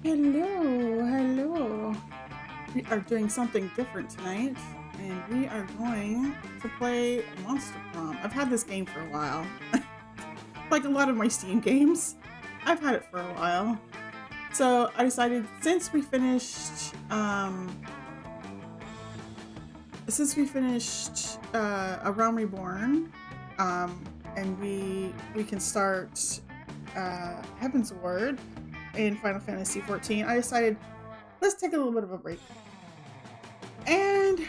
Hello, hello. We are doing something different tonight, and we are going to play Monster Prom. I've had this game for a while. Like a lot of my Steam games, I've had it for a while. So I decided since we finished A Realm Reborn, and we can start Heaven's Ward in Final Fantasy XIV, I decided let's take a little bit of a break and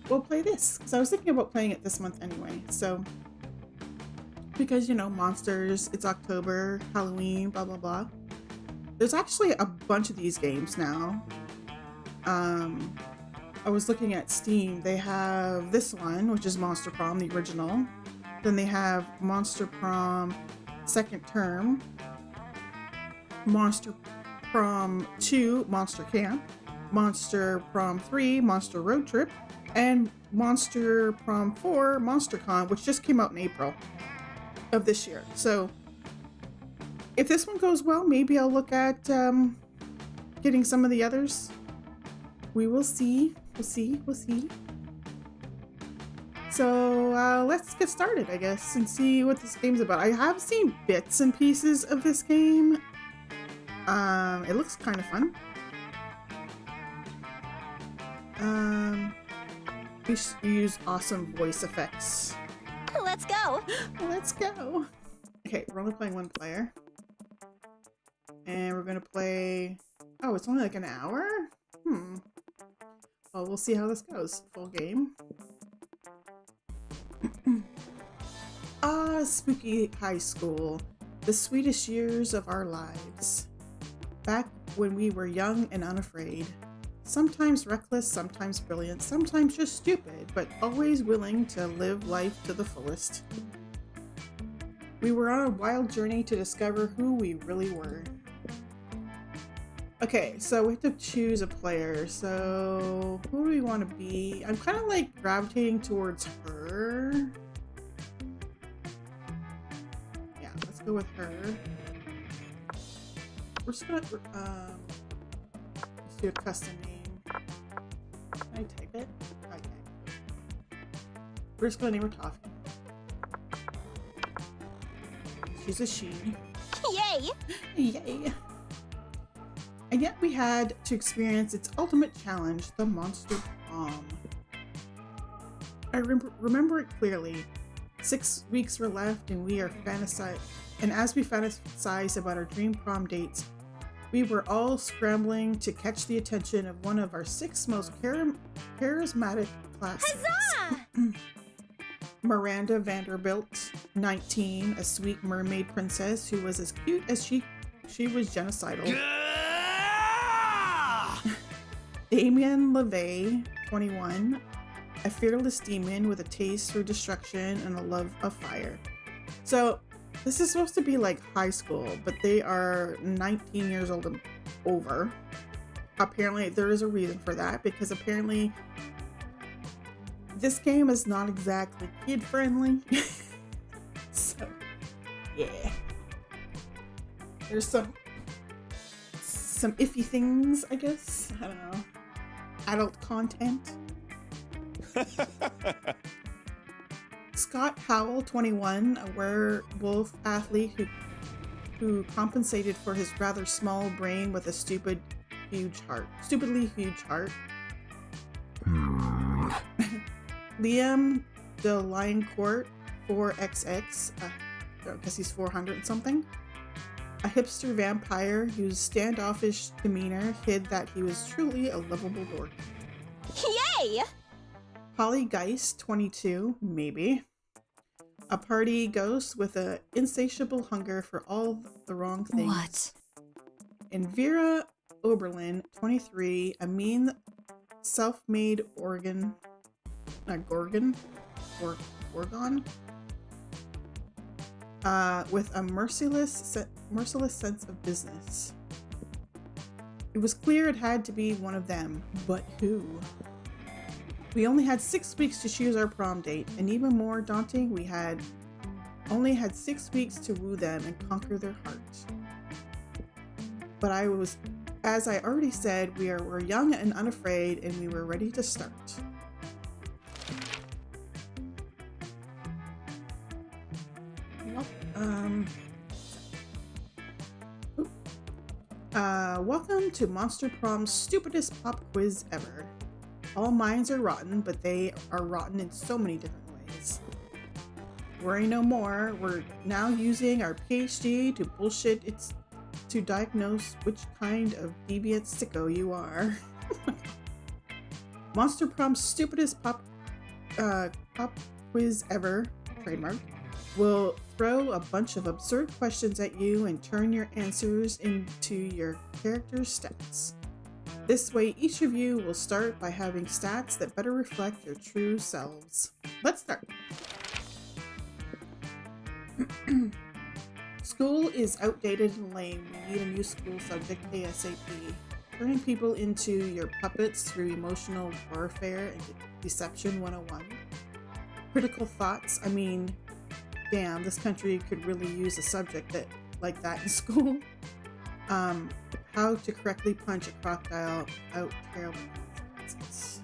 we'll play this because I was thinking about playing it this month anyway. So because monsters, it's October, Halloween, blah blah blah. There's actually a bunch of these games now. I was looking at Steam. They have this one, which is Monster Prom, the original. Then they have Monster Prom Second Term, Monster Prom 2, Monster Camp, Monster Prom 3, Monster Road Trip, and Monster Prom 4, Monster Con, which just came out in April of this year. So if this one goes well, maybe I'll look at getting some of the others. We will see. We'll see. So let's get started, I guess, and see what this game's about. I have seen bits and pieces of this game. It looks kind of fun. We should use awesome voice effects. Let's go! Let's go! Okay, we're only playing one player. And we're gonna play... Oh, it's only like an hour? Well, we'll see how this goes. Full game. Spooky high school. The sweetest years of our lives. Back when we were young and unafraid. Sometimes reckless, sometimes brilliant, sometimes just stupid, but always willing to live life to the fullest. We were on a wild journey to discover who we really were. Okay, so we have to choose a player. So who do we want to be? I'm kind of like gravitating towards her. Yeah, let's go with her. We're just gonna let's do a custom name. Can I type it? Okay. We're just gonna name her Toffee. She's a she. Yay! Yay! And yet we had to experience its ultimate challenge, the Monster Prom. I remember it clearly. 6 weeks were left, and as we fantasized about our dream prom dates, we were all scrambling to catch the attention of one of our 6 most charismatic classmates. Huzzah! Miranda Vanderbilt, 19, a sweet mermaid princess who was as cute as she was genocidal. Damien LaVey, 21, a fearless demon with a taste for destruction and a love of fire. So this is supposed to be like high school, but they are 19 years old and over. Apparently there is a reason for that, because apparently this game is not exactly kid friendly. So yeah, there's some iffy things, I guess. I don't know. Adult content. Scott Howell, 21, a werewolf athlete who compensated for his rather small brain with a stupidly huge heart. Liam Delinecourt, 4XX, I guess he's 400 and something. A hipster vampire whose standoffish demeanor hid that he was truly a lovable dork. Yay! Holly Geist, 22, maybe. A party ghost with an insatiable hunger for all the wrong things. What? And Vera Oberlin, 23, a mean, self-made Gorgon, with a merciless sense of business. It was clear it had to be one of them, but who? We only had 6 weeks to choose our prom date, and even more daunting, we only had 6 weeks to woo them and conquer their hearts. But I was As I already said, we're young and unafraid, and we were ready to start. Well, welcome to Monster Prom's stupidest pop quiz ever. All minds are rotten, but they are rotten in so many different ways. Worry no more. We're now using our PhD to bullshit it's to diagnose which kind of deviant sicko you are. Monster Prom's stupidest pop quiz ever, trademark, will throw a bunch of absurd questions at you and turn your answers into your character's stats. This way, each of you will start by having stats that better reflect your true selves. Let's start. School is outdated and lame. We need a new school subject ASAP. Turning people into your puppets through emotional warfare and deception 101. Critical thoughts. I mean, damn, this country could really use a subject like that in school. How to correctly punch a crocodile without terrible consequences.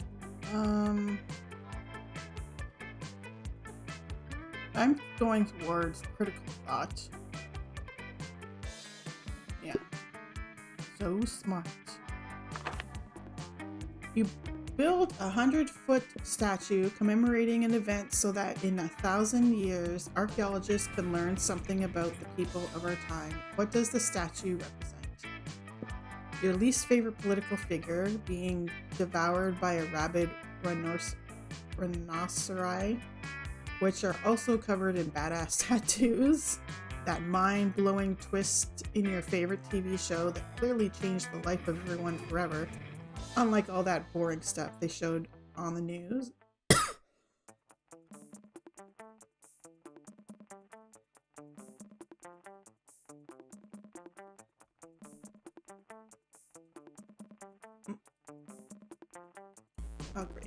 I'm going towards critical thought. Yeah. So smart. You build a 100-foot statue commemorating an event so that in 1,000 years, archaeologists can learn something about the people of our time. What does the statue represent? Your least favorite political figure being devoured by a rabid rhinoceri, which are also covered in badass tattoos. That mind-blowing twist in your favorite TV show that clearly changed the life of everyone forever. Unlike all that boring stuff they showed on the news. Oh, great.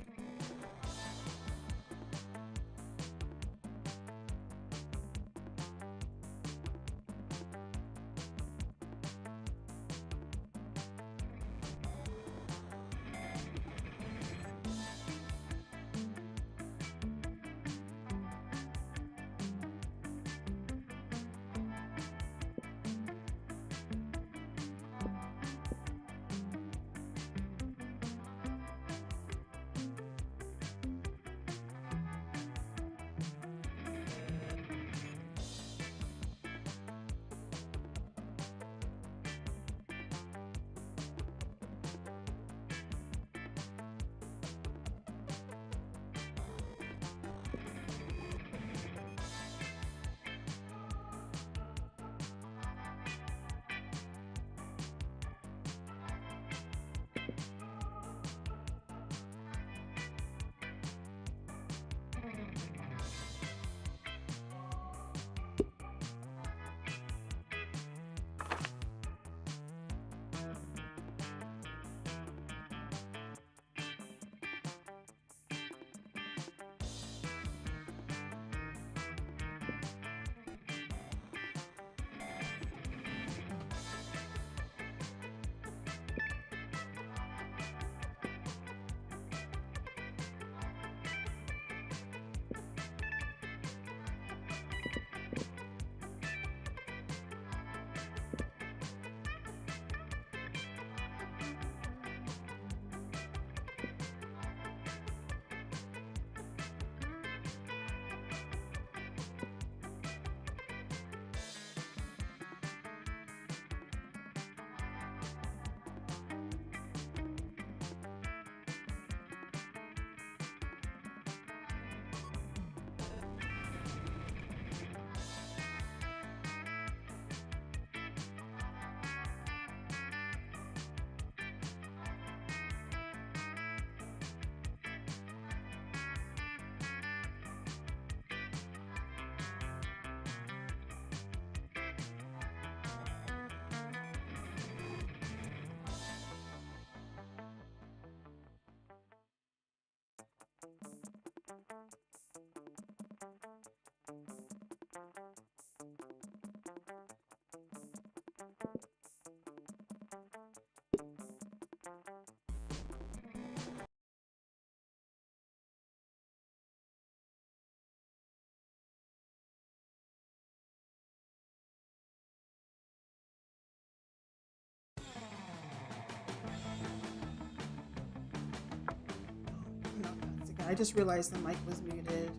Yeah, I just realized the mic was muted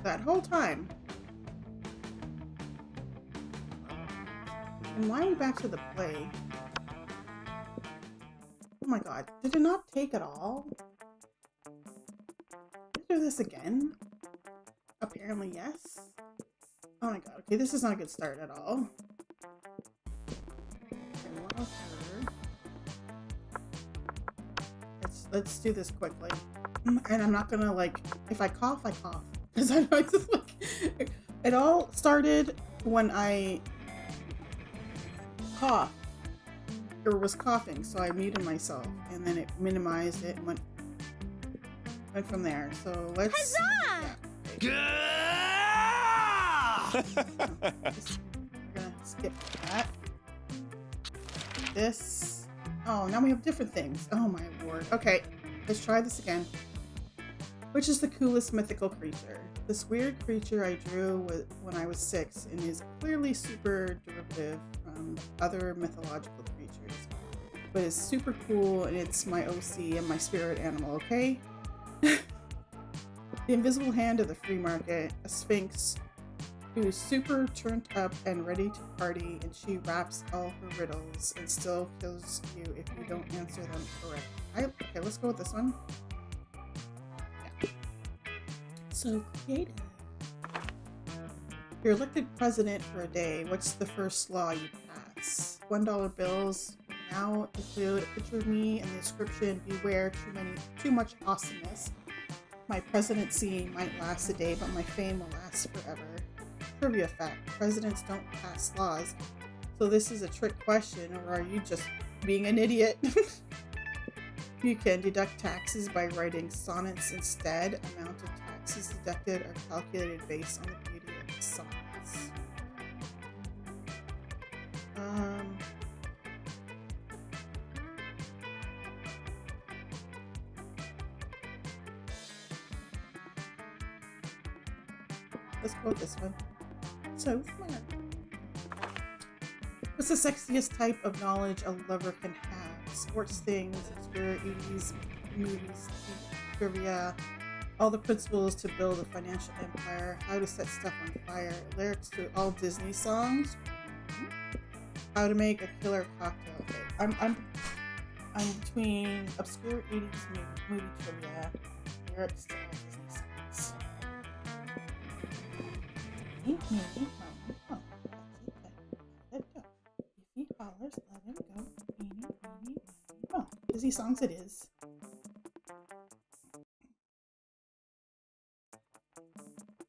that whole time. And why are we back to the play? Oh my god, did it not take at all? Let's do this again? Apparently yes. Oh my god, okay, this is not a good start at all. Okay, what else here? Let's do this quickly. And I'm not gonna, like, if I cough, I cough. Because I know it's just like, it all started when I coughed, or was coughing, so I muted myself, and then it minimized it and went from there. So let's... Huzzah! Yeah, we're gonna skip that. This. Oh, now we have different things. Oh my lord. Okay, let's try this again. Which is the coolest mythical creature? This weird creature I drew when I was 6 and is clearly super derivative from other mythological creatures, but is super cool and it's my OC and my spirit animal, okay? The invisible hand of the free market, a sphinx who is super turned up and ready to party, and she wraps all her riddles and still kills you if you don't answer them correctly. Okay, let's go with this one. Yeah. So creative. You're elected president for a day. What's the first law you pass? $1 bills now include a picture of me and the description, beware too much awesomeness. My presidency might last a day, but my fame will last forever. Trivia fact, presidents don't pass laws. So this is a trick question, or are you just being an idiot? You can deduct taxes by writing sonnets instead. Amount of taxes deducted are calculated based on the beauty of the sonnets. Let's go with this one. So smart. What's the sexiest type of knowledge a lover can have? Sports things, obscure 80s movies, trivia, all the principles to build a financial empire, how to set stuff on fire, lyrics to all Disney songs, how to make a killer cocktail. Okay, I'm between obscure 80s movie trivia, lyrics to all Disney songs. If he hollers, let him go. Oh, Disney songs it is.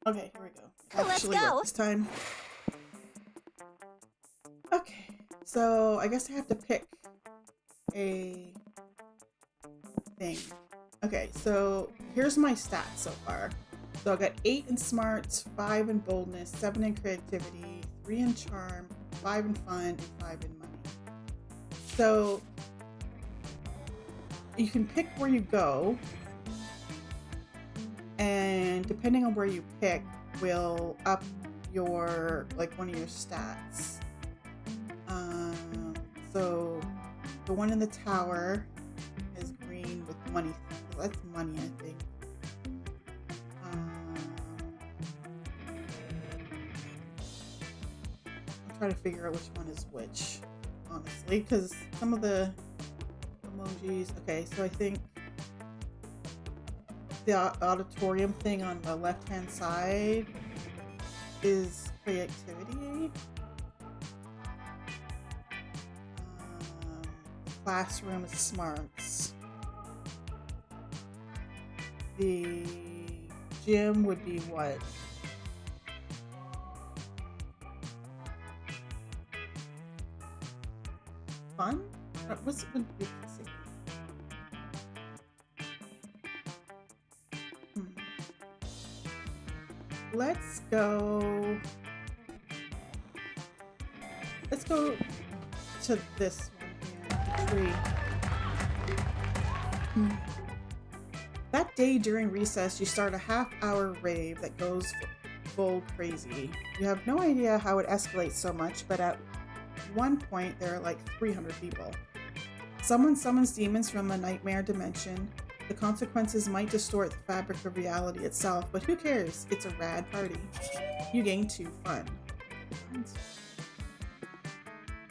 Okay, here we go. Actually Let's go. This time. Okay, so I guess I have to pick a thing. Okay, so here's my stats so far. So I got 8 in smarts, 5 in boldness, 7 in creativity, 3 in charm, 5 in fun, and 5 in money. So you can pick where you go, and depending on where you pick will up your, like, one of your stats. So the one in the tower is green with money. So that's money, I think. I'm trying to figure out which one is which, honestly, because some of the emojis. Okay, so I think the auditorium thing on the left-hand side is creativity. Classroom is smarts. The gym would be what? Fun? What's would be Let's go to this one here. That day during recess, you start a half-hour rave that goes full crazy. You have no idea how it escalates so much, but at one point there are like 300 people. Someone summons demons from a nightmare dimension. The consequences might distort the fabric of reality itself, but who cares? It's a rad party. You gain 2 fun.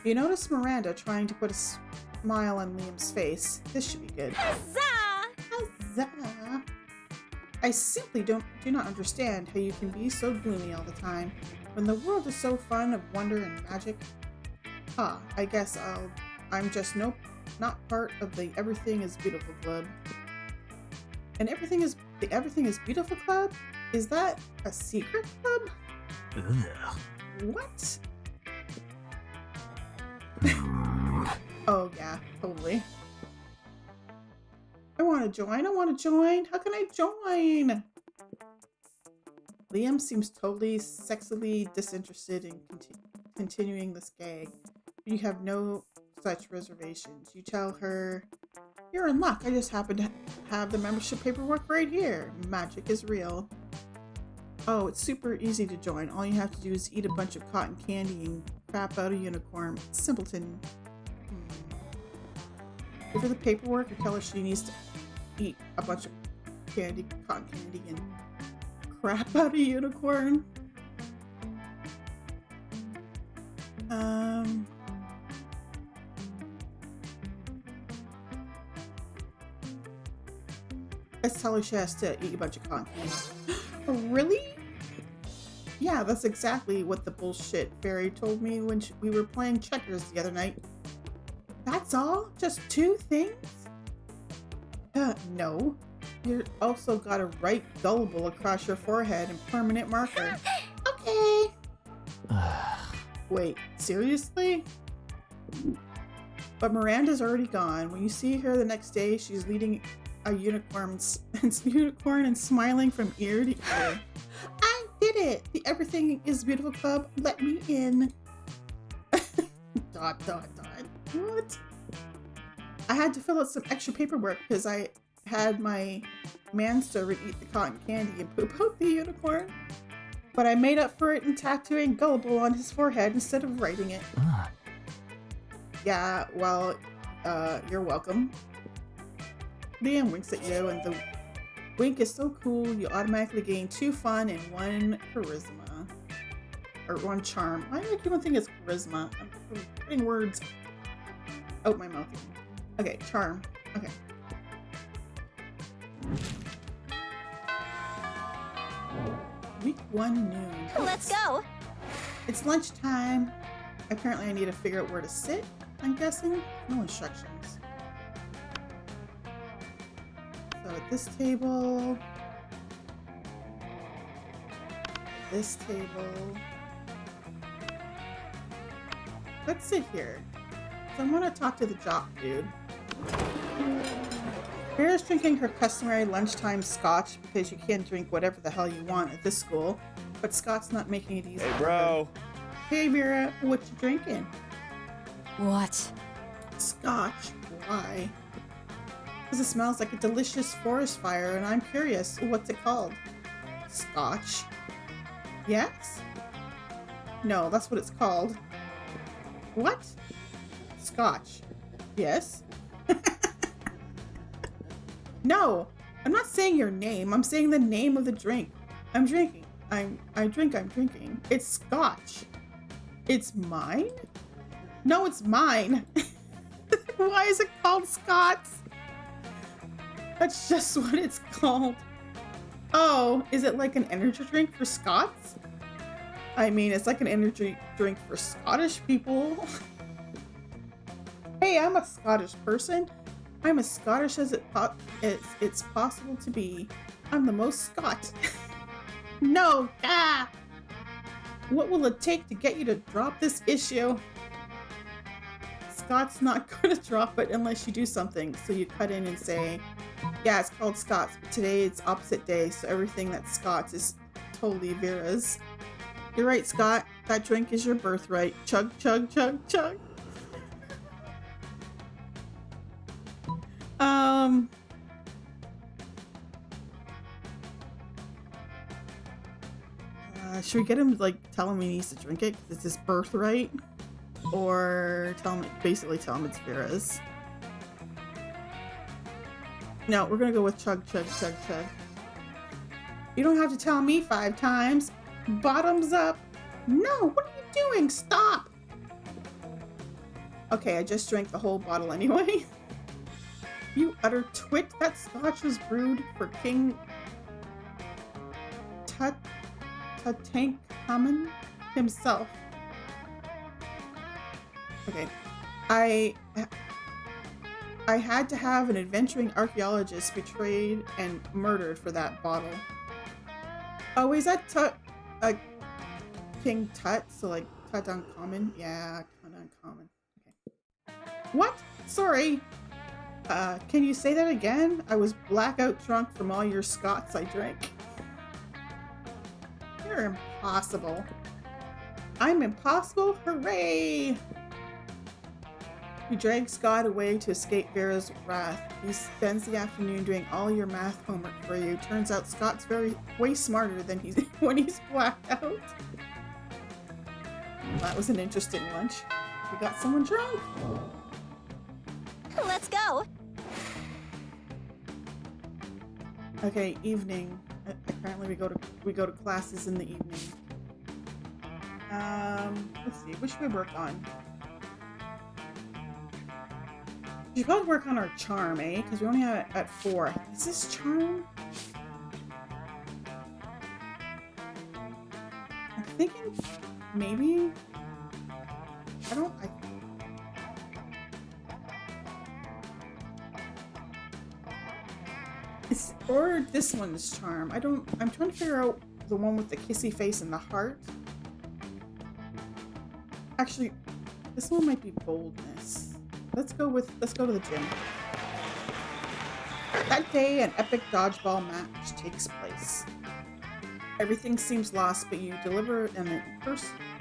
You notice Miranda trying to put a smile on Liam's face. This should be good. Huzzah! Huzzah! I simply do not understand how you can be so gloomy all the time, when the world is so fun of wonder and magic. I guess I'm just not part of the Everything is Beautiful Club. And the Everything is Beautiful Club? Is that a secret club? Ugh. What? Oh yeah, totally. I want to join. How can I join? Liam seems totally sexily disinterested in continuing this gag. You have no such reservations. You tell her, you're in luck. I just happen to have the membership paperwork right here. Magic is real. Oh, it's super easy to join. All you have to do is eat a bunch of cotton candy and crap out a unicorn. Simpleton. Give her the paperwork and tell her she needs to eat a bunch of cotton candy and crap out a unicorn. Let's tell her she has to eat a bunch of cotton candy. Really? Yeah, that's exactly what the bullshit fairy told me when we were playing checkers the other night. That's all? Just 2 things? No. You also got to write gullible across your forehead in permanent marker. Okay. Wait, seriously? But Miranda's already gone. When you see her the next day, she's leading a unicorn and smiling from ear to ear. I did it! The Everything is Beautiful Club let me in. ... What? I had to fill out some extra paperwork because I had my manservant eat the cotton candy and poop out the unicorn. But I made up for it in tattooing gullible on his forehead instead of writing it. Yeah, well, you're welcome. Liam winks at you, and the wink is so cool you automatically gain 2 fun and 1 charisma. Or 1 charm. Why do I keep on thinking it's charisma? I'm putting words out my mouth. Okay, charm. Okay. Week 1 noon. Let's go! It's lunchtime. Apparently I need to figure out where to sit, I'm guessing. No instructions. So at this table. This table. Let's sit here. So I want to talk to the jock dude. Vera's drinking her customary lunchtime scotch because you can't drink whatever the hell you want at this school, but Scott's not making it easy. Hey, bro. Hey, Vera, what you drinking? What? Scotch. Why? Because it smells like a delicious forest fire, and I'm curious, what's it called? Scotch. Yes? No, that's what it's called. What? Scotch. Yes? No, I'm not saying your name. I'm saying the name of the drink. I'm drinking. I'm drinking. It's scotch. It's mine? No, it's mine. Why is it called Scots? That's just what it's called. Oh, is it like an energy drink for Scots? I mean, it's like an energy drink for Scottish people. Hey, I'm a Scottish person. I'm as Scottish as it's possible to be. I'm the most Scot. No, ah! What will it take to get you to drop this issue? Scott's not going to drop it unless you do something. So you cut in and say, yeah, it's called Scott's, but today it's opposite day, so everything that's Scott's is totally Vera's. You're right, Scott. That drink is your birthright. Chug, chug, chug, chug. Should we get him to, like, tell him he needs to drink it because it's his birthright? Or basically tell him it's Vera's? No, we're gonna go with chug, chug, chug, chug. You don't have to tell me 5 times. Bottoms up. No, what are you doing? Stop. Okay, I just drank the whole bottle anyway. You utter twit. That scotch was brewed for King Tutankhamun himself. Okay. I had to have an adventuring archaeologist betrayed and murdered for that bottle. Oh, is that King Tut? So like Tutankhamun? Yeah, Tutankhamun. Okay. What? Sorry. Can you say that again? I was blackout drunk from all your Scots I drank. You're impossible. I'm impossible? Hooray! You drag Scott away to escape Vera's wrath. He spends the afternoon doing all your math homework for you. Turns out Scott's way smarter than he's when he's blacked out. Well, that was an interesting lunch. We got someone drunk. Let's go. Okay, evening. Apparently we go to classes in the evening. Let's see. What should we work on? We should probably work on our charm, eh? Because we only have it at 4. Is this charm? I'm thinking maybe. It's, or this one's charm. I'm trying to figure out the one with the kissy face and the heart. Actually, this one might be boldness. Let's go to the gym. That day, an epic dodgeball match takes place. Everything seems lost, but you deliver an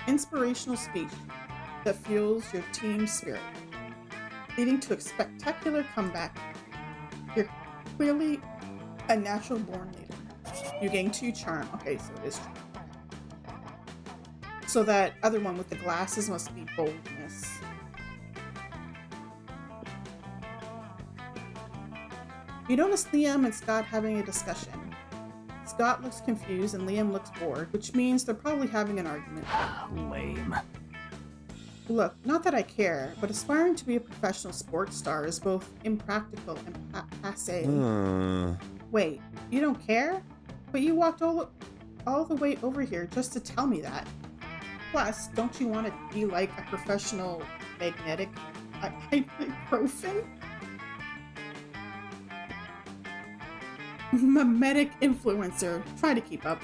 inspirational speech that fuels your team spirit, leading to a spectacular comeback. You're clearly a natural born leader. You gain 2 charm. Okay, so it is charm. So that other one with the glasses must be boldness. You notice Liam and Scott having a discussion. Scott looks confused and Liam looks bored, which means they're probably having an argument. Lame. Look, not that I care, but aspiring to be a professional sports star is both impractical and passé. Wait, you don't care? But you walked all the way over here just to tell me that. Plus, don't you want to be like a professional magnetic ibuprofen? Mimetic influencer. Try to keep up.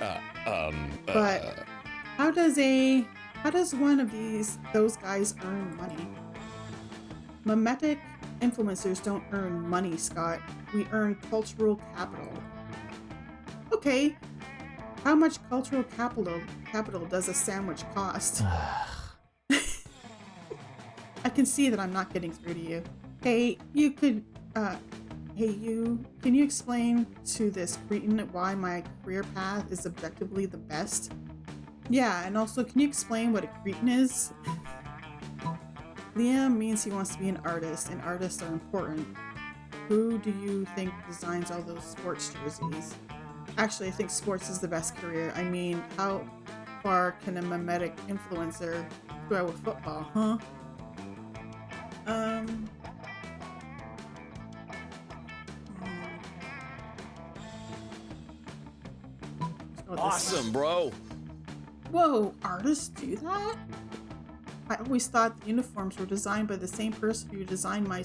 But how does one of those guys earn money? Mimetic influencers don't earn money, Scott. We earn cultural capital. Okay. How much cultural capital does a sandwich cost? I can see that I'm not getting through to you. Hey, can you explain to this cretin why my career path is objectively the best? Yeah, and also, can you explain what a cretin is? Liam means he wants to be an artist, and artists are important. Who do you think designs all those sports jerseys? Actually, I think sports is the best career. I mean, how far can a mimetic influencer go with football, huh? Awesome, bro. Whoa, artists do that? I always thought the uniforms were designed by the same person who designed my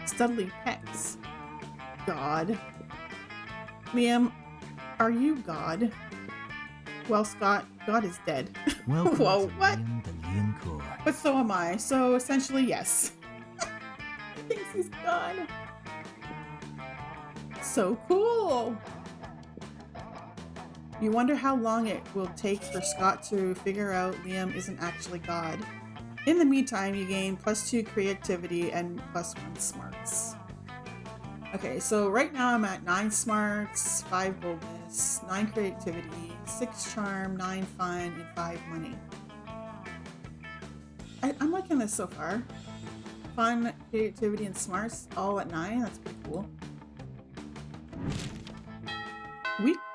studly pecs. God. Liam, are you God? Well, Scott, God is dead. Welcome Whoa, to what? Liam the Liam Core. But so am I, so essentially, yes. He thinks he's God. So cool. You wonder how long it will take for Scott to figure out Liam isn't actually God. In the meantime, you gain +2 creativity and +1 smarts. Okay, so right now I'm at 9 smarts, 5 boldness, 9 creativity, 6 charm, 9 fun, and 5 money. I'm liking this so far. Fun, creativity, and smarts all at 9. That's pretty cool.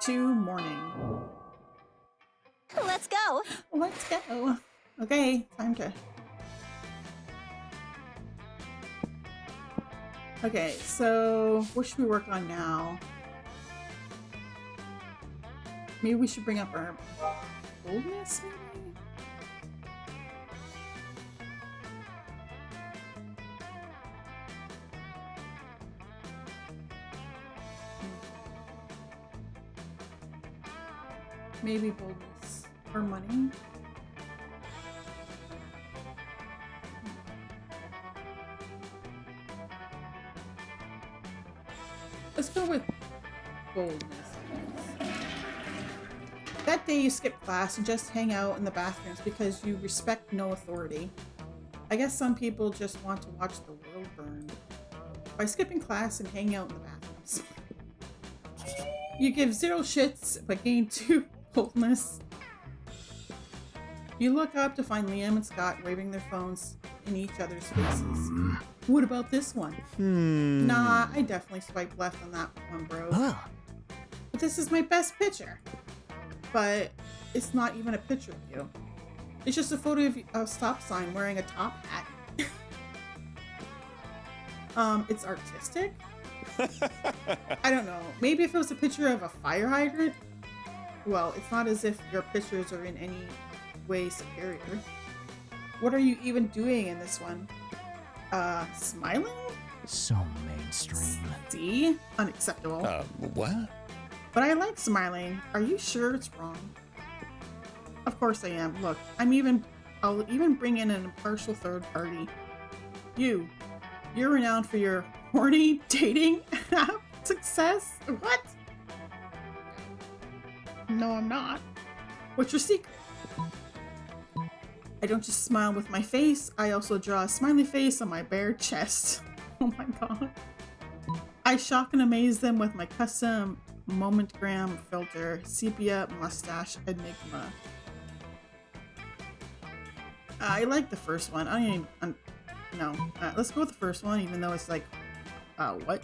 to morning. Let's go. Let's go. Okay, time to... Okay, so what should we work on now? Maybe we should bring up our boldness, maybe? Maybe boldness or money. Let's go with boldness. That day you skip class and just hang out in the bathrooms because you respect no authority. I guess some people just want to watch the world burn. By skipping class and hanging out in the bathrooms. You give 0 shits but gain 2 boldness. You look up to find Liam and Scott waving their phones in each other's faces. What about this one? Nah, I definitely swiped left on that one, bro. But this is my best picture. But it's not even a picture of you. It's just a photo of a stop sign wearing a top hat. It's artistic? I don't know. Maybe if it was a picture of a fire hydrant? Well, it's not as if your pictures are in any way superior. What are you even doing in this one? Smiling? So mainstream. See? Unacceptable. What? But I like smiling. Are you sure it's wrong? Of course I am. Look, I'll even bring in an impartial third party. You're renowned for your horny dating app success? What? No, I'm not. What's your secret? I don't just smile with my face, I also draw a smiley face on my bare chest. Oh my god. I shock and amaze them with my custom Momentgram filter, sepia mustache enigma. I like the first one. I don't even... no. Let's go with the first one, even though it's like... what?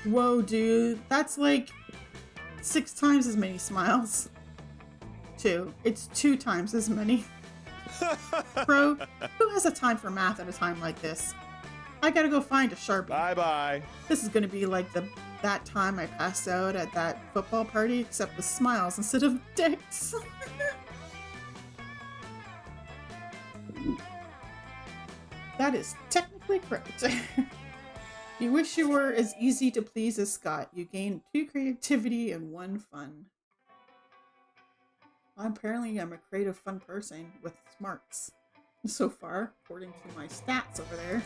Whoa, dude. That's like 6 times as many smiles. 2. It's 2 times as many. Bro, who has a time for math at a time like this? I gotta go find a Sharpie. Bye-bye. This is gonna be like that time I passed out at that football party, except with smiles instead of dicks. That is technically correct. You wish you were as easy to please as Scott. You gain 2 creativity and 1 fun. Apparently I'm a creative, fun person with smarts. So far, according to my stats over there.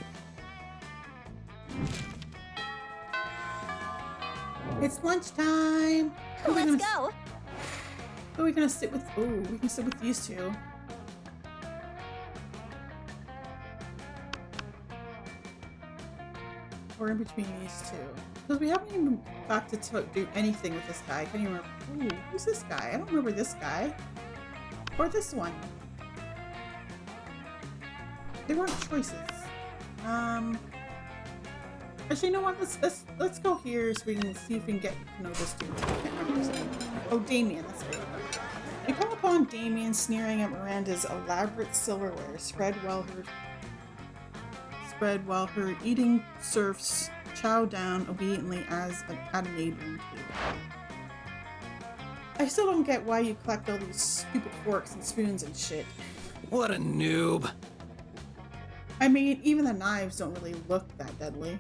It's lunchtime! Let's go! Who are we gonna sit with? Oh, we can sit with these 2. Or in between these 2. Because we haven't even got to do anything with this guy. I can't even remember. Ooh, who's this guy? I don't remember this guy. Or this one. They weren't choices. Actually, you know what? Let's go here so we can see if we can get to know this dude. I can't remember his name. Oh, Damien. That's right. We come upon Damien sneering at Miranda's elaborate silverware spread while her eating serfs chow down obediently at a neighboring table. I still don't get why you collect all these stupid forks and spoons and shit. What a noob. I mean, even the knives don't really look that deadly.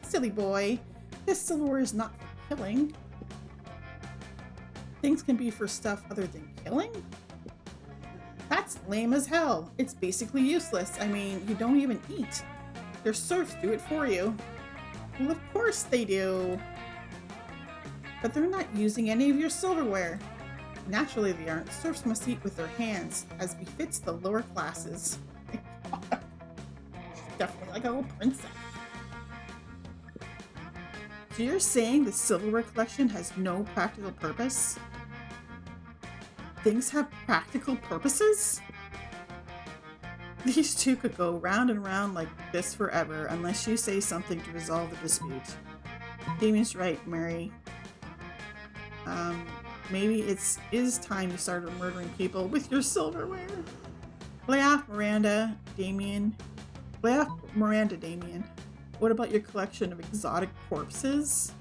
Silly boy, this silverware is not for killing. Things can be for stuff other than killing? That's lame as hell. It's basically useless. I mean, you don't even eat. Your serfs do it for you. Well, of course they do. But they're not using any of your silverware. Naturally they aren't. Serfs must eat with their hands, as befits the lower classes. She's definitely like a little princess. So you're saying the silverware collection has no practical purpose? Things have practical purposes? These 2 could go round and round like this forever unless you say something to resolve the dispute. Damien's right, Mary. Maybe is time you started murdering people with your silverware. Lay off Miranda, Damien. Lay off Miranda, Damien. What about your collection of exotic corpses?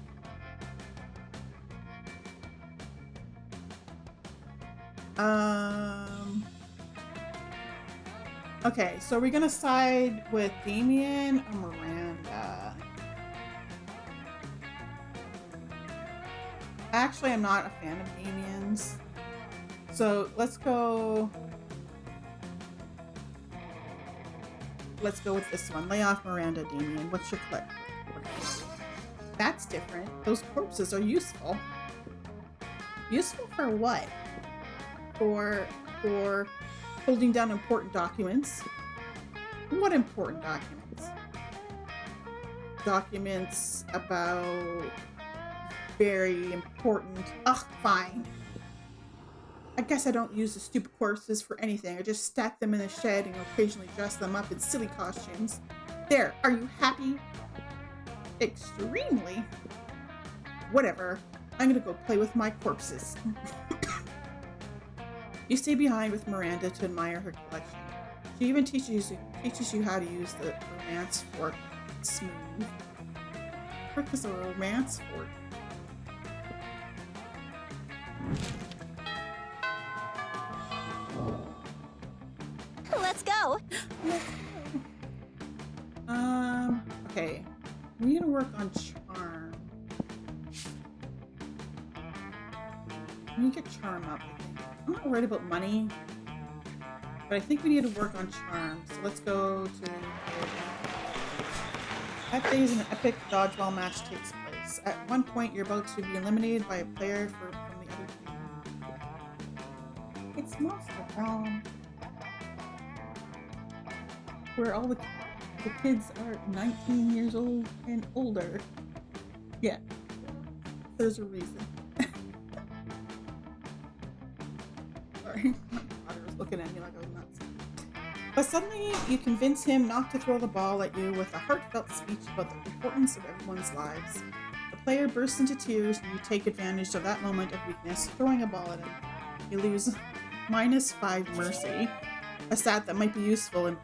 Okay, so we're gonna side with Damien or Miranda. Actually, I'm not a fan of Damien's. So let's go with this one. Lay off Miranda, Damien. What's your clip? That's different. Those corpses are useful. Useful for what? For holding down important documents. What important documents? Documents about very important. Ugh, fine. I guess I don't use the stupid corpses for anything. I just stack them in the shed and occasionally dress them up in silly costumes. There, are you happy? Extremely. Whatever. I'm gonna go play with my corpses. You stay behind with Miranda to admire her collection. She even teaches you how to use the romance fork. Smooth. Fork is a romance fork. Let's go. Okay. We need to work on charm. We need to get charm up, I think. I'm not worried about money, but I think we need to work on charm. So let's go to... That phase, an epic dodgeball match takes place. At one point, you're about to be eliminated by a player from the other team. It's Monster Prom, where all the kids are 19 years old and older. Yeah, there's a reason. Sorry, my daughter was looking at me like I was nuts. But suddenly, you convince him not to throw the ball at you with a heartfelt speech about the importance of everyone's lives. The player bursts into tears and you take advantage of that moment of weakness, throwing a ball at him. You lose -5 mercy, a stat that might be useful in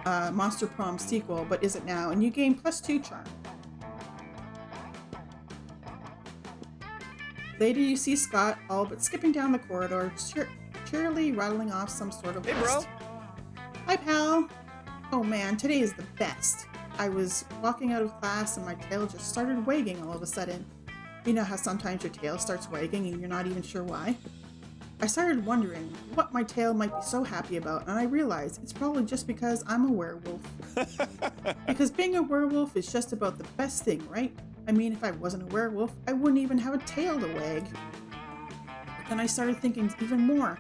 Monster Prom sequel, but isn't now, and you gain +2 charm. Later you see Scott all but skipping down the corridor, cheerily rattling off some sort of list. Hey, bro. Hi, pal. Oh man, today is the best. I was walking out of class and my tail just started wagging all of a sudden. You know how sometimes your tail starts wagging and you're not even sure why? I started wondering what my tail might be so happy about, and I realized it's probably just because I'm a werewolf. Because being a werewolf is just about the best thing, right? I mean, if I wasn't a werewolf, I wouldn't even have a tail to wag. But then I started thinking even more,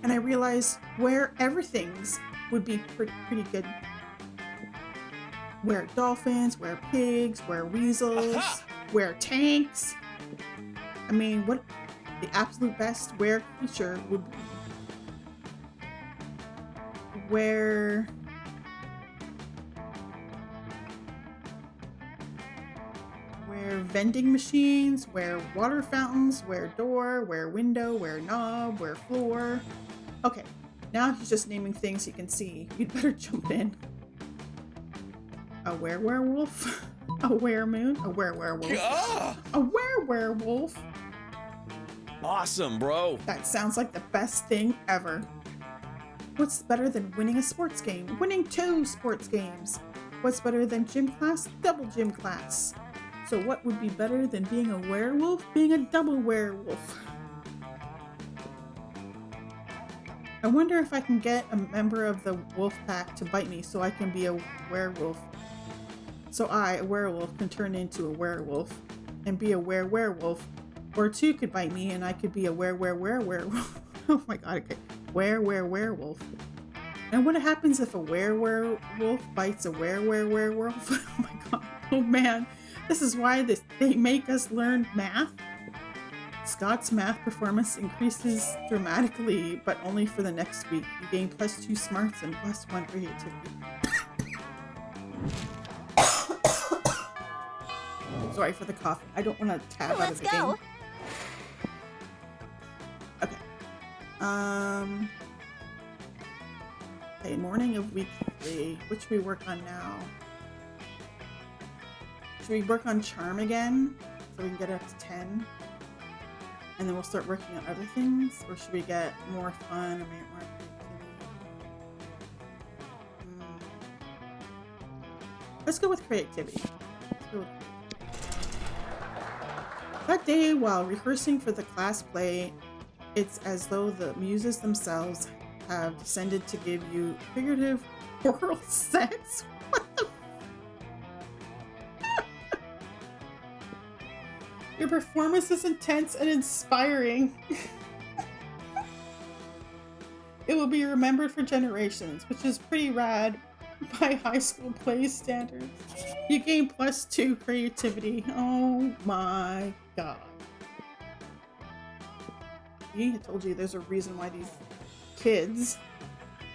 and I realized where everything's would be pretty good. Where dolphins, where pigs, where weasels, where tanks. I mean, what the absolute best where creature would be? Where vending machines, where water fountains, where door, where window, where knob, where floor. Okay, now he's just naming things you can see. You'd better jump in. A werewolf? A weremoon? A werewolf? A werewolf? Awesome, bro. That sounds like the best thing ever. What's better than winning a sports game? Winning 2 sports games. What's better than gym class? Double gym class. So what would be better than being a werewolf? Being a double werewolf. I wonder if I can get a member of the wolf pack to bite me so I can be a werewolf. So I, a werewolf, can turn into a werewolf and be a werewolf. Or 2 could bite me and I could be a werewolf. Oh my god, okay. Werewolf. And what happens if a werewolf bites a werewolf? Oh my god. Oh man. This is why they make us learn math. Scott's math performance increases dramatically, but only for the next week. You gain +2 smarts and +1 creativity. Sorry for the cough. I don't want to tab out of the game. Okay, morning of week 3. Which we work on now? Should we work on charm again so we can get it up to 10? And then we'll start working on other things? Or should we get more fun or more creativity? Let's go with creativity. That day, while rehearsing for the class play, it's as though the muses themselves have descended to give you figurative oral sex. What the? Your performance is intense and inspiring. It will be remembered for generations, which is pretty rad by high school play standards. You gain +2 creativity. Oh my god. See, I told you there's a reason why these kids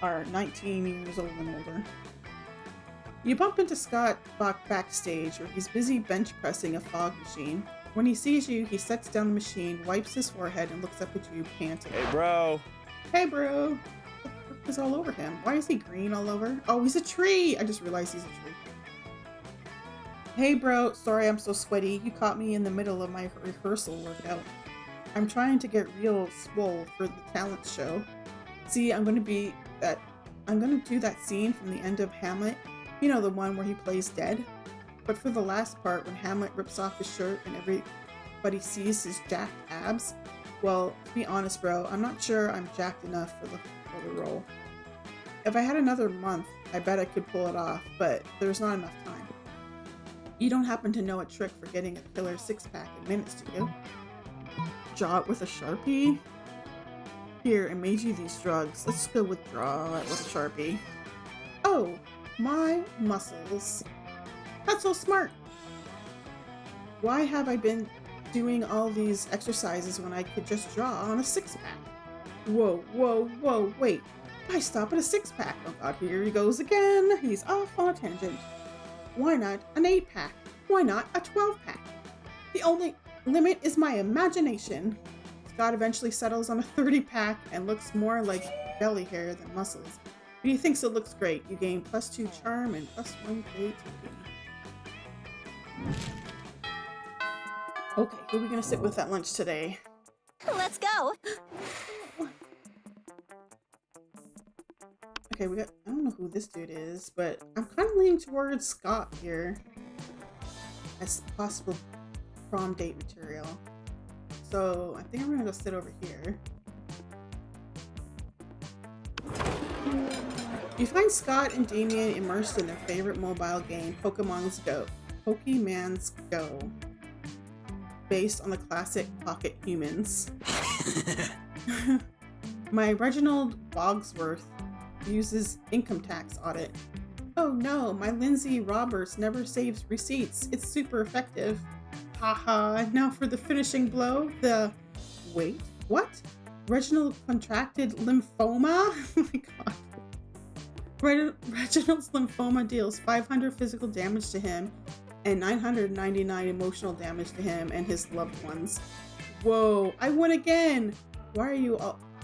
are 19 years old and older. You bump into Scott backstage where he's busy bench pressing a fog machine. When he sees you, he sets down the machine, wipes his forehead, and looks up at you, panting. Hey, bro. Hey, bro. Is all over him. Why is he green all over? Oh, he's a tree! I just realized he's a tree. Hey, bro. Sorry I'm so sweaty. You caught me in the middle of my rehearsal workout. I'm trying to get real swole for the talent show. See, I'm gonna do that scene from the end of Hamlet. You know, the one where he plays dead? But for the last part, when Hamlet rips off his shirt and everybody sees his jacked abs, well, to be honest, bro, I'm not sure I'm jacked enough for the role. If I had another month, I bet I could pull it off, but there's not enough time. You don't happen to know a trick for getting a killer six-pack in minutes, do you? Draw it with a Sharpie? Here, I made you these drugs. Let's go withdraw it with a Sharpie. Oh, my muscles. That's so smart. Why have I been doing all these exercises when I could just draw on a six-pack? Whoa, whoa, whoa, wait. Why stop at a six-pack? Oh god, here he goes again. He's off on a tangent. Why not an 8-pack? Why not a 12-pack? The only limit is my imagination. Scott eventually settles on a 30-pack and looks more like belly hair than muscles. But he thinks it looks great. You gain +2 charm and +1 creativity. Okay, who are we gonna sit with at lunch today? Let's go. Okay, I don't know who this dude is, but I'm kind of leaning towards Scott here as possible prom date material. So I think I'm gonna go sit over here. You find Scott and Damien immersed in their favorite mobile game, Pokemon's Go, based on the classic Pocket Humans. My Reginald Bogsworth uses income tax audit. Oh no, my Lindsay Roberts never saves receipts. It's super effective. Haha, now for the finishing blow, wait, what? Reginald contracted lymphoma? Oh my god. Reginald's lymphoma deals 500 physical damage to him and 999 emotional damage to him and his loved ones. Whoa, I won again! Why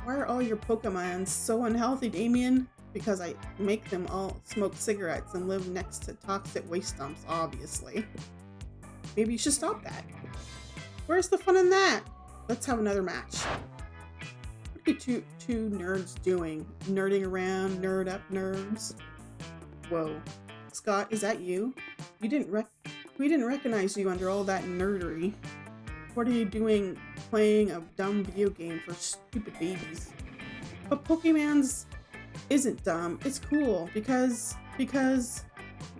are all your Pokemons so unhealthy, Damien? Because I make them all smoke cigarettes and live next to toxic waste dumps, obviously. Maybe you should stop that. Where's the fun in that? Let's have another match. What are you two nerds doing? Nerding around, nerd up nerds? Whoa. Scott, is that you? We didn't recognize you under all that nerdery. What are you doing playing a dumb video game for stupid babies? But Pokemon's isn't dumb. It's cool because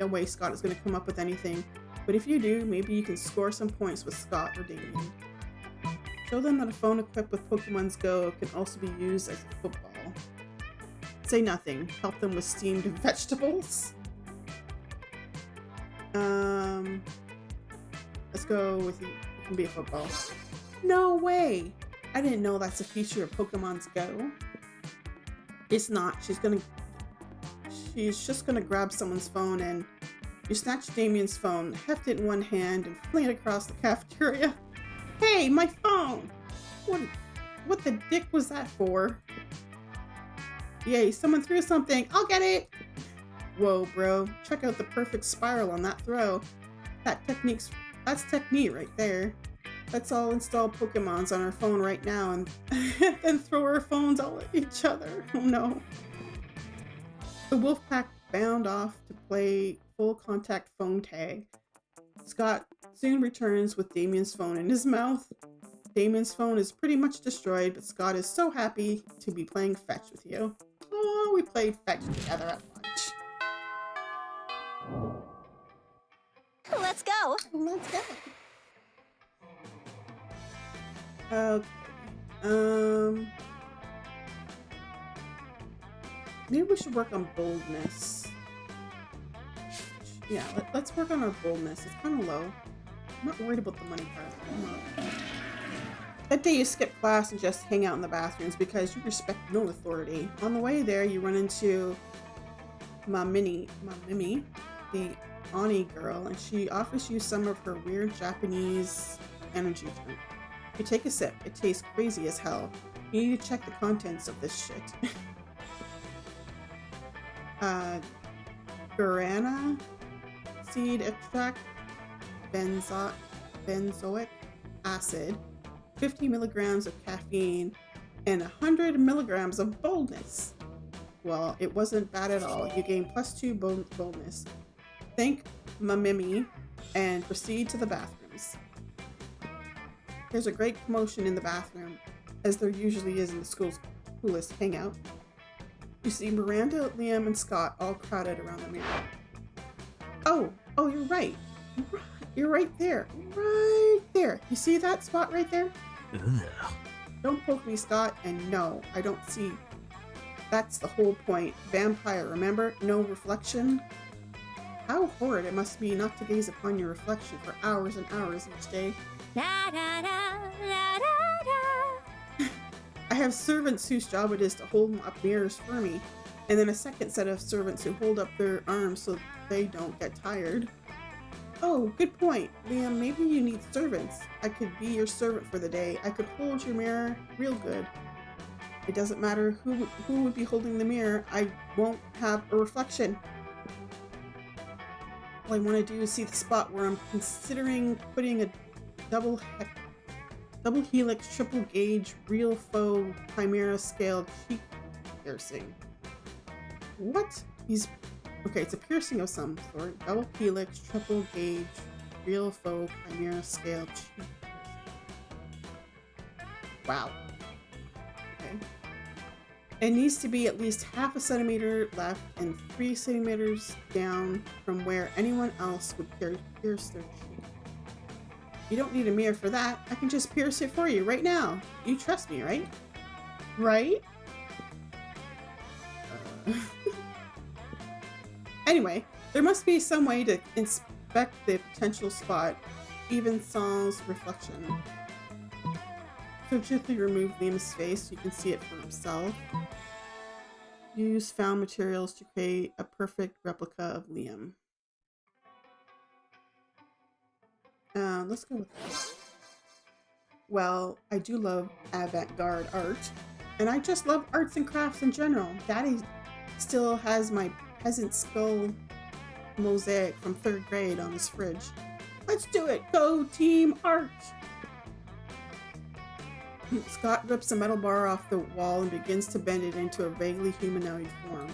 no way Scott is going to come up with anything. But if you do, maybe you can score some points with Scott or Damien. Show them that a phone equipped with Pokemon's Go can also be used as a football. Say nothing. Help them with steamed vegetables. Let's go with you. It can be a football. No way! I didn't know that's a feature of Pokemon's Go. It's not. She's just gonna grab someone's phone and you snatch Damien's phone, heft it in one hand, and fling it across the cafeteria. Hey, my phone! What the dick was that for? Yay, someone threw something. I'll get it. Whoa, bro. Check out the perfect spiral on that throw. That's technique right there. Let's all install Pokemons on our phone right now and then throw our phones all at each other. Oh no. The wolf pack bound off to play full contact phone tag. Scott soon returns with Damien's phone in his mouth. Damien's phone is pretty much destroyed, but Scott is so happy to be playing fetch with you. Oh, we played fetch together at lunch. Let's go. Let's go. Okay. Maybe we should work on boldness. Yeah, let's work on our boldness. It's kind of low. I'm not worried about the money part. That day you skip class and just hang out in the bathrooms because you respect no authority. On the way there, you run into Mimi, the Ani girl, and she offers you some of her weird Japanese energy drink. You take a sip. It tastes crazy as hell. You need to check the contents of this shit. Guarana seed extract, benzoic acid, 50 milligrams of caffeine, and 100 milligrams of boldness. Well, it wasn't bad at all. You gain +2 boldness. Thank Mimi and proceed to the bathrooms. There's a great commotion in the bathroom, as there usually is in the school's coolest hangout. You see Miranda, Liam, and Scott all crowded around the mirror. Oh, you're right. You're right there. Right there. You see that spot right there? Ugh. Don't poke me, Scott. And no, I don't see. That's the whole point. Vampire, remember? No reflection. How horrid it must be not to gaze upon your reflection for hours and hours each day. Da, da, da, da, da, da. I have servants whose job it is to hold up mirrors for me, and then a second set of servants who hold up their arms so they don't get tired. Oh, good point. Liam, maybe you need servants. I could be your servant for the day. I could hold your mirror real good. It doesn't matter who would be holding the mirror. I won't have a reflection. All I want to do is see the spot where I'm considering putting a double helix, triple gauge, real faux chimera scale cheek piercing. What? Okay, it's a piercing of some sort. Double helix, triple gauge, real faux chimera scale cheek piercing. Wow. Okay. It needs to be at least ½ centimeter left and 3 centimeters down from where anyone else would pierce their cheek. You don't need a mirror for that. I can just pierce it for you right now. You trust me, right? Right? Anyway, there must be some way to inspect the potential spot, even sans reflection. So gently remove Liam's face so you can see it for himself. Use found materials to create a perfect replica of Liam. Let's go with this. Well, I do love avant-garde art, and I just love arts and crafts in general. Daddy still has my peasant skull mosaic from 3rd grade on his fridge. Let's do it! Go Team Art! Scott rips a metal bar off the wall and begins to bend it into a vaguely humanoid form.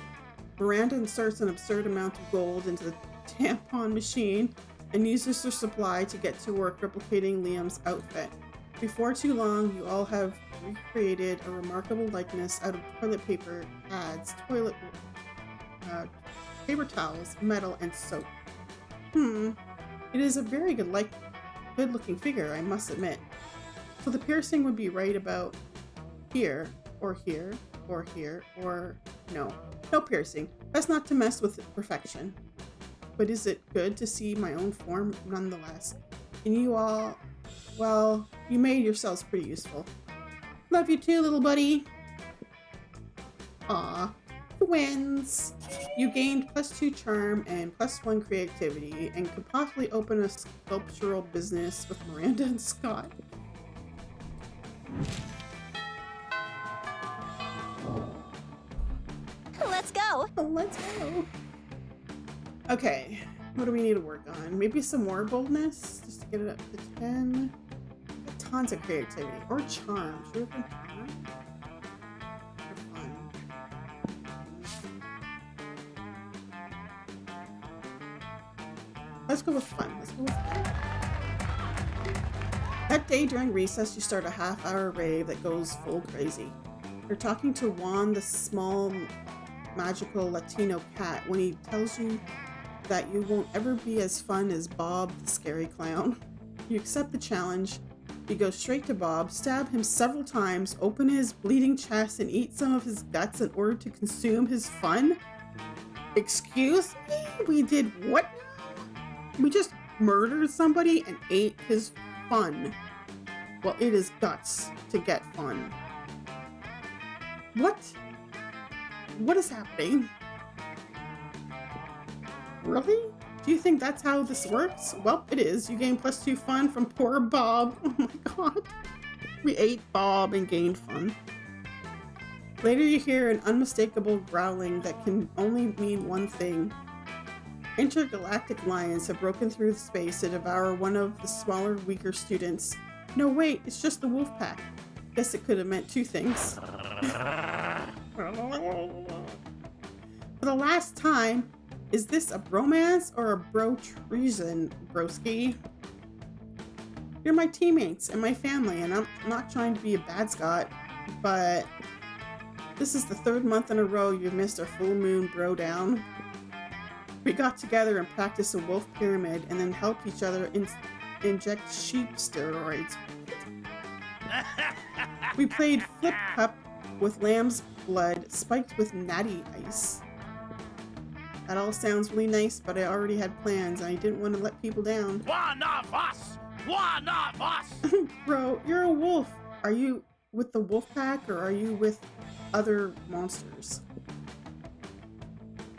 Miranda inserts an absurd amount of gold into the tampon machine and uses her supply to get to work replicating Liam's outfit. Before too long, you all have recreated a remarkable likeness out of toilet paper pads, paper towels, metal, and soap. It is a very good-looking figure, I must admit. So the piercing would be right about here, or here, or here, or no piercing. Best not to mess with perfection. But is it good to see my own form nonetheless? And you all, well, you made yourselves pretty useful. Love you too, little buddy. Aw, twins. You gained +2 charm and +1 creativity and could possibly open a sculptural business with Miranda and Scott. Let's go. Okay, what do we need to work on? Maybe some more boldness, just to get it up to 10. Tons of creativity or charm. Should we have done charm? For fun. Let's go with fun. Let's go with fun. That day during recess, you start a half-hour rave that goes full crazy. You're talking to Juan, the small, magical Latino cat, when he tells you that you won't ever be as fun as Bob, the scary clown. You accept the challenge. You go straight to Bob, stab him several times, open his bleeding chest, and eat some of his guts in order to consume his fun? Excuse me? We did what now? We just murdered somebody and ate his fun. Well, it is guts to get fun. What? What is happening? Really? Do you think that's how this works? Well, it is. You gain +2 fun from poor Bob. Oh my god. We ate Bob and gained fun. Later you hear an unmistakable growling that can only mean one thing. Intergalactic lions have broken through the space to devour one of the smaller, weaker students. No, wait, it's just the wolf pack. Guess it could have meant two things. For the last time, is this a bromance or a bro treason, broski? You're my teammates and my family, and I'm not trying to be a bad Scot, but this is the 3rd month in a row you've missed our full moon bro down. We got together and practiced a wolf pyramid and then helped each other inject sheep steroids. We played flip cup with lamb's blood spiked with natty ice. That all sounds really nice, but I already had plans and I didn't want to let people down. One of us! One of us! Bro, you're a wolf. Are you with the wolf pack or are you with other monsters?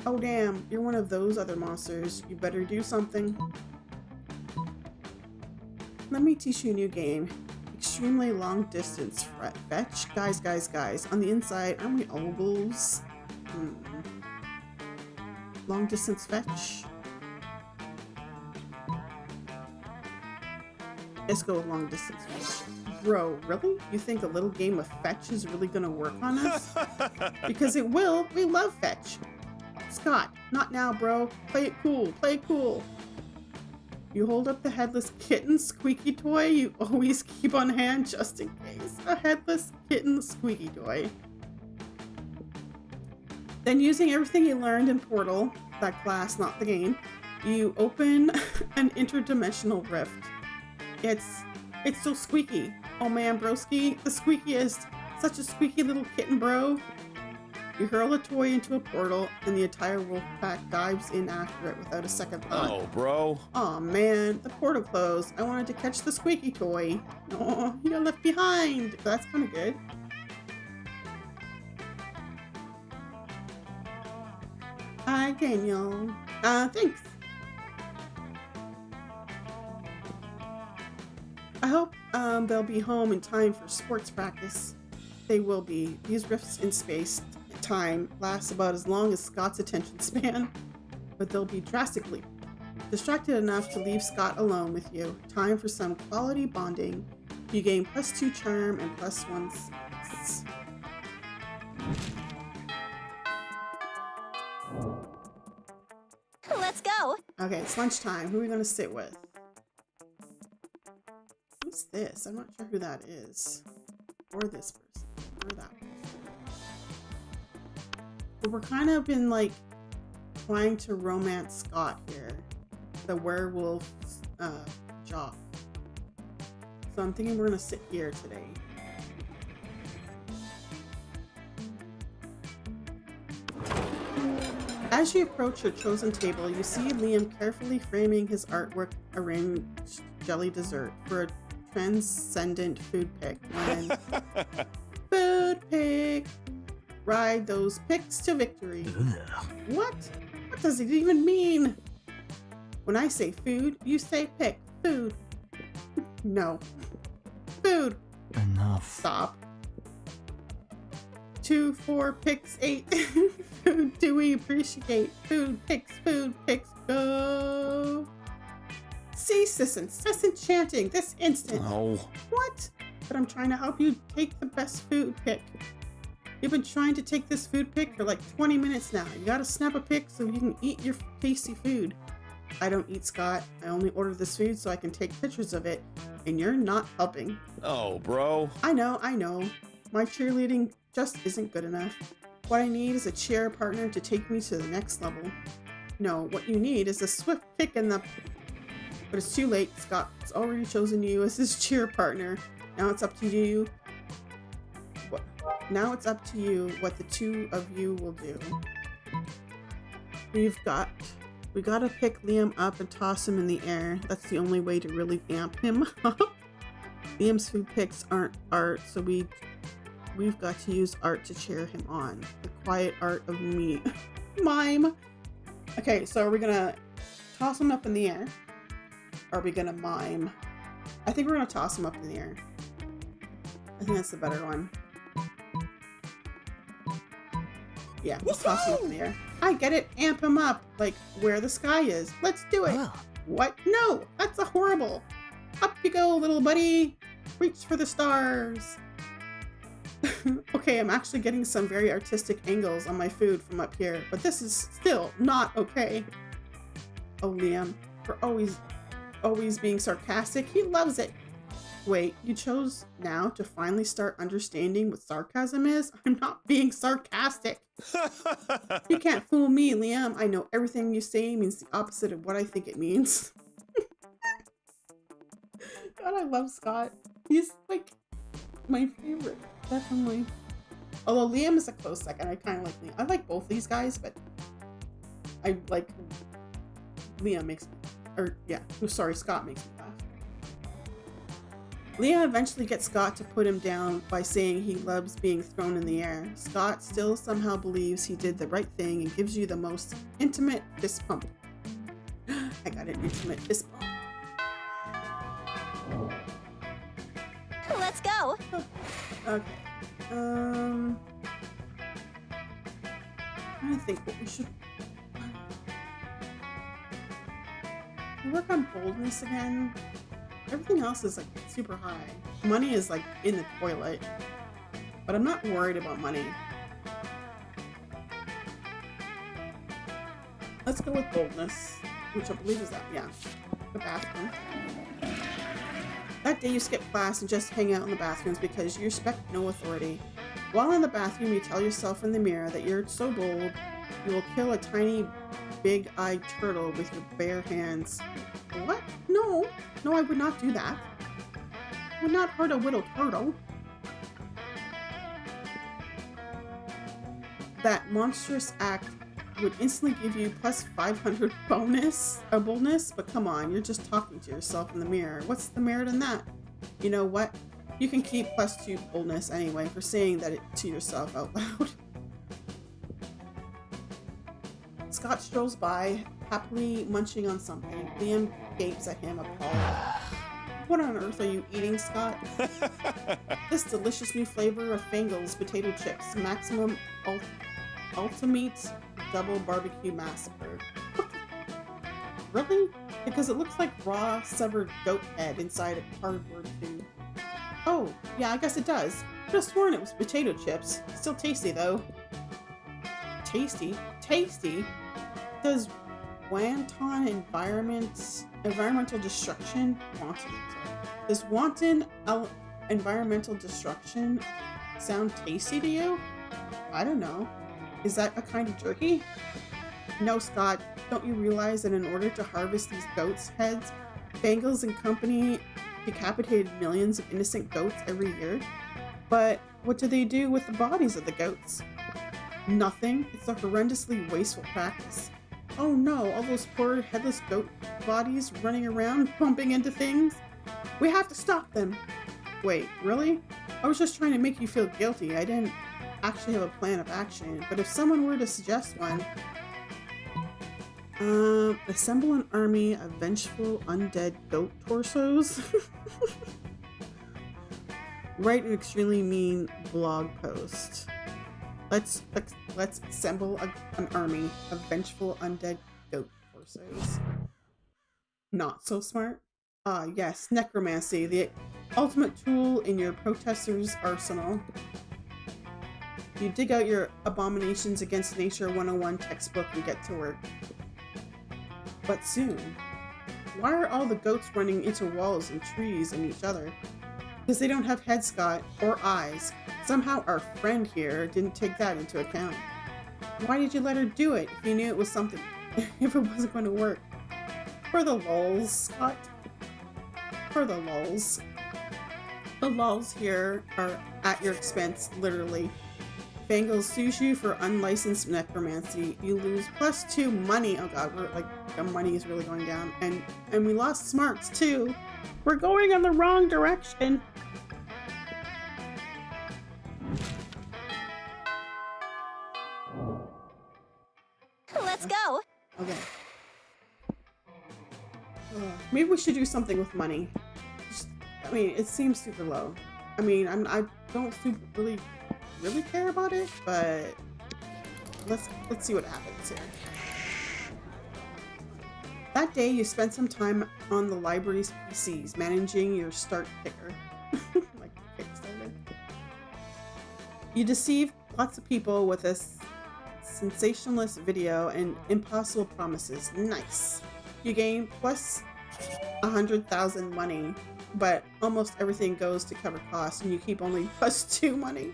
Oh damn, you're one of those other monsters. You better do something. Let me teach you a new game. Extremely long distance fetch. Guys. On the inside, aren't we ovals? Long distance fetch. Let's go with long distance fetch. Bro, really? You think a little game of fetch is really gonna work on us? Because it will. We love fetch. Scott, not now, bro. Play it cool. Play it cool. You hold up the headless kitten squeaky toy you always keep on hand just in case. A headless kitten squeaky toy. Then using everything you learned in Portal, that class, not the game, you open an interdimensional rift. It's so squeaky. Oh man, broski, the squeakiest. Such a squeaky little kitten, bro. You hurl a toy into a portal, and the entire wolf pack dives in after it without a second thought. Oh, bro. Aw, man, the portal closed. I wanted to catch the squeaky toy. Oh, you got left behind. That's kind of good. Hi, Daniel. Thanks. I hope they'll be home in time for sports practice. They will be. These rifts in space time lasts about as long as Scott's attention span, but they'll be drastically distracted enough to leave Scott alone with you. Time for some quality bonding. You gain +2 charm and +1 sense. Let's go. Okay, it's lunchtime. Who are we gonna sit with? Who's this? I'm not sure who that is. Or this person. Or that person. But we're kind of been like trying to romance Scott here. The werewolf jock. So I'm thinking we're gonna sit here today. As you approach your chosen table, you see Liam carefully framing his artwork arranged jelly dessert for a transcendent food pick. When food pick! Ride those picks to victory. What? What does it even mean? When I say food, you say pick. Food. No. Food. Enough. Stop. 2, 4, picks, 8. Food do we appreciate? Food picks, go. Cease incessant chanting this instant. Oh. What? But I'm trying to help you take the best food pick. You've been trying to take this food pick for like 20 minutes now. You gotta snap a pic so you can eat your tasty food. I don't eat, Scott. I only order this food so I can take pictures of it, and you're not helping. Oh, bro. I know. My cheerleading just isn't good enough. What I need is a cheer partner to take me to the next level. No, what you need is a swift pick in the... But it's too late. Scott's already chosen you as his cheer partner. Now it's up to you. Now it's up to you what the two of you will do. We gotta pick Liam up and toss him in the air. That's the only way to really amp him up. Liam's food picks aren't art, so we've got to use art to cheer him on. The quiet art of me. Mime. Okay, so are we gonna toss him up in the air? Or are we gonna mime? I think we're gonna toss him up in the air. I think that's the better one. Yeah, let's toss him up in the air. I get it. Amp him up. Like where the sky is. Let's do it. Oh. What? No, that's a horrible. Up you go, little buddy. Reach for the stars. Okay, I'm actually getting some very artistic angles on my food from up here, but this is still not okay. Oh, Liam, for always being sarcastic. He loves it. Wait, you chose now to finally start understanding what sarcasm is? I'm not being sarcastic. You can't fool me, Liam. I know everything you say means the opposite of what I think it means. God, I love Scott. He's like my favorite, definitely. Although Liam is a close second. I kind of like Liam. I like both these guys, but I like Liam makes me, or yeah, sorry, Scott makes me laugh. Liam eventually gets Scott to put him down by saying he loves being thrown in the air. Scott still somehow believes he did the right thing and gives you the most intimate fist pump. I got an intimate fist pump. Let's go. Okay. I think what we should work on boldness again. Everything else is like super high. Money is like in the toilet, but I'm not worried about money. Let's go with boldness, which I believe is that, yeah, the bathroom. That day you skip class and just hang out in the bathrooms because you respect no authority. While in the bathroom, you tell yourself in the mirror that you're so bold, you will kill a tiny, big-eyed turtle with your bare hands. What? No, I would not do that. I would not hurt a little turtle. That monstrous act would instantly give you plus 500 boldness, but come on, you're just talking to yourself in the mirror. What's the merit in that? You know what? You can keep plus 2 boldness anyway for saying that to yourself out loud. Scott strolls by, happily munching on something. Liam gapes at him appalled. What on earth are you eating, Scott? This delicious new flavor of Fangles potato chips, maximum ultimate double barbecue massacre. Really? Because it looks like raw severed goat head inside a cardboard tube. Oh, yeah, I guess it does. Could have sworn it was potato chips. Still tasty though. Tasty? Tasty? Does wanton environmental destruction Does wanton environmental destruction sound tasty to you? I don't know. Is that a kind of jerky? No, Scott. Don't you realize that in order to harvest these goats' heads, Bangles and company decapitated millions of innocent goats every year? But what do they do with the bodies of the goats? Nothing. It's a horrendously wasteful practice. Oh no, all those poor headless goat bodies running around, bumping into things. We have to stop them. Wait, really? I was just trying to make you feel guilty. I didn't actually have a plan of action, but if someone were to suggest one, assemble an army of vengeful undead goat torsos. Write an extremely mean blog post. Let's assemble an army of vengeful undead goat forces. Not so smart? Ah, yes, necromancy, the ultimate tool in your protesters' arsenal. You dig out your Abominations Against Nature 101 textbook and get to work. But soon. Why are all the goats running into walls and trees and each other? Because they don't have heads, Scott, or eyes. Somehow our friend here didn't take that into account. Why did you let her do it if you knew it was something, if it wasn't going to work? For the lulz, Scott. For the lulz. The lulz here are at your expense, literally. Bangles sues you for unlicensed necromancy. You lose +2 money. Oh god, we're like, the money is really going down. And we lost smarts too. We're going in the wrong direction. Let's go. Okay. Maybe we should do something with money. I mean, it seems super low. I mean, I don't really care about it, but let's see what happens here. That day, you spent some time on the library's PCs, managing your start picker. Like Kickstarter. You deceived lots of people with a sensationalist video and impossible promises. Nice. You gain plus 100,000 money, but almost everything goes to cover costs, and you keep only +2 money.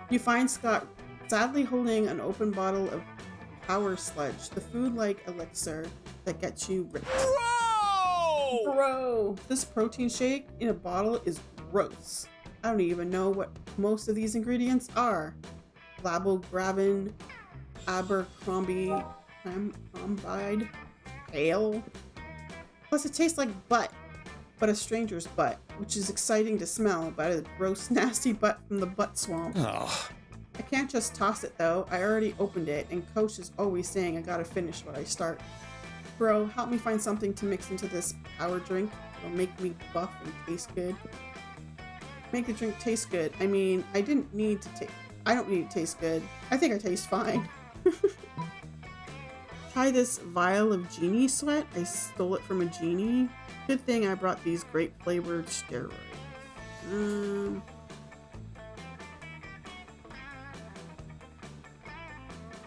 You find Scott sadly holding an open bottle of power sludge, the food-like elixir that gets you ripped. Bro! This protein shake in a bottle is gross. I don't even know what most of these ingredients are. Labogravin, Abercrombie, Crambide, ale. Plus it tastes like butt, but a stranger's butt, which is exciting to smell, but a gross, nasty butt from the butt swamp. Oh. I can't just toss it though. I already opened it, and Coach is always saying I gotta finish what I start. Bro, help me find something to mix into this power drink. It'll make me buff and taste good. Make the drink taste good. I mean, I don't need to taste good. I think I taste fine. Try this vial of genie sweat. I stole it from a genie. Good thing I brought these grape flavored steroids.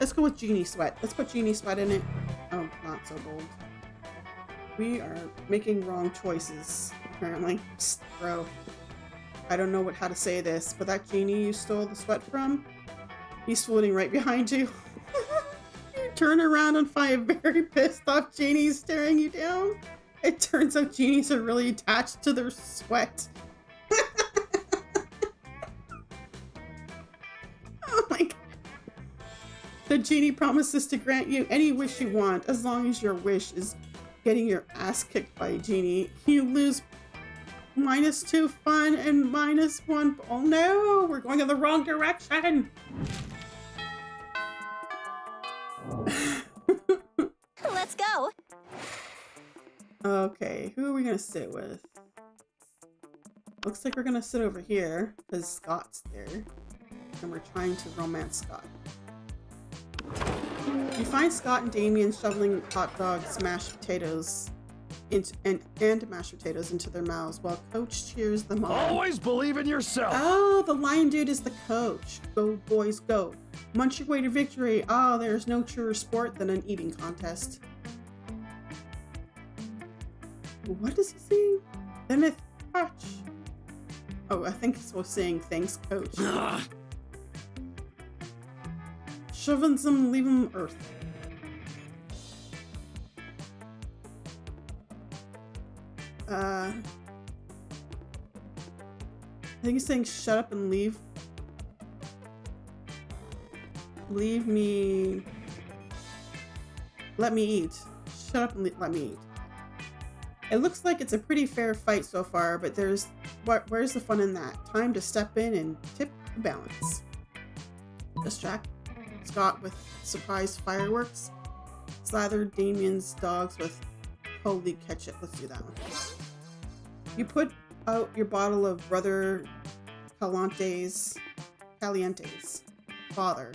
Let's go with genie sweat. Let's put genie sweat in it. Oh, not so bold. We are making wrong choices, apparently. Psst, bro. I don't know how to say this, but that genie you stole the sweat from, he's floating right behind you. You turn around and find a very pissed off genie staring you down. It turns out genies are really attached to their sweat. Oh my god. The genie promises to grant you any wish you want, as long as your wish is getting your ass kicked by a genie. You lose -2 fun and -1. Oh no, we're going in the wrong direction. Let's go. Okay, who are we gonna sit with? Looks like we're gonna sit over here because Scott's there, and we're trying to romance Scott. You find Scott and Damien shoveling hot dogs, mashed potatoes, and mashed potatoes into their mouths while Coach cheers them on. Always believe in yourself. Oh, the lion dude is the coach. Go, boys, go. Munch your way to victory. Oh, there's no truer sport than an eating contest. What is he saying? Zenith Touch. Oh, I think he's supposed to saying thanks, coach. Shoving some, leave him earth. I think he's saying shut up and leave. Leave me. Let me eat. Shut up and let me eat. It looks like it's a pretty fair fight so far, but where's the fun in that? Time to step in and tip the balance. Distract Scott with surprise fireworks. Slather Damien's dogs with holy ketchup. Let's do that one. You put out your bottle of Brother Calante's Calientes. Father.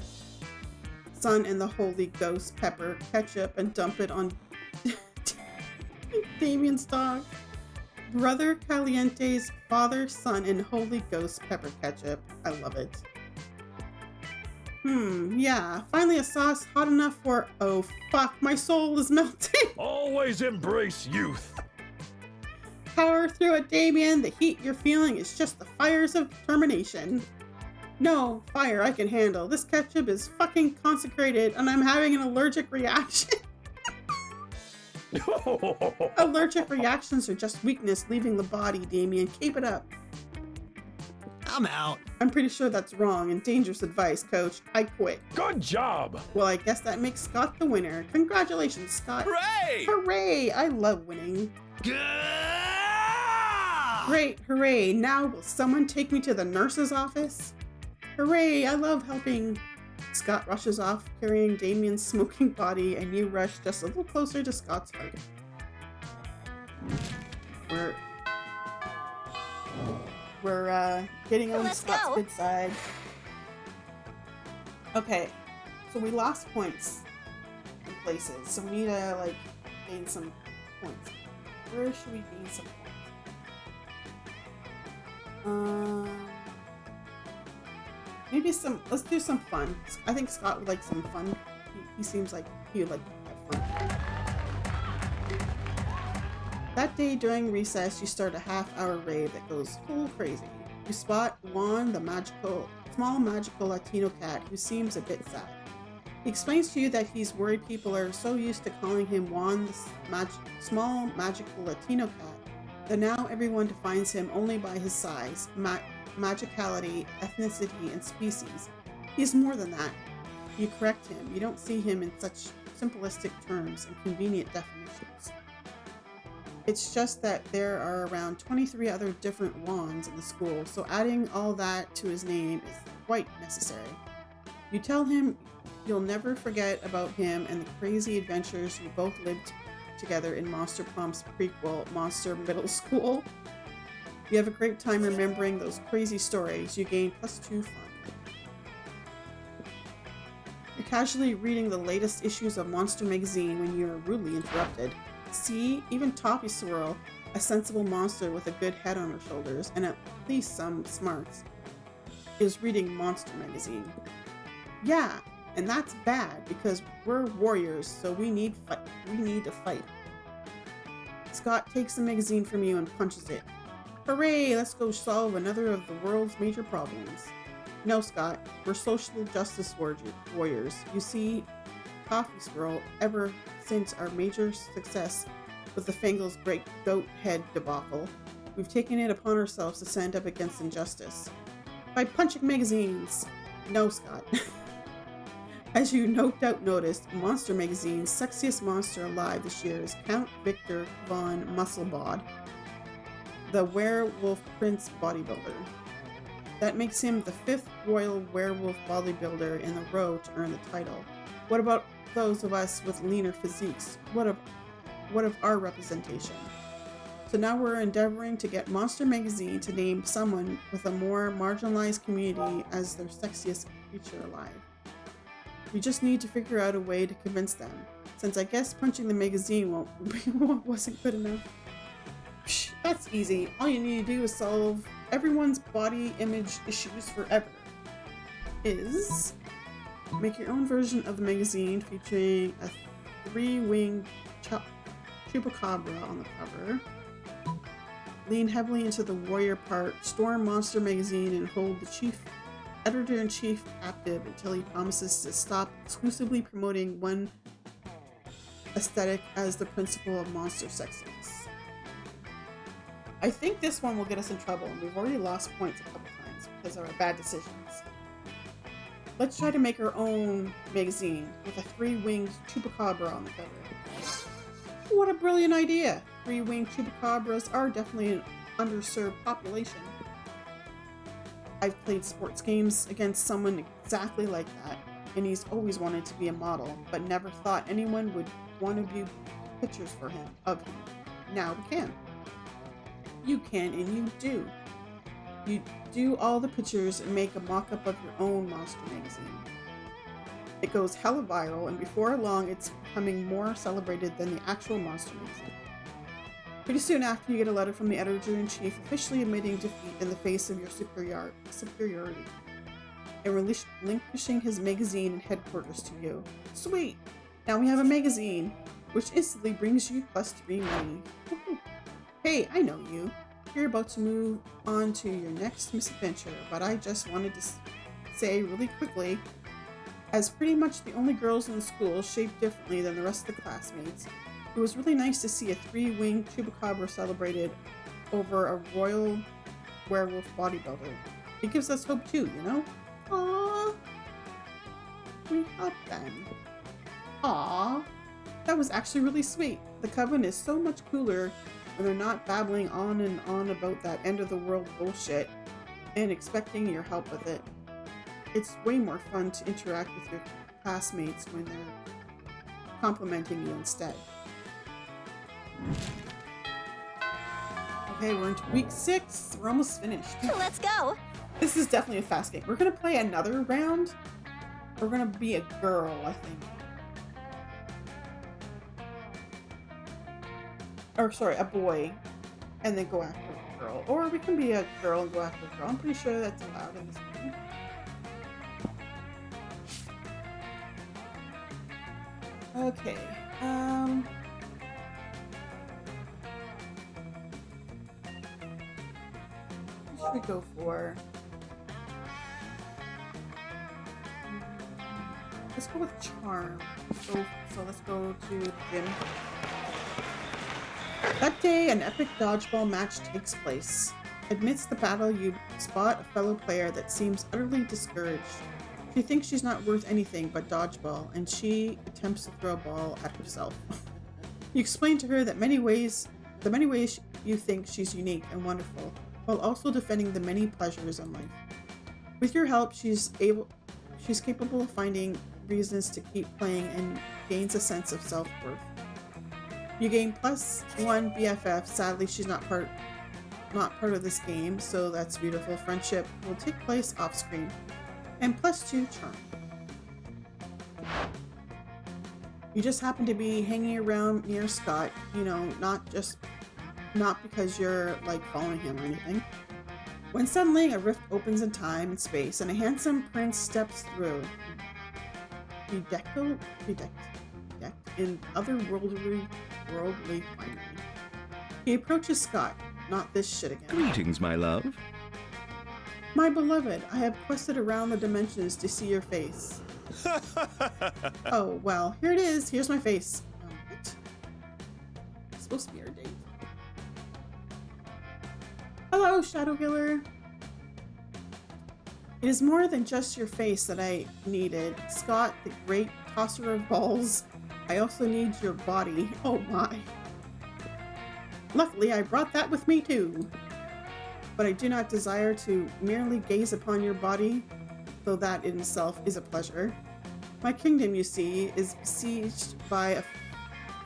Son and the Holy Ghost pepper ketchup and dump it on Damien's dog. Brother Caliente's Father, Son, and Holy Ghost pepper ketchup. I love it. Yeah. Finally a sauce hot enough for... Oh, fuck. My soul is melting. Always embrace youth. Power through it, Damien. The heat you're feeling is just the fires of determination. No, fire I can handle. This ketchup is fucking consecrated and I'm having an allergic reaction. Allergic reactions are just weakness leaving the body, Damien. Keep it up. I'm out. I'm pretty sure that's wrong and dangerous advice, Coach. I quit. Good job. Well, I guess that makes Scott the winner. Congratulations, Scott. Hooray! Hooray! I love winning. Great, hooray. Now will someone take me to the nurse's office? Hooray, I love helping. Scott rushes off, carrying Damien's smoking body, and you rush just a little closer to Scott's heart. We're getting on Let's Scott's go. good side. Okay, so we lost points in places, so we need to like gain some points. Where should we gain some points? Maybe some. Let's do some fun. I think Scott would like some fun. He seems like he would like to have fun. That day during recess, you start a half-hour rave that goes full crazy. You spot Juan, the small magical Latino cat who seems a bit sad. He explains to you that he's worried people are so used to calling him Juan, the small magical Latino cat, that now everyone defines him only by his size, magicality, ethnicity, and species. He's more than that. You correct him. You don't see him in such simplistic terms and convenient definitions. It's just that there are around 23 other different Juans in the school, so adding all that to his name is quite necessary. You tell him you'll never forget about him and the crazy adventures you both lived together in Monster Prom's prequel, Monster Middle School. You have a great time remembering those crazy stories. You gain +2 fun. You're casually reading the latest issues of Monster magazine when you're rudely interrupted. See, even Toffee Swirl, a sensible monster with a good head on her shoulders and at least some smarts, is reading Monster magazine. Yeah, and that's bad because we're warriors, so we need to fight. Scott takes the magazine from you and punches it. Hooray, let's go solve another of the world's major problems. No, Scott, we're social justice warriors. You see, Toffee Swirl, ever since our major success with the Fangle's great goat head debacle, we've taken it upon ourselves to stand up against injustice. By punching magazines! No, Scott. As you no doubt noticed, Monster Magazine's sexiest monster alive this year is Count Victor von Musselbod, the werewolf prince bodybuilder. That makes him the 5th royal werewolf bodybuilder in a row to earn the title. What about those of us with leaner physiques? What of our representation? So now we're endeavoring to get Monster Magazine to name someone with a more marginalized community as their sexiest creature alive. We just need to figure out a way to convince them, since I guess punching the magazine wasn't good enough. Psh, that's easy. All you need to do is solve everyone's body image issues forever. Is make your own version of the magazine featuring a 3-winged chupacabra on the cover. Lean heavily into the warrior part, storm Monster Magazine, and hold the editor-in-chief captive until he promises to stop exclusively promoting one aesthetic as the principle of monster sexiness. I think this one will get us in trouble, and we've already lost points a couple times because of our bad decisions. Let's try to make our own magazine with a 3-winged chupacabra on the cover. What a brilliant idea! 3-winged chupacabras are definitely an underserved population. I've played sports games against someone exactly like that, and he's always wanted to be a model, but never thought anyone would want to view pictures of him. Now we can. You can, and you do. do all the pictures and make a mock-up of your own monster magazine. It goes hella viral, and before long, it's becoming more celebrated than the actual monster magazine. Pretty soon after, you get a letter from the editor-in-chief officially admitting defeat in the face of your superiority, and relinquishing his magazine and headquarters to you. Sweet! Now we have a magazine, which instantly brings you +3 money. Woohoo. Hey, I know you. You're about to move on to your next misadventure, but I just wanted to say really quickly, as pretty much the only girls in the school shaped differently than the rest of the classmates, it was really nice to see a 3-winged chupacabra celebrated over a royal werewolf bodybuilder. It gives us hope too, you know? Aww. We help them. Aww. That was actually really sweet. The coven is so much cooler when they're not babbling on and on about that end of the world bullshit and expecting your help with it. It's way more fun to interact with your classmates when they're complimenting you instead. Okay, we're into week 6. We're almost finished. Let's go. This is definitely a fast game. We're gonna play another round. We're gonna be a girl, I think. Or sorry, a boy, and then go after a girl. Or we can be a girl and go after a girl. I'm pretty sure that's allowed in this game. Okay. What should we go for? Let's go with charm. So let's go to the gym. That day, an epic dodgeball match takes place. Amidst the battle, you spot a fellow player that seems utterly discouraged. She thinks she's not worth anything but dodgeball, and she attempts to throw a ball at herself. You explain to her that the many ways you think she's unique and wonderful, while also defending the many pleasures in life. With your help, she's capable of finding reasons to keep playing and gains a sense of self-worth. You gain +1 BFF. Sadly, she's not part of this game, so that's beautiful. Friendship will take place off screen. And +2 charm. You just happen to be hanging around near Scott, you know, not because you're like following him or anything. When suddenly a rift opens in time and space and a handsome prince steps through. Bedecked in otherworldly finery. He approaches Scott. Not this shit again. Greetings, my love. My beloved, I have quested around the dimensions to see your face. Oh, well, here it is. Here's my face. Oh, what? It's supposed to be our date. Hello, Shadow Killer. It is more than just your face that I needed. Scott, the great tosser of balls. I also need your body. Oh my. Luckily, I brought that with me too. But I do not desire to merely gaze upon your body, though that in itself is a pleasure. My kingdom, you see, is besieged by a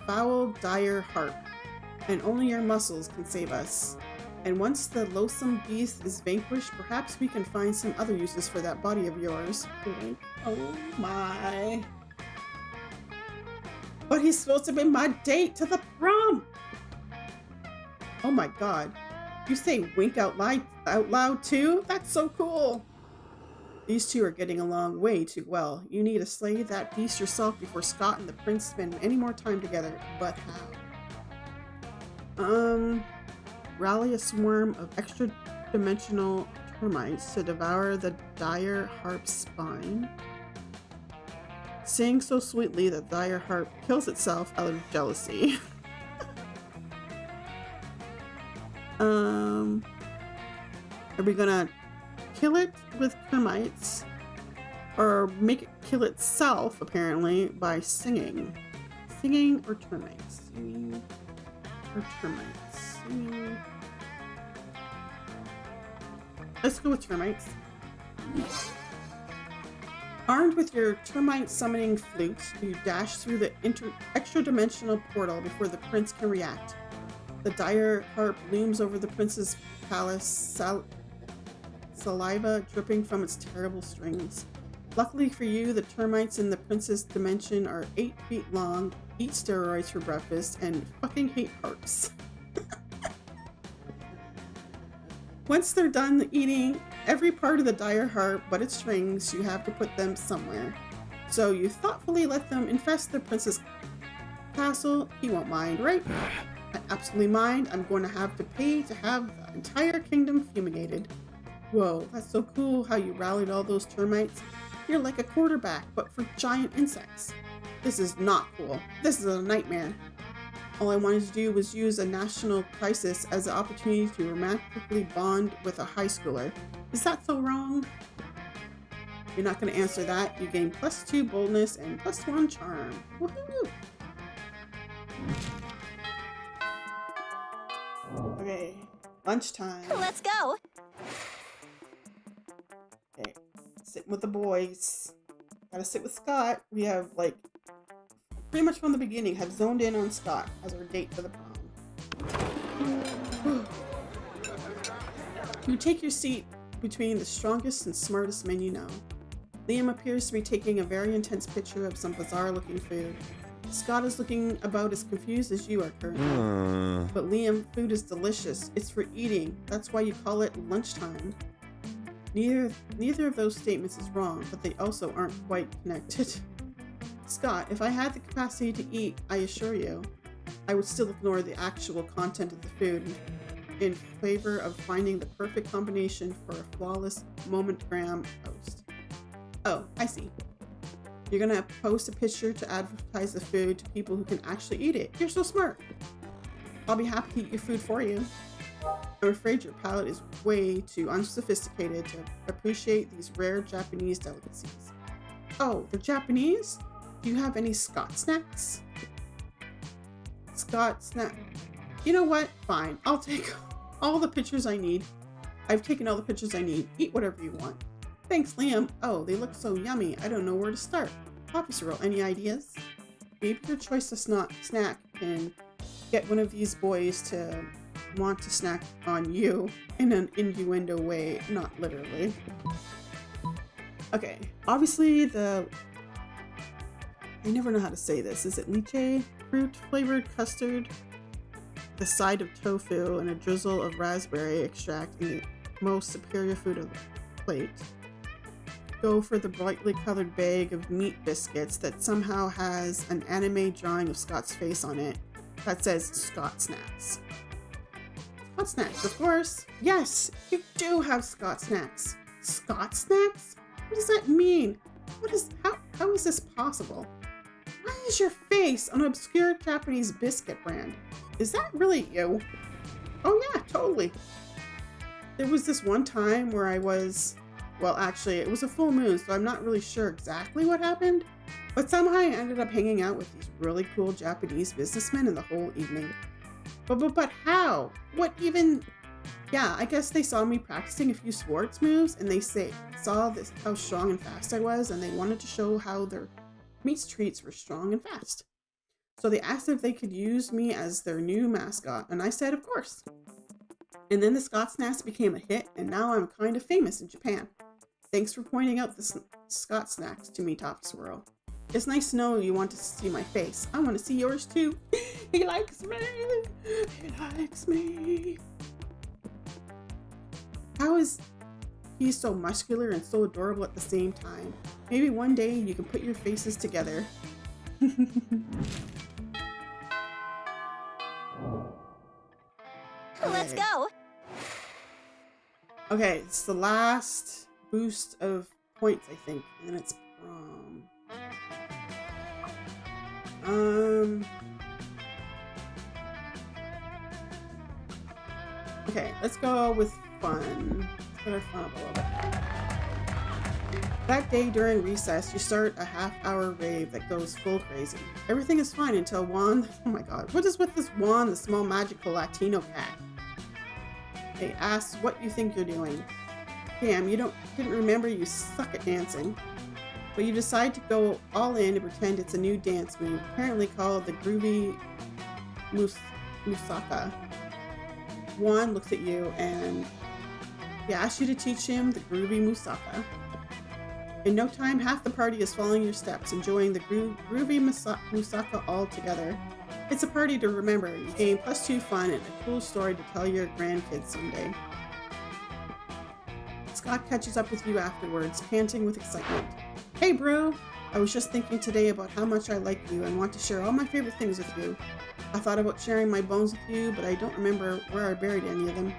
foul, dire harp, and only your muscles can save us. And once the loathsome beast is vanquished, perhaps we can find some other uses for that body of yours. Oh my. But he's supposed to be my date to the prom! Oh my god. You say wink out loud too? That's so cool! These two are getting along way too well. You need to slay that beast yourself before Scott and the prince spend any more time together. But how? Rally a swarm of extra-dimensional termites to devour the dire harp's spine. Sing so sweetly that the dire harp kills itself out of jealousy. Are we gonna kill it with termites? Or make it kill itself, apparently, by singing? Singing or termites? Singing or termites? Singing. Let's go with termites. Armed with your termite summoning flute, you dash through the extra-dimensional portal before the prince can react. The dire harp looms over the prince's palace, saliva dripping from its terrible strings. Luckily for you, the termites in the princess dimension are 8 feet long, eat steroids for breakfast, and fucking hate harps. Once they're done eating every part of the dire harp but its strings, you have to put them somewhere. So you thoughtfully let them infest the princess castle. He won't mind, right? I absolutely mind. I'm going to have to pay to have the entire kingdom fumigated. Whoa, that's so cool how you rallied all those termites. You're like a quarterback, but for giant insects. This is not cool. This is a nightmare. All I wanted to do was use a national crisis as an opportunity to romantically bond with a high schooler. Is that so wrong? You're not going to answer that. You gain +2 boldness and +1 charm. Woohoo! Okay, lunchtime. Let's go. Okay, sitting with the boys. Gotta sit with Scott. We have, like, pretty much from the beginning, have zoned in on Scott as our date for the prom. You take your seat between the strongest and smartest men you know. Liam appears to be taking a very intense picture of some bizarre-looking food. Scott is looking about as confused as you are currently. But Liam, food is delicious. It's for eating. That's why you call it lunchtime. Neither of those statements is wrong, but they also aren't quite connected. Scott, if I had the capacity to eat, I assure you, I would still ignore the actual content of the food in favor of finding the perfect combination for a flawless momentgram post. Oh, I see. You're gonna post a picture to advertise the food to people who can actually eat it. You're so smart. I'll be happy to eat your food for you. I'm afraid your palate is way too unsophisticated to appreciate these rare Japanese delicacies. Oh, they're Japanese? Do you have any Scott snacks? Scott snack. You know what? Fine. I'll take all the pictures I need. I've taken all the pictures I need. Eat whatever you want. Thanks, Liam. Oh, they look so yummy. I don't know where to start. Officer, any ideas? Maybe your choice of snack can get one of these boys to want to snack on you in an innuendo way, not literally. Okay, obviously I never know how to say this. Is it lychee? Fruit flavored custard, the side of tofu, and a drizzle of raspberry extract in the most superior food of the plate. Go for the brightly colored bag of meat biscuits that somehow has an anime drawing of Scott's face on it that says Scott Snacks. Scott Snacks, of course. Yes, you do have Scott Snacks. Scott Snacks? What does that mean? How is this possible? Why is your face on an obscure Japanese biscuit brand? Is that really you? Oh yeah, totally. There was this one time where I was, well, actually, it was a full moon, so I'm not really sure exactly what happened, but somehow I ended up hanging out with these really cool Japanese businessmen in the whole evening. But how? What even? Yeah, I guess they saw me practicing a few sports moves, and they saw how strong and fast I was, and they wanted to show how their meat treats were strong and fast. So they asked if they could use me as their new mascot, and I said, of course. And then the Scott Snacks became a hit, and now I'm kind of famous in Japan. Thanks for pointing out the Scott Snacks to me, Top Swirl. It's nice to know you want to see my face. I want to see yours too. He likes me. He likes me. How is he so muscular and so adorable at the same time? Maybe one day you can put your faces together. Let's go. Okay, it's the last boost of points, I think, and then it's prom. Okay, let's go with fun. Let's get our fun up a little bit. That day during recess, you start a half-hour rave that goes full crazy. Everything is fine until Juan, oh my god, what is with this Juan, the small magical Latino cat? They ask what you think you're doing. Damn, you didn't remember you suck at dancing. But you decide to go all in and pretend it's a new dance move, apparently called the groovy musaka. Juan looks at you and He asks you to teach him the groovy Musaka. In no time, half the party is following your steps, enjoying the groovy Musaka all together. It's a party to remember. You gain +2 fun and a cool story to tell your grandkids someday. Scott catches up with you afterwards, panting with excitement. Hey bro! I was just thinking today about how much I like you and want to share all my favorite things with you. I thought about sharing my bones with you, but I don't remember where I buried any of them.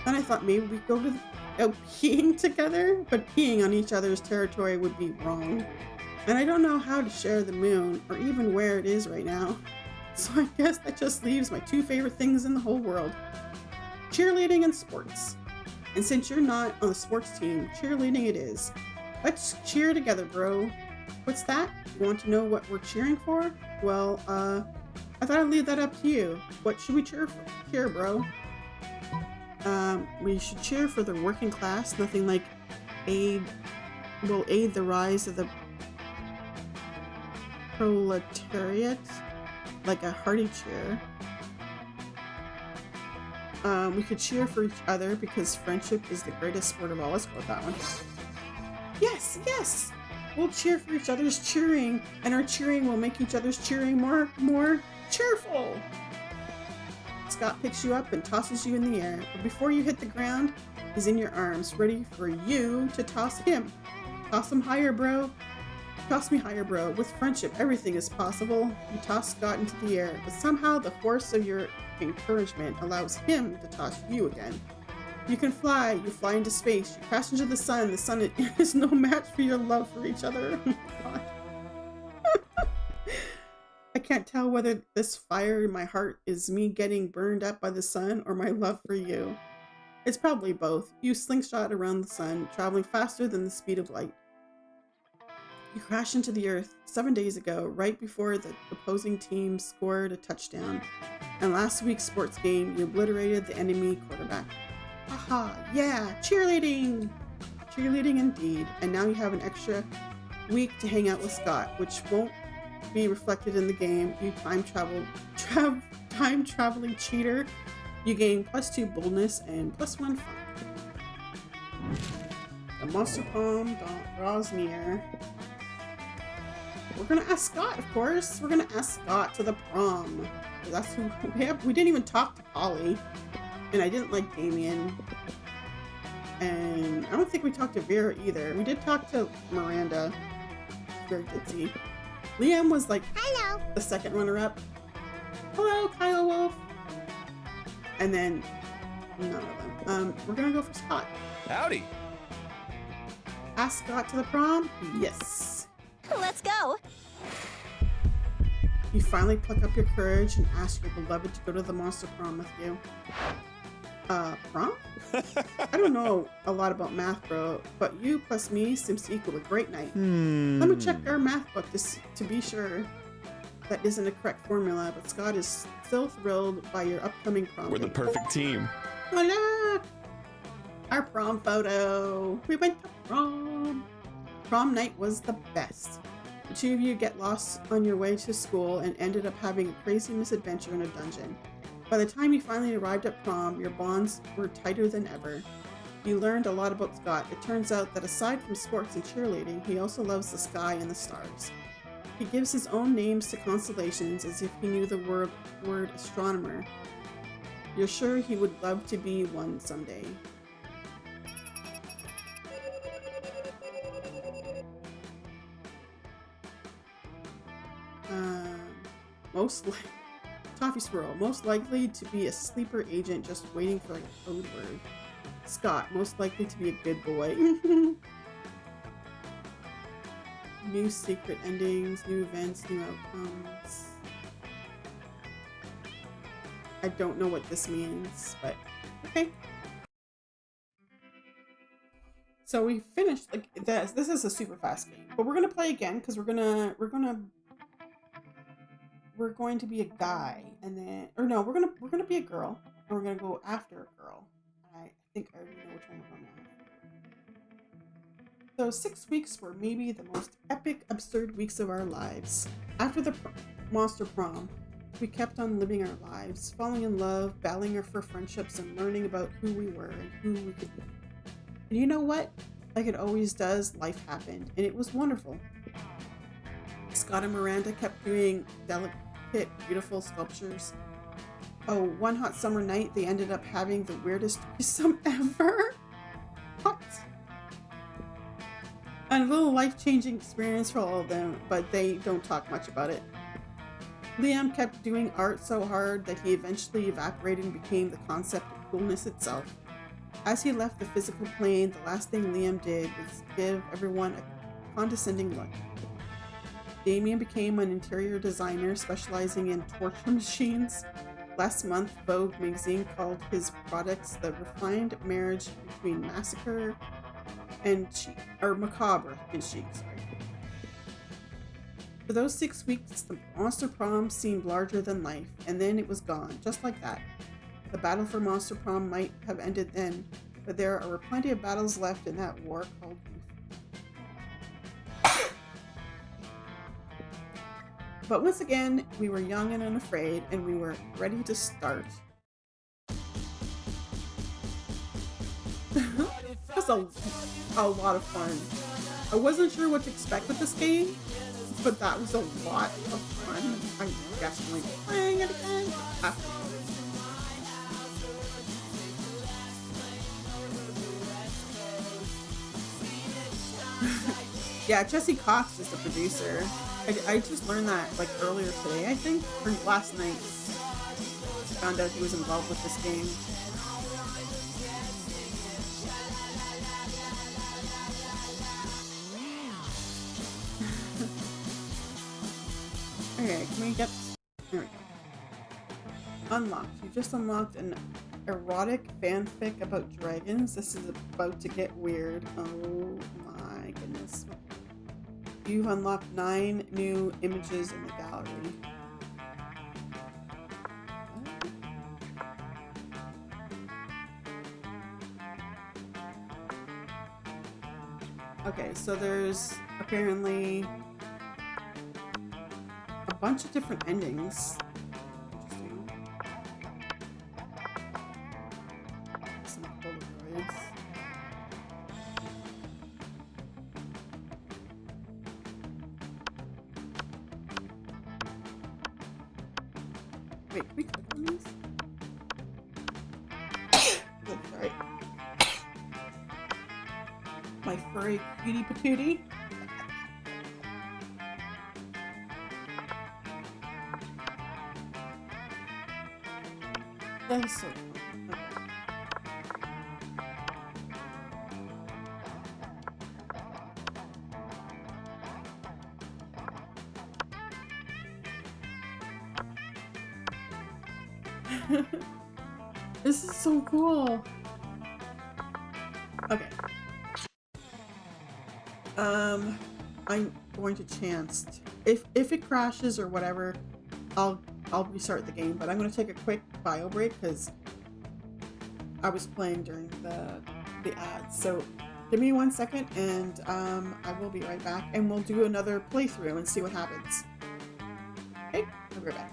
Then I thought maybe we'd go to peeing together, but peeing on each other's territory would be wrong. And I don't know how to share the moon, or even where it is right now. So I guess that just leaves my 2 favorite things in the whole world. Cheerleading and sports. And since you're not on the sports team, cheerleading it is. Let's cheer together, bro. What's that? You want to know what we're cheering for? Well, I thought I'd leave that up to you. What should we cheer for? Cheer, bro. We should cheer for the working class. Nothing like will aid the rise of the proletariat, like a hearty cheer. We could cheer for each other because friendship is the greatest sport of all. Let's go with that one. Yes, yes! We'll cheer for each other's cheering, and our cheering will make each other's cheering more cheerful. Scott picks you up and tosses you in the air, but before you hit the ground, he's in your arms, ready for you to toss him. Toss him higher, bro. Toss me higher, bro. With friendship, everything is possible. You toss Scott into the air, but somehow the force of your encouragement allows him to toss you again. You can fly. You fly into space. You crash into the sun. The sun is no match for your love for each other. Oh my God. I can't tell whether this fire in my heart is me getting burned up by the sun or my love for you. It's probably both. You slingshot around the sun, traveling faster than the speed of light. You crashed into the earth 7 days ago, right before the opposing team scored a touchdown. And last week's sports game, you obliterated the enemy quarterback. Haha, yeah, cheerleading! Cheerleading indeed. And now you have an extra week to hang out with Scott, which won't be reflected in the game. You time traveling cheater. You gain +2 boldness and +1 fun. The Monster Prom draws near. We're gonna ask Scott, of course. We're gonna ask Scott to the prom. That's who we have. We didn't even talk to Polly, and I didn't like Damien. And I don't think we talked to Vera either. We did talk to Miranda. Very ditzy. Liam was like Hello. the second runner-up. Hello, Kyle Wolf. And then none of them. We're gonna go for Scott. Howdy. Ask Scott to the prom? Yes. Let's go. You finally pluck up your courage and ask your beloved to go to the Monster Prom with you. Prom? I don't know a lot about math, bro, but you plus me seems to equal a great night. Let me check our math book to be sure that isn't a correct formula, but Scott is still thrilled by your upcoming prom. We're the perfect team. Oh, look! Our prom photo. We went to prom. Prom night was the best. The 2 of you get lost on your way to school and ended up having a crazy misadventure in a dungeon. By the time you finally arrived at prom, your bonds were tighter than ever. You learned a lot about Scott. It turns out that aside from sports and cheerleading, he also loves the sky and the stars. He gives his own names to constellations as if he knew the word astronomer. You're sure he would love to be one someday. Toffee Swirl, most likely to be a sleeper agent just waiting for a code word. Scott, most likely to be a good boy. New secret endings, new events, new outcomes. I don't know what this means, but okay. So we finished like this. This is a super fast game, but we're gonna play again because we're going to be a guy, and then we're gonna be a girl, and we're gonna go after a girl. I think I already know which one we're going after. So 6 weeks were maybe the most epic, absurd weeks of our lives. After the Monster Prom, we kept on living our lives, falling in love, battling for friendships, and learning about who we were and who we could be. And you know what? Like it always does, life happened, and it was wonderful. Scott and Miranda kept doing delicate, beautiful sculptures. Oh, one hot summer night, they ended up having the weirdest threesome ever. What? And a little life-changing experience for all of them, but they don't talk much about it. Liam kept doing art so hard that he eventually evaporated and became the concept of coolness itself. As he left the physical plane, the last thing Liam did was give everyone a condescending look. Damien became an interior designer specializing in torture machines. Last month, Vogue magazine called his products the refined marriage between massacre and chic, or macabre and chic. Sorry. For those 6 weeks, the Monster Prom seemed larger than life, and then it was gone, just like that. The battle for Monster Prom might have ended then, but there are plenty of battles left in that war called youth. But once again, we were young and unafraid, and we were ready to start. It was a lot of fun. I wasn't sure what to expect with this game, but that was a lot of fun. I'm definitely playing it again. Yeah, Jesse Cox is the producer. I just learned that like earlier today, I think, or last night. Found out he was involved with this game. Okay, can we get... There we go. Unlocked. You just unlocked an erotic fanfic about dragons. This is about to get weird. Oh my goodness. You've unlocked 9 new images in the gallery. Okay, so there's apparently a bunch of different endings. Interesting. Some Polaroids. Wait, can we click on these? Oh, sorry. My furry cutie patootie. That is so cool. Okay. This is so cool. Okay. I'm going to chance. If it crashes or whatever, I'll restart the game. But I'm going to take a quick bio break because I was playing during the ads. So give me 1 second, and I will be right back, and we'll do another playthrough and see what happens. Okay, I'll be right back.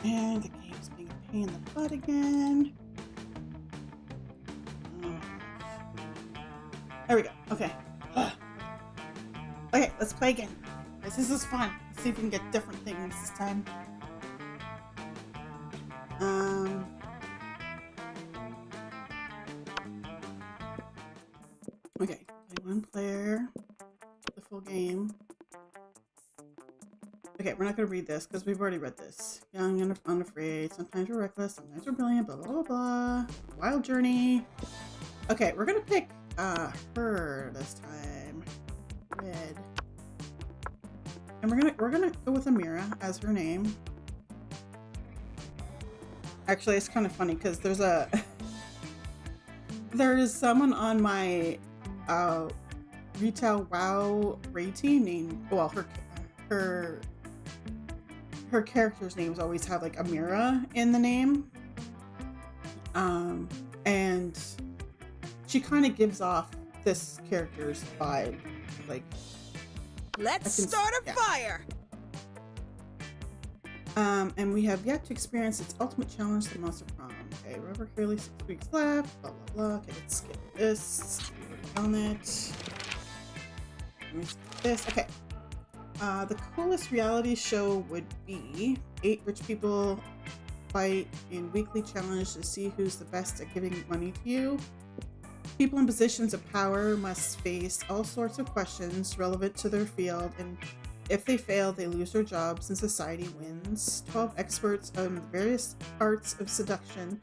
And the game's being a pain in the butt again. Oh. There we go. Okay. Ugh. Okay, let's play again. This is fun. Let's see if we can get different things this time. Okay, play one player, the full game. Okay, we're not gonna read this because we've already read this. Young and unafraid, sometimes we're reckless, sometimes we're brilliant, blah, blah, blah, blah. Wild journey. Okay, we're gonna pick her this time. Red. And we're gonna go with Amira as her name. Actually, it's kind of funny because there's someone on my retail WoW rating named, well, her character's names always have like Amira in the name. And she kind of gives off this character's vibe, like, let's start a fire. And we have yet to experience its ultimate challenge, the Monster Prom. Okay, remember clearly 6 weeks left, blah, blah, blah. Okay, let's skip this. We've already done it. Let me skip this. Okay. The coolest reality show would be 8 rich people fight in weekly challenge to see who's the best at giving money to you. People in positions of power must face all sorts of questions relevant to their field, and if they fail, they lose their jobs and society wins. 12 experts on the various arts of seduction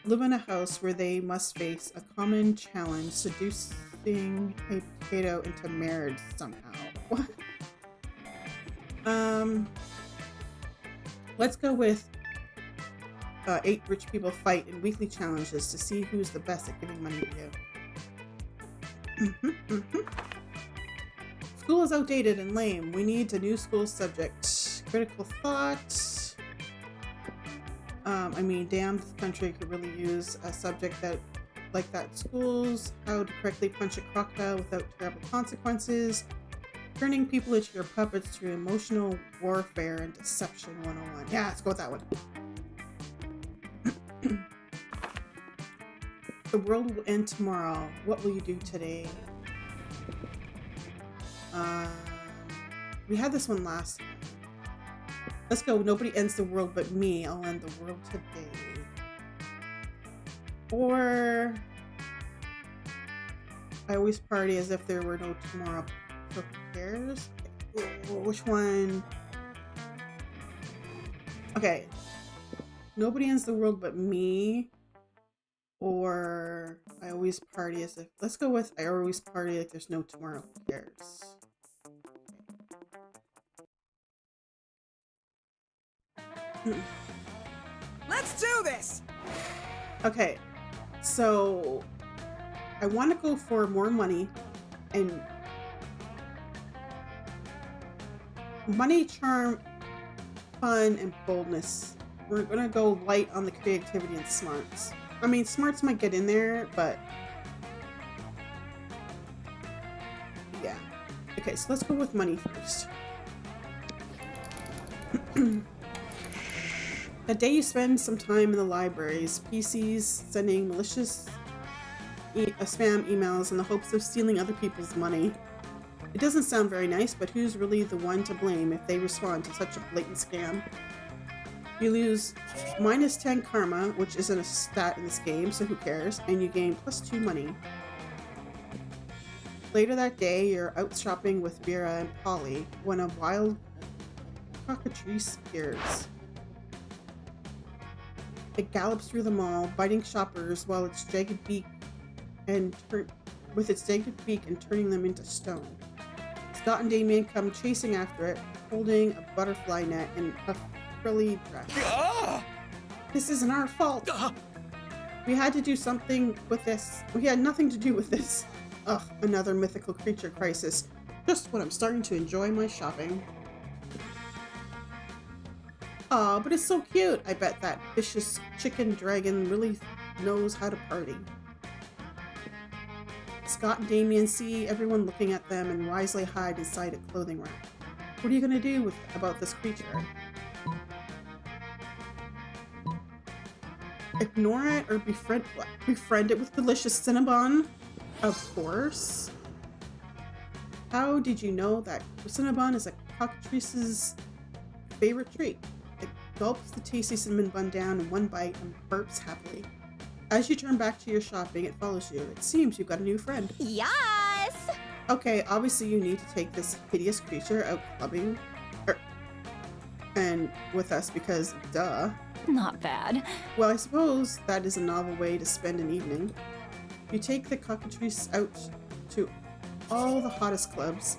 live in a house where they must face a common challenge, seducing a potato into marriage somehow. What? Let's go with 8 rich people fight in weekly challenges to see who's the best at giving money to you. School is outdated and lame. We need a new school subject. Critical thought. I mean, damn, this country could really use a subject like that in schools. How to correctly punch a crocodile without terrible consequences. Turning people into your puppets through emotional warfare and deception 101. Yeah, let's go with that one. The world will end tomorrow. What will you do today? We had this one last time. Let's go. Nobody ends the world but me. I'll end the world today. Or I always party as if there were no tomorrow. So who cares? Which one? Okay. Nobody ends the world but me. Or I always party as if... Let's go with I always party like there's no tomorrow. Who cares? Let's do this. Okay, so I want to go for more money and money, charm, fun, and boldness. We're gonna go light on the creativity and smarts. I mean, smarts might get in there, but yeah. Okay, so let's go with money first. A day you spend some time in the libraries, PCs sending malicious spam emails in the hopes of stealing other people's money. It doesn't sound very nice, but who's really the one to blame if they respond to such a blatant scam? You lose -10 karma, which isn't a stat in this game, so who cares, and you gain +2 money. Later that day, you're out shopping with Vera and Polly when a wild cockatrice appears. It gallops through the mall, biting shoppers while its jagged beak and turning them into stone. Scott and Damien come chasing after it, holding a butterfly net and a frilly dress. This isn't our fault. We had to do something with this. We had nothing to do with this. Ugh, another mythical creature crisis. Just when I'm starting to enjoy my shopping. Aw, but it's so cute. I bet that vicious chicken dragon really knows how to party. Scott and Damien see everyone looking at them and wisely hide inside a clothing rack. What are you gonna do about this creature? Ignore it or befriend it with delicious Cinnabon? Of course. How did you know that Cinnabon is a cockatrice's favorite treat? It gulps the tasty cinnamon bun down in one bite and burps happily. As you turn back to your shopping, it follows you. It seems you've got a new friend. Yes! Okay, obviously you need to take this hideous creature out clubbing and with us because duh. Not bad. Well, I suppose that is a novel way to spend an evening. You take the cockatrice out to all the hottest clubs.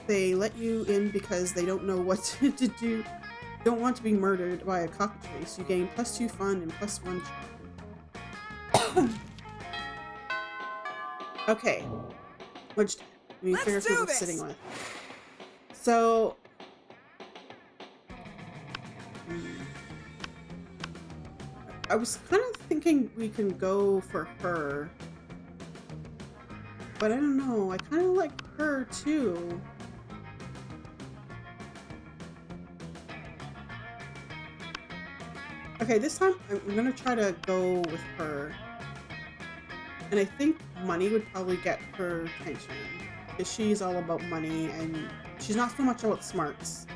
They let you in because they don't know what to do. Don't want to be murdered by a cockatrice. You gain +2 fun and +1 charm. Okay. Which we figure who we're sitting with. So I was kind of thinking we can go for her. But I don't know, I kind of like her too. Okay, this time I'm gonna try to go with her. And I think money would probably get her attention. Because she's all about money and she's not so much about smarts.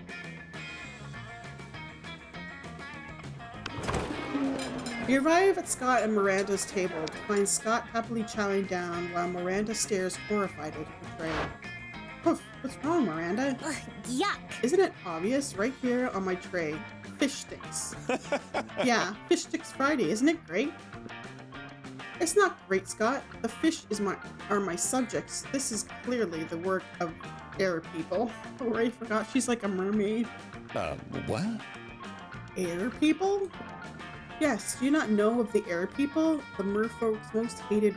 You arrive at Scott and Miranda's table to find Scott happily chowing down while Miranda stares horrified at her tray. Poof, what's wrong, Miranda? Ugh, yuck! Isn't it obvious right here on my tray? Fish sticks. Yeah, Fish Sticks Friday, isn't it great? It's not great, Scott. The fish are my subjects. This is clearly the work of air people. I already forgot she's like a mermaid. What? Air people? Yes, do you not know of the air people? The merfolk's most hated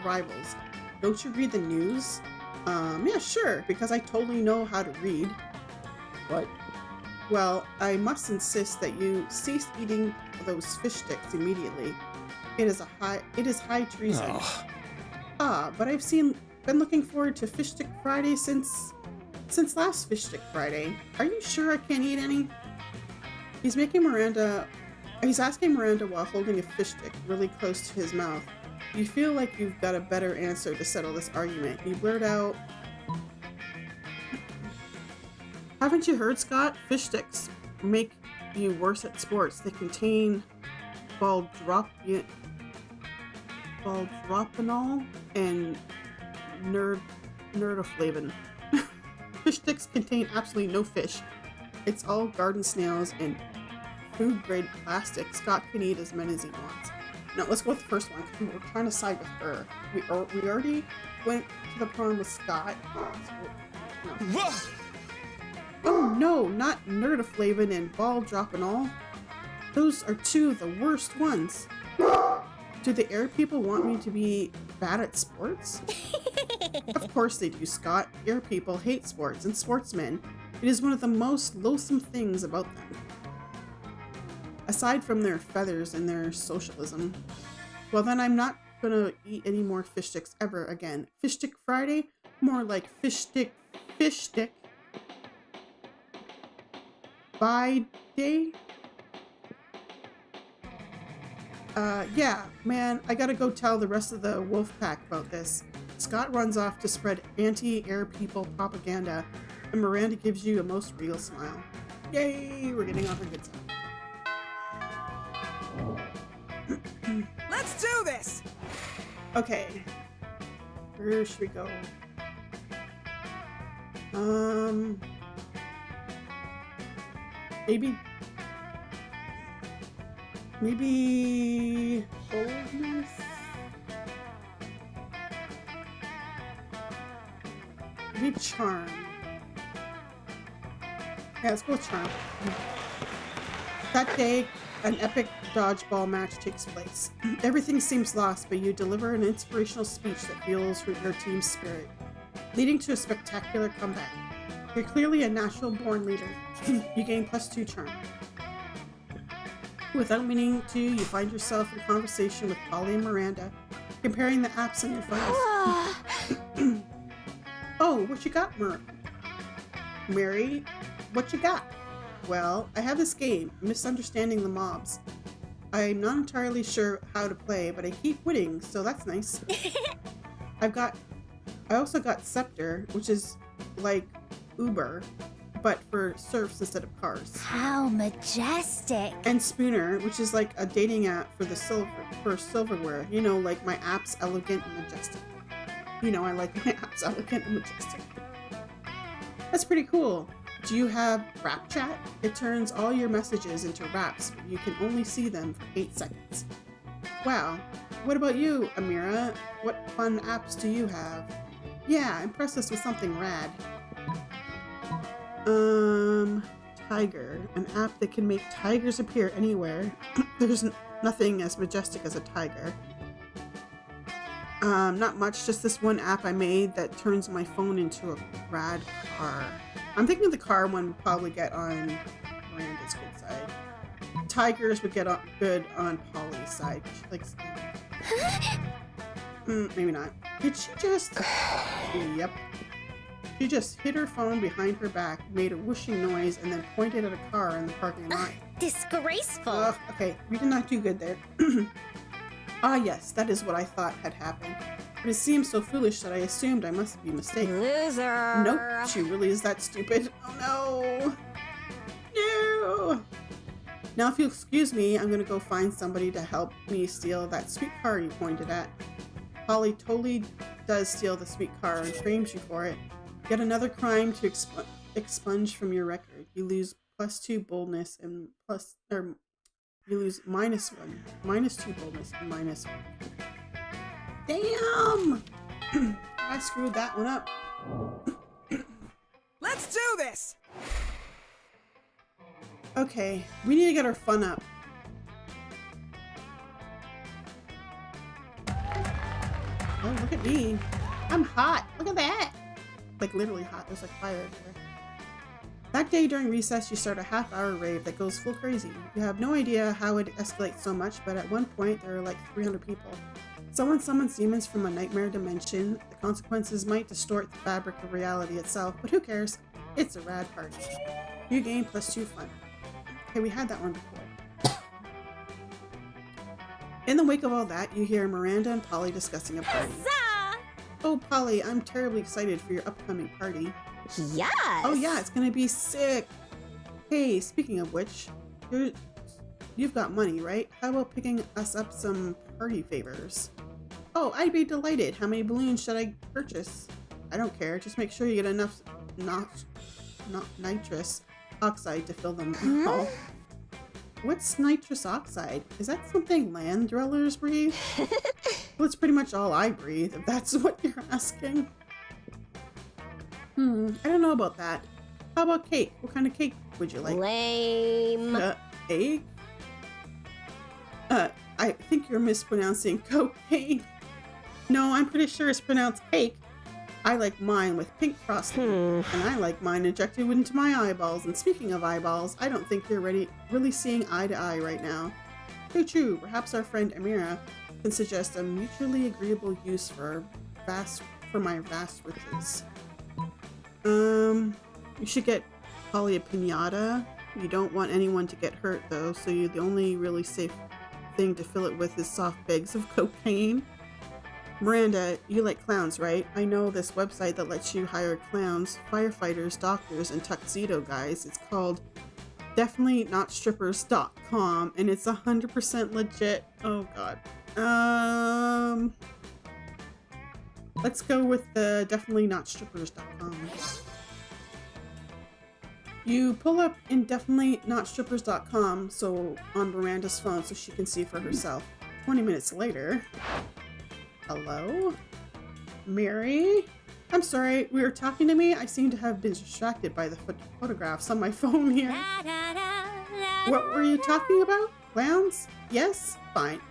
rivals. Don't you read the news? Yeah, sure, because I totally know how to read. What? Well, I must insist that you cease eating those fish sticks immediately. It is high treason. Oh. Ah, but I've been looking forward to Fish Stick Friday since last Fish Stick Friday. Are you sure I can't eat any? He's asking Miranda while holding a fish stick really close to his mouth. You feel like you've got a better answer to settle this argument. You blurt out, haven't you heard, Scott? Fish sticks make you worse at sports. They contain baldropanol and nerdoflavin. Fish sticks contain absolutely no fish. It's all garden snails and food-grade plastic. Scott can eat as many as he wants. Now let's go with the first one because we're trying to side with her. We already went to the prom with Scott. So, no. Oh no, not nerdoflavin and baldropanol. Those are two of the worst ones. Do the air people want me to be bad at sports? Of course they do, Scott. Air people hate sports and sportsmen. It is one of the most loathsome things about them. Aside from their feathers and their socialism. Well then I'm not gonna eat any more fish sticks ever again. Fish Stick Friday? More like fish stick by day? Yeah, man, I gotta go tell the rest of the wolf pack about this. Scott runs off to spread anti-air people propaganda, and Miranda gives you a most real smile. Yay, we're getting on her good side. Let's do this! Okay. Where should we go? Maybe boldness? Maybe charm. Yeah, let's go with charm. That day, an epic dodgeball match takes place. Everything seems lost, but you deliver an inspirational speech that fuels your team's spirit, leading to a spectacular comeback. You're clearly a natural-born leader. You gain +2 charm. Without meaning to, you find yourself in conversation with Polly and Miranda, comparing the apps on your phones. Oh, what you got, Mary? What you got? Well, I have this game, Misunderstanding the Mobs. I'm not entirely sure how to play, but I keep winning, so that's nice. I also got Scepter, which is like Uber, but for surfs instead of cars. How majestic. And Spooner, which is like a dating app for silverware. You know, like my app's elegant and majestic. You know, I like my app's elegant and majestic. That's pretty cool. Do you have Rap Chat? It turns all your messages into raps, but you can only see them for 8 seconds. Wow. What about you, Amira? What fun apps do you have? Yeah, impress us with something rad. Tiger. An app that can make tigers appear anywhere. There's nothing as majestic as a tiger. Not much, just this one app I made that turns my phone into a rad car. I'm thinking the car one would probably get on Miranda's good side. Tigers would get good on Polly's side. She likes maybe not. Did she just... Yep. She just hit her phone behind her back, made a whooshing noise, and then pointed at a car in the parking lot. Disgraceful. Okay, we did not do good there. Ah yes, that is what I thought had happened. But it seems so foolish that I assumed I must be mistaken. Loser. Nope, she really is that stupid. Oh no! No! Now if you'll excuse me, I'm gonna go find somebody to help me steal that sweet car you pointed at. Polly totally does steal the sweet car and frames you for it. Yet another crime to expunge from your record. You lose +2 boldness and you lose -2 boldness and -1. Damn! I screwed that one up. Let's do this! Okay, we need to get our fun up. Oh, look at me. I'm hot. Look at that. Like literally hot. There's like fire everywhere. That day during recess, you start a half-hour rave that goes full crazy. You have no idea how it escalates so much, but at one point there are like 300 people. Someone summons demons from a nightmare dimension. The consequences might distort the fabric of reality itself, but who cares? It's a rad party. New game +2 fun. Okay, we had that one before. In the wake of all that, you hear Miranda and Polly discussing a party. Huzzah! Oh, Polly, I'm terribly excited for your upcoming party. Yes. Oh yeah, it's gonna be sick. Hey, speaking of which, you've got money, right? How about picking us up some party favors? Oh, I'd be delighted. How many balloons should I purchase? I don't care. Just make sure you get enough nitrous oxide to fill them all. What's nitrous oxide? Is that something land dwellers breathe? Well, it's pretty much all I breathe, if that's what you're asking. I don't know about that. How about cake? What kind of cake would you like? Lame. Cake? I think you're mispronouncing cocaine. No, I'm pretty sure it's pronounced cake. I like mine with pink frosting, and I like mine injected into my eyeballs. And speaking of eyeballs, I don't think you're really seeing eye to eye right now. Choo-choo, perhaps our friend Amira can suggest a mutually agreeable use for my vast riches. You should get Polly a piñata. You don't want anyone to get hurt though, so the only really safe thing to fill it with is soft bags of cocaine. Miranda, you like clowns, right? I know this website that lets you hire clowns, firefighters, doctors, and tuxedo guys. It's called definitely-not-strippers.com, and it's 100% legit. Oh god. Let's go with the definitely-not-strippers.com. You pull up in definitely-not-strippers.com so on Miranda's phone so she can see for herself. 20 minutes later. Hello? Mary? I'm sorry, we were talking to me? I seem to have been distracted by the photographs on my phone here. What were you talking about? Clowns? Yes? Fine.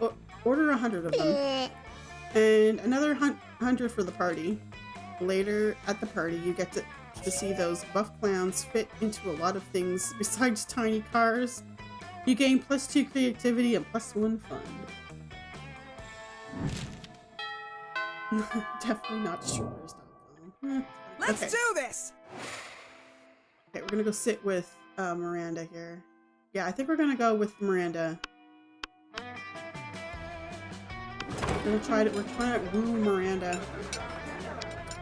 Order 100 of them. And another 100 for the party. Later at the party, you get to see those buff clowns fit into a lot of things besides tiny cars. You gain +2 creativity and +1 fun. Definitely not strippers.com. Let's okay. do this! Okay, we're gonna go sit with Miranda here. Yeah, I think we're gonna go with Miranda. We're trying to woo Miranda.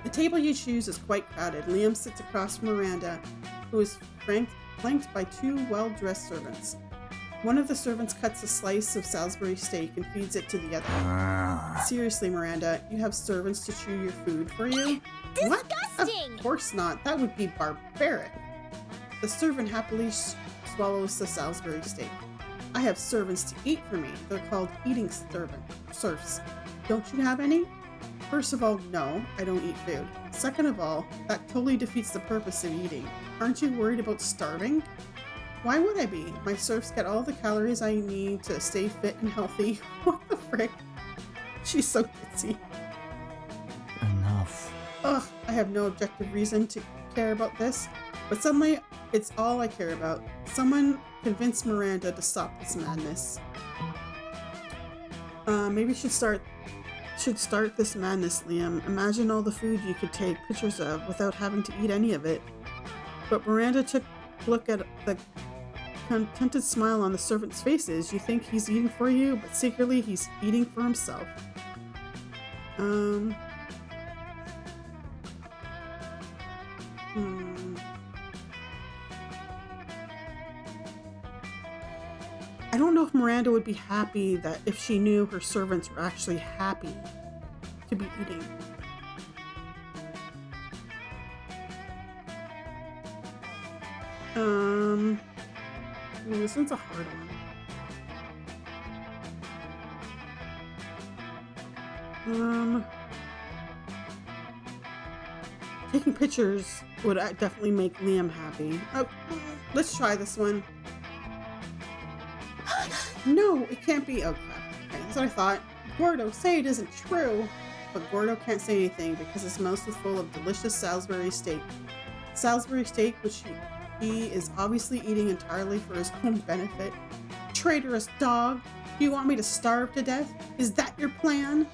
The table you choose is quite crowded. Liam sits across from Miranda, who is flanked by two well-dressed servants. One of the servants cuts a slice of Salisbury steak and feeds it to the other. Seriously, Miranda, you have servants to chew your food for you? Disgusting! What? Of course not. That would be barbaric. The servant happily swallows the Salisbury steak. I have servants to eat for me. They're called eating serfs. Don't you have any? First of all, no, I don't eat food. Second of all, that totally defeats the purpose of eating. Aren't you worried about starving? Why would I be? My serfs get all the calories I need to stay fit and healthy. What the frick? She's so ditzy. Enough. Ugh, I have no objective reason to care about this, but suddenly it's all I care about. Someone convince Miranda to stop this madness. Maybe should start this madness, Liam. Imagine all the food you could take pictures of without having to eat any of it. But Miranda took a look at the contented smile on the servants' faces. You think he's eating for you, but secretly he's eating for himself. I don't know if Miranda would be happy that if she knew her servants were actually happy to be eating. This one's a hard one. Taking pictures would definitely make Liam happy. Let's try this one. No, it can't be. Oh crap. Okay, that's what I thought. Gordo, say it isn't true. But Gordo can't say anything because his mouth is full of delicious Salisbury steak. Salisbury steak, which he is obviously eating entirely for his own benefit. Traitorous dog! Do you want me to starve to death? Is that your plan?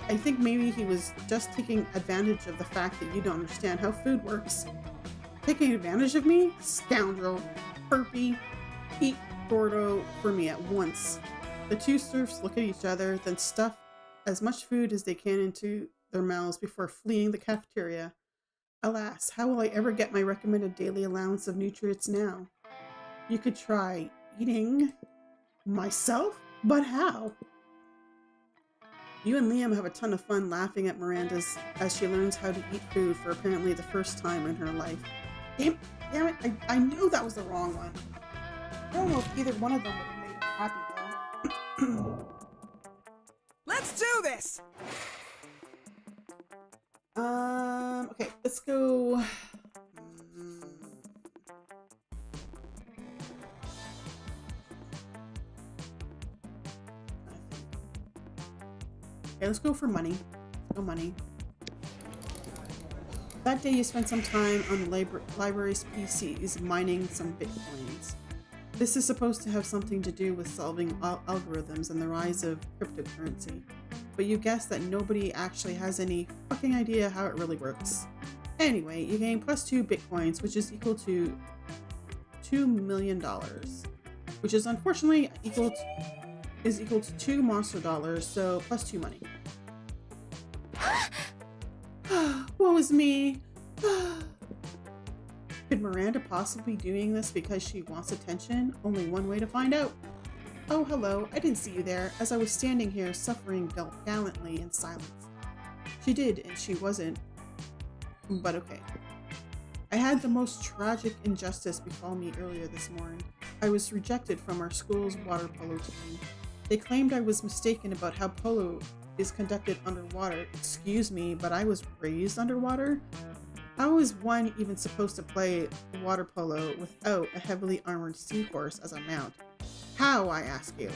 I think maybe he was just taking advantage of the fact that you don't understand how food works. Taking advantage of me? Scoundrel. Herpy. Eat Gordo for me at once. The two serfs look at each other, then stuff as much food as they can into their mouths before fleeing the cafeteria. Alas, how will I ever get my recommended daily allowance of nutrients now? You could try eating myself? But how? You and Liam have a ton of fun laughing at Miranda's as she learns how to eat food for apparently the first time in her life. Damn it, I knew that was the wrong one. I don't know if either one of them would have made her happy though. Let's do this! Okay, let's go. Okay, let's go for money. Let's go money. That day you spent some time on the library's PCs mining some bitcoins. This is supposed to have something to do with solving algorithms and the rise of cryptocurrency. But you guess that nobody actually has any fucking idea how it really works. Anyway, you gain +2 bitcoins, which is equal to $2 million, which is unfortunately equal to 2 monster dollars, so +2 money. Woe is me. Could Miranda possibly be doing this because she wants attention? Only one way to find out. Oh, hello, I didn't see you there, as I was standing here suffering gallantly in silence. She did, and she wasn't. But okay. I had the most tragic injustice befall me earlier this morning. I was rejected from our school's water polo team. They claimed I was mistaken about how polo is conducted underwater. Excuse me, but I was raised underwater? How is one even supposed to play water polo without a heavily armored seahorse as a mount? How, I ask you?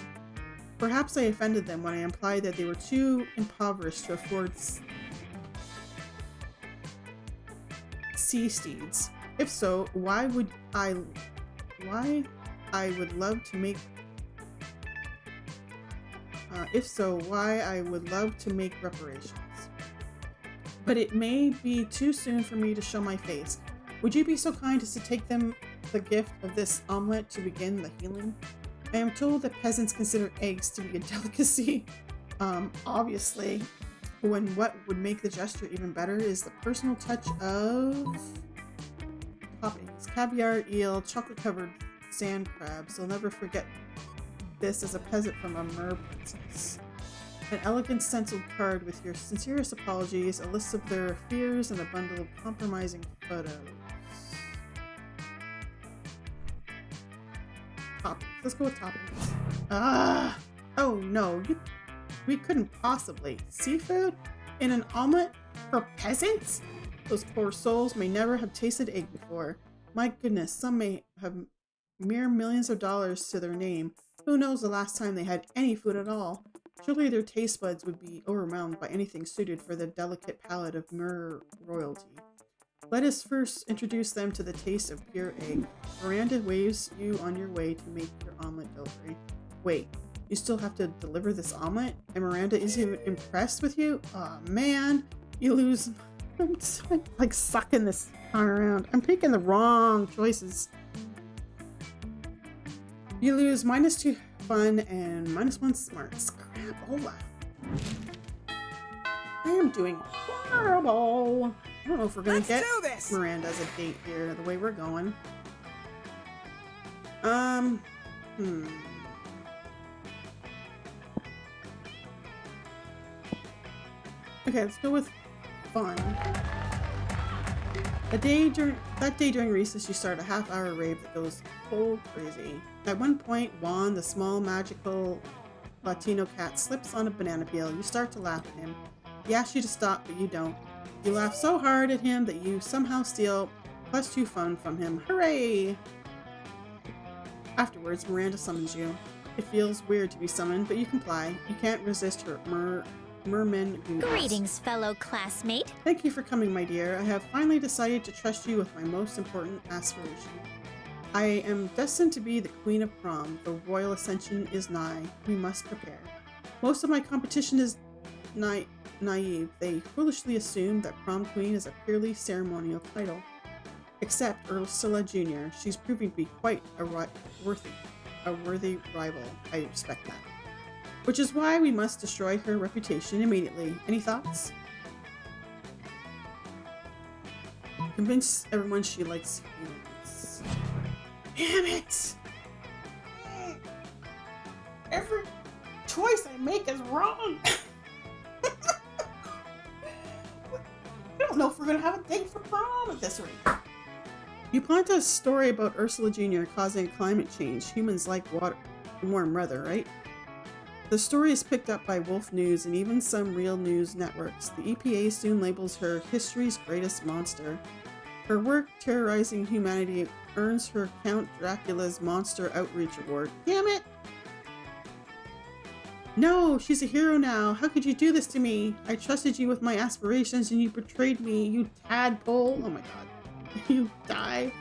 Perhaps I offended them when I implied that they were too impoverished to afford sea steeds. If so, why I would love to make reparations. But it may be too soon for me to show my face. Would you be so kind as to take them the gift of this omelet to begin the healing? I am told that peasants consider eggs to be a delicacy. Obviously, when what would make the gesture even better is the personal touch of toppings. Caviar, eel, chocolate-covered sand crabs. You'll never forget this as a peasant from a mer princess. An elegant stenciled card with your sincerest apologies, a list of their fears, and a bundle of compromising photos. Toppings. Let's go with toppings. Ah! Oh no, we couldn't possibly. Seafood? In an omelet? For peasants? Those poor souls may never have tasted egg before. My goodness, some may have mere millions of dollars to their name. Who knows the last time they had any food at all? Surely their taste buds would be overwhelmed by anything suited for the delicate palate of mer royalty. Let us first introduce them to the taste of pure egg. Miranda waves you on your way to make your omelet delivery. Wait, you still have to deliver this omelet? And Miranda isn't even impressed with you? Aw, man, you lose. I'm like sucking this on around. I'm picking the wrong choices. You lose -2 fun and -1 smarts. Crapola. I am doing horrible. I don't know if we're gonna get Miranda as a date here, the way we're going. Okay, let's go with fun. That day during recess, you start a half-hour rave that goes full crazy. At one point, Juan, the small, magical Latino cat, slips on a banana peel. You start to laugh at him. He asks you to stop, but you don't. You laugh so hard at him that you somehow steal +2 fun from him. Hooray! Afterwards, Miranda summons you. It feels weird to be summoned, but you comply. You can't resist her merman goodness. Greetings, fellow classmate. Thank you for coming, my dear. I have finally decided to trust you with my most important aspiration. I am destined to be the queen of prom. The royal ascension is nigh. We must prepare. Most of my competition is naive. They foolishly assume that prom queen is a purely ceremonial title. Except Ursula Jr. She's proving to be quite a worthy rival. I respect that. Which is why we must destroy her reputation immediately. Any thoughts? Convince everyone she likes humans. Damn it! Every choice I make is wrong! I don't know if we're gonna have a date for prom at this rate. You plant a story about Ursula Jr. causing climate change. Humans like warm weather, right? The story is picked up by Wolf News and even some real news networks. The EPA soon labels her history's greatest monster. Her work terrorizing humanity earns her Count Dracula's Monster Outreach Award. Damn it! No, she's a hero now. How could you do this to me? I trusted you with my aspirations and you betrayed me, you tadpole. Oh my god. You die,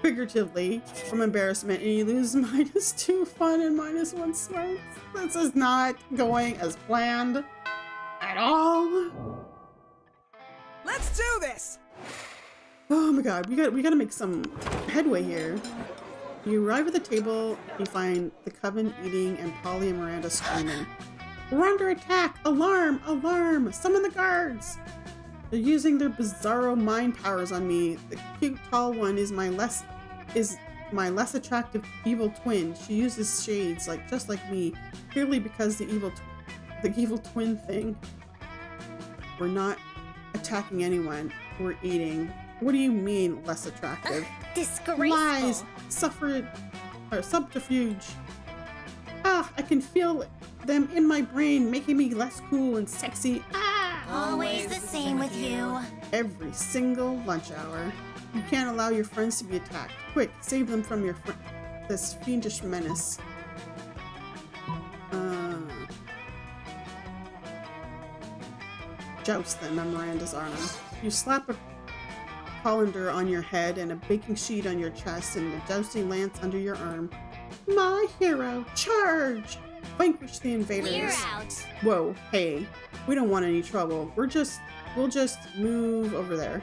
figuratively, from embarrassment, and you lose -2 fun and -1 smarts. This is not going as planned at all. Let's do this! Oh my god, we gotta make some headway here. You arrive at the table, you find the coven eating and Polly and Miranda screaming. We're under attack! Alarm! Alarm! Summon the guards! They're using their bizarro mind powers on me. The cute tall one is my less attractive evil twin. She uses shades just like me, purely because the evil twin thing. We're not attacking anyone. We're eating. What do you mean less attractive? Disgraceful. Lies, subterfuge. Ah, I can feel them in my brain, making me less cool and sexy. Ah! Always the same with you. Every single lunch hour. You can't allow your friends to be attacked. Quick, save them from this fiendish menace. Joust them on Miranda's armor. You slap a colander on your head and a baking sheet on your chest and a jousting lance under your arm. My hero, charge! Vanquish the invaders. We're out. Whoa, hey, we don't want any trouble. We'll just move over there.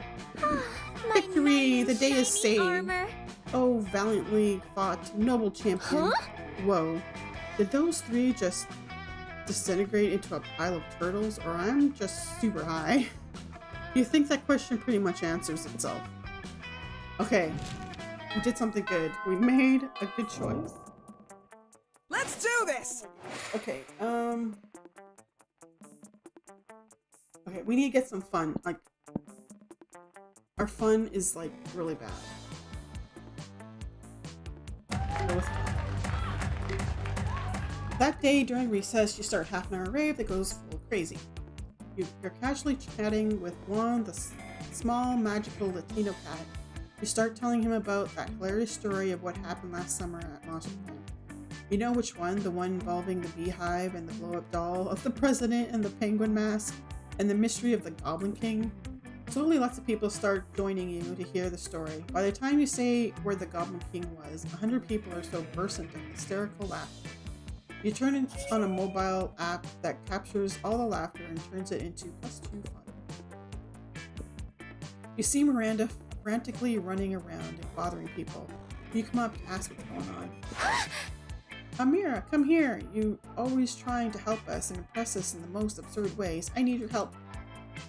Victory! The day is saved. Armor. Oh, valiantly fought, noble champion. Huh? Whoa, did those three just disintegrate into a pile of turtles, or I'm just super high? You think that question pretty much answers itself. Okay, we did something good. We made a good choice. Let's do this! Okay, okay, we need to get some fun. Like, our fun is like really bad. Go with fun. That day during recess, you start half an hour rave that goes full crazy. You're casually chatting with one, the small magical Latino cat. You start telling him about that hilarious story of what happened last summer at Monster Prom. You know which one? The one involving the beehive and the blow-up doll of the president and the penguin mask and the mystery of the Goblin King? Slowly, lots of people start joining you to hear the story. By the time you say where the Goblin King was, 100 people or so burst into hysterical laughter. You turn on a mobile app that captures all the laughter and turns it into +2 fun. You see Miranda frantically running around and bothering people. You come up to ask what's going on. Amira, come here. You always trying to help us and impress us in the most absurd ways. I need your help.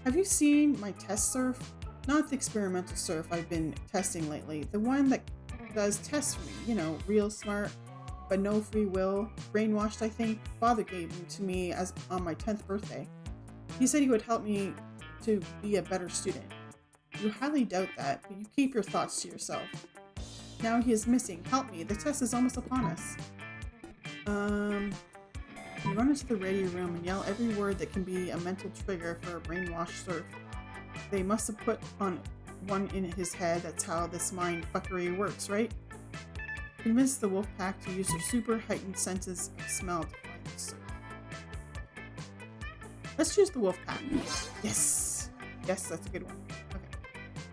Have you seen my test surf? Not the experimental surf I've been testing lately. The one that does tests for me. You know, real smart, but no free will. Brainwashed, I think. Father gave him to me as on my 10th birthday. He said he would help me to be a better student. You highly doubt that, but you keep your thoughts to yourself. Now he is missing. Help me. The test is almost upon us. You run into the radio room and yell every word that can be a mental trigger for a brainwashed surf. They must have put on one in his head. That's how this mind fuckery works, right? Convince the wolf pack to use their super heightened senses of smell to find the surf. Let's choose the wolf pack. Yes! Yes, that's a good one. Okay.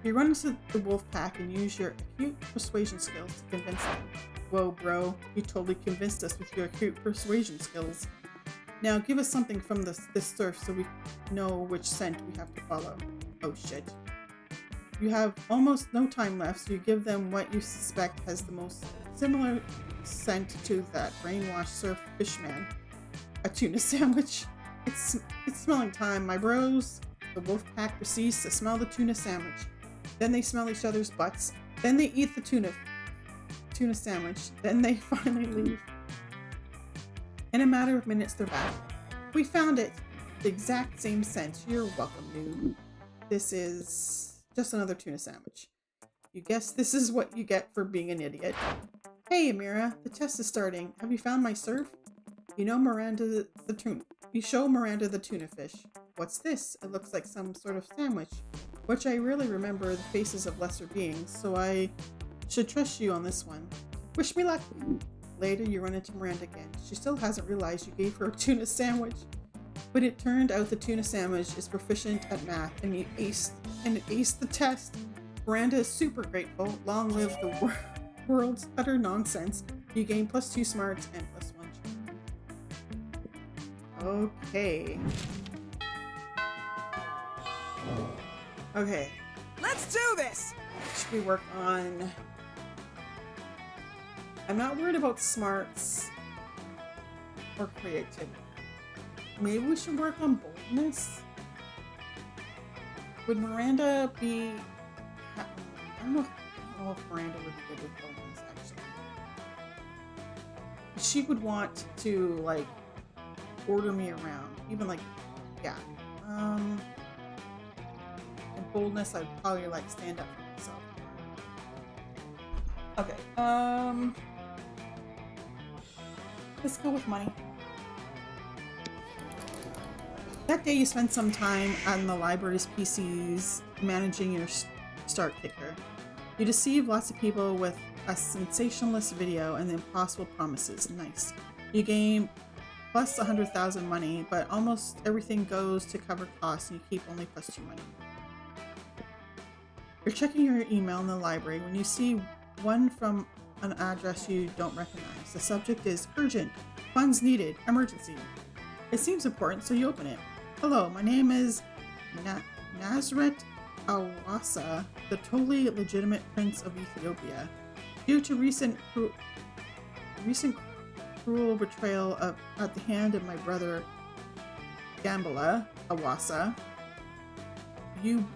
You run into the wolf pack and use your acute persuasion skills to convince them. Whoa, bro, you totally convinced us with your acute persuasion skills. Now give us something from this surf so we know which scent we have to follow. Oh shit. You have almost no time left, so you give them what you suspect has the most similar scent to that brainwashed surf fishman. A tuna sandwich. It's smelling time, my bros. The wolf pack proceeds to smell the tuna sandwich. Then they smell each other's butts. Then they eat the tuna sandwich. Then they finally leave. In a matter of minutes, they're back. We found it. The exact same scent. You're welcome, dude. This is just another tuna sandwich. You guess this is what you get for being an idiot. Hey, Amira, the test is starting. Have you found my surf? You know Miranda the tuna. You show Miranda the tuna fish. What's this? It looks like some sort of sandwich, which I really remember the faces of lesser beings, so I should trust you on this one. Wish me luck. Later, you run into Miranda again. She still hasn't realized you gave her a tuna sandwich, but it turned out the tuna sandwich is proficient at math, and it aced the test. Miranda is super grateful. Long live the world's utter nonsense. You gain +2 smarts and +1 charm. Okay. Okay. Let's do this! Should we work on... I'm not worried about smarts or creativity. Maybe we should work on boldness? Would Miranda be... I don't know if Miranda would be good with boldness, actually. She would want to, like, order me around. Even, like, yeah. And boldness, I'd probably, like, stand up for myself. Okay, let's go with money. That day you spent some time on the library's PCs managing your start kicker. You deceive lots of people with a sensationalist video and the impossible promises. Nice. You gain plus 100,000 money, but almost everything goes to cover costs and you keep only +2 money. You're checking your email in the library when you see one from an address you don't recognize. The subject is urgent, funds needed, emergency. It seems important, so you open it. Hello, my name is Nazret Awasa, the totally legitimate Prince of Ethiopia. Due to recent cruel betrayal at the hand of my brother Gambala, Awasa. You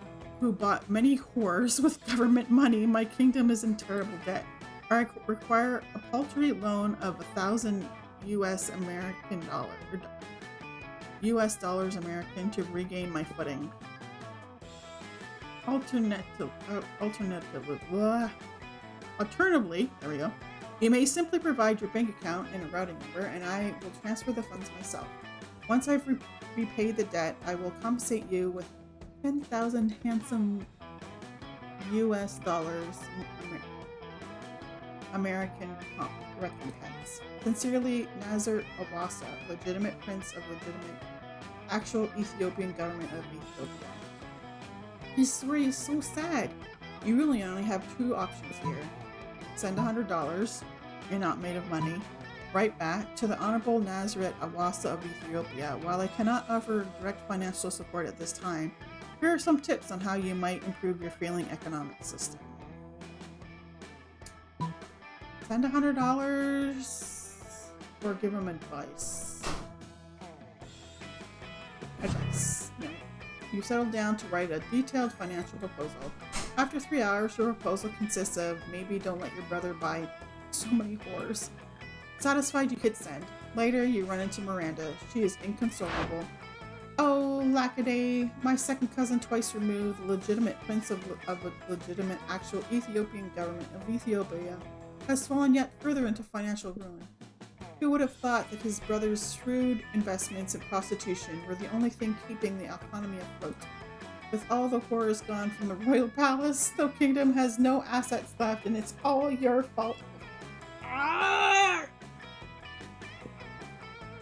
who bought many whores with government money, my kingdom is in terrible debt. I require a paltry loan of 1,000 US dollars American to regain my footing. Alternatively, there we go. You may simply provide your bank account and a routing number, and I will transfer the funds myself. Once I've repaid the debt, I will compensate you with 10,000 handsome US dollars American recompense. Sincerely, Nazir Awasa, legitimate prince of legitimate, actual Ethiopian government of Ethiopia. His story is so sad. You really only have two options here. Send $100, you're not made of money, right back to the Honorable Nazareth Awasa of Ethiopia. While I cannot offer direct financial support at this time, here are some tips on how you might improve your failing economic system. Send $100 or give them advice. Advice. No. You settle down to write a detailed financial proposal. After 3 hours, your proposal consists of maybe don't let your brother buy so many whores. Satisfied, you hit send. Later, you run into Miranda. She is inconsolable. Oh, lackaday, my second cousin twice removed, the legitimate prince of a legitimate actual Ethiopian government of Ethiopia, has fallen yet further into financial ruin. Who would have thought that his brother's shrewd investments in prostitution were the only thing keeping the economy afloat? With all the horrors gone from the royal palace, the kingdom has no assets left, and it's all your fault. Arrgh!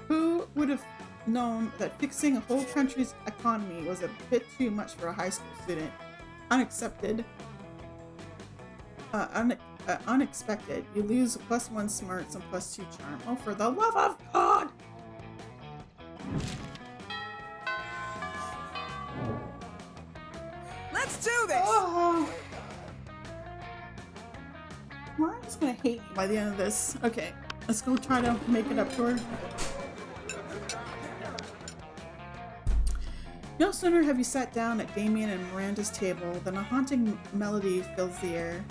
Who would have known that fixing a whole country's economy was a bit too much for a high school student? Unexpected. You lose +1 smarts and +2 charm. Oh, for the love of God! Let's do this! Oh. Mariah's gonna hate me by the end of this. Okay, let's go try to make it up to her. No sooner have you sat down at Damien and Miranda's table than a haunting melody fills the air.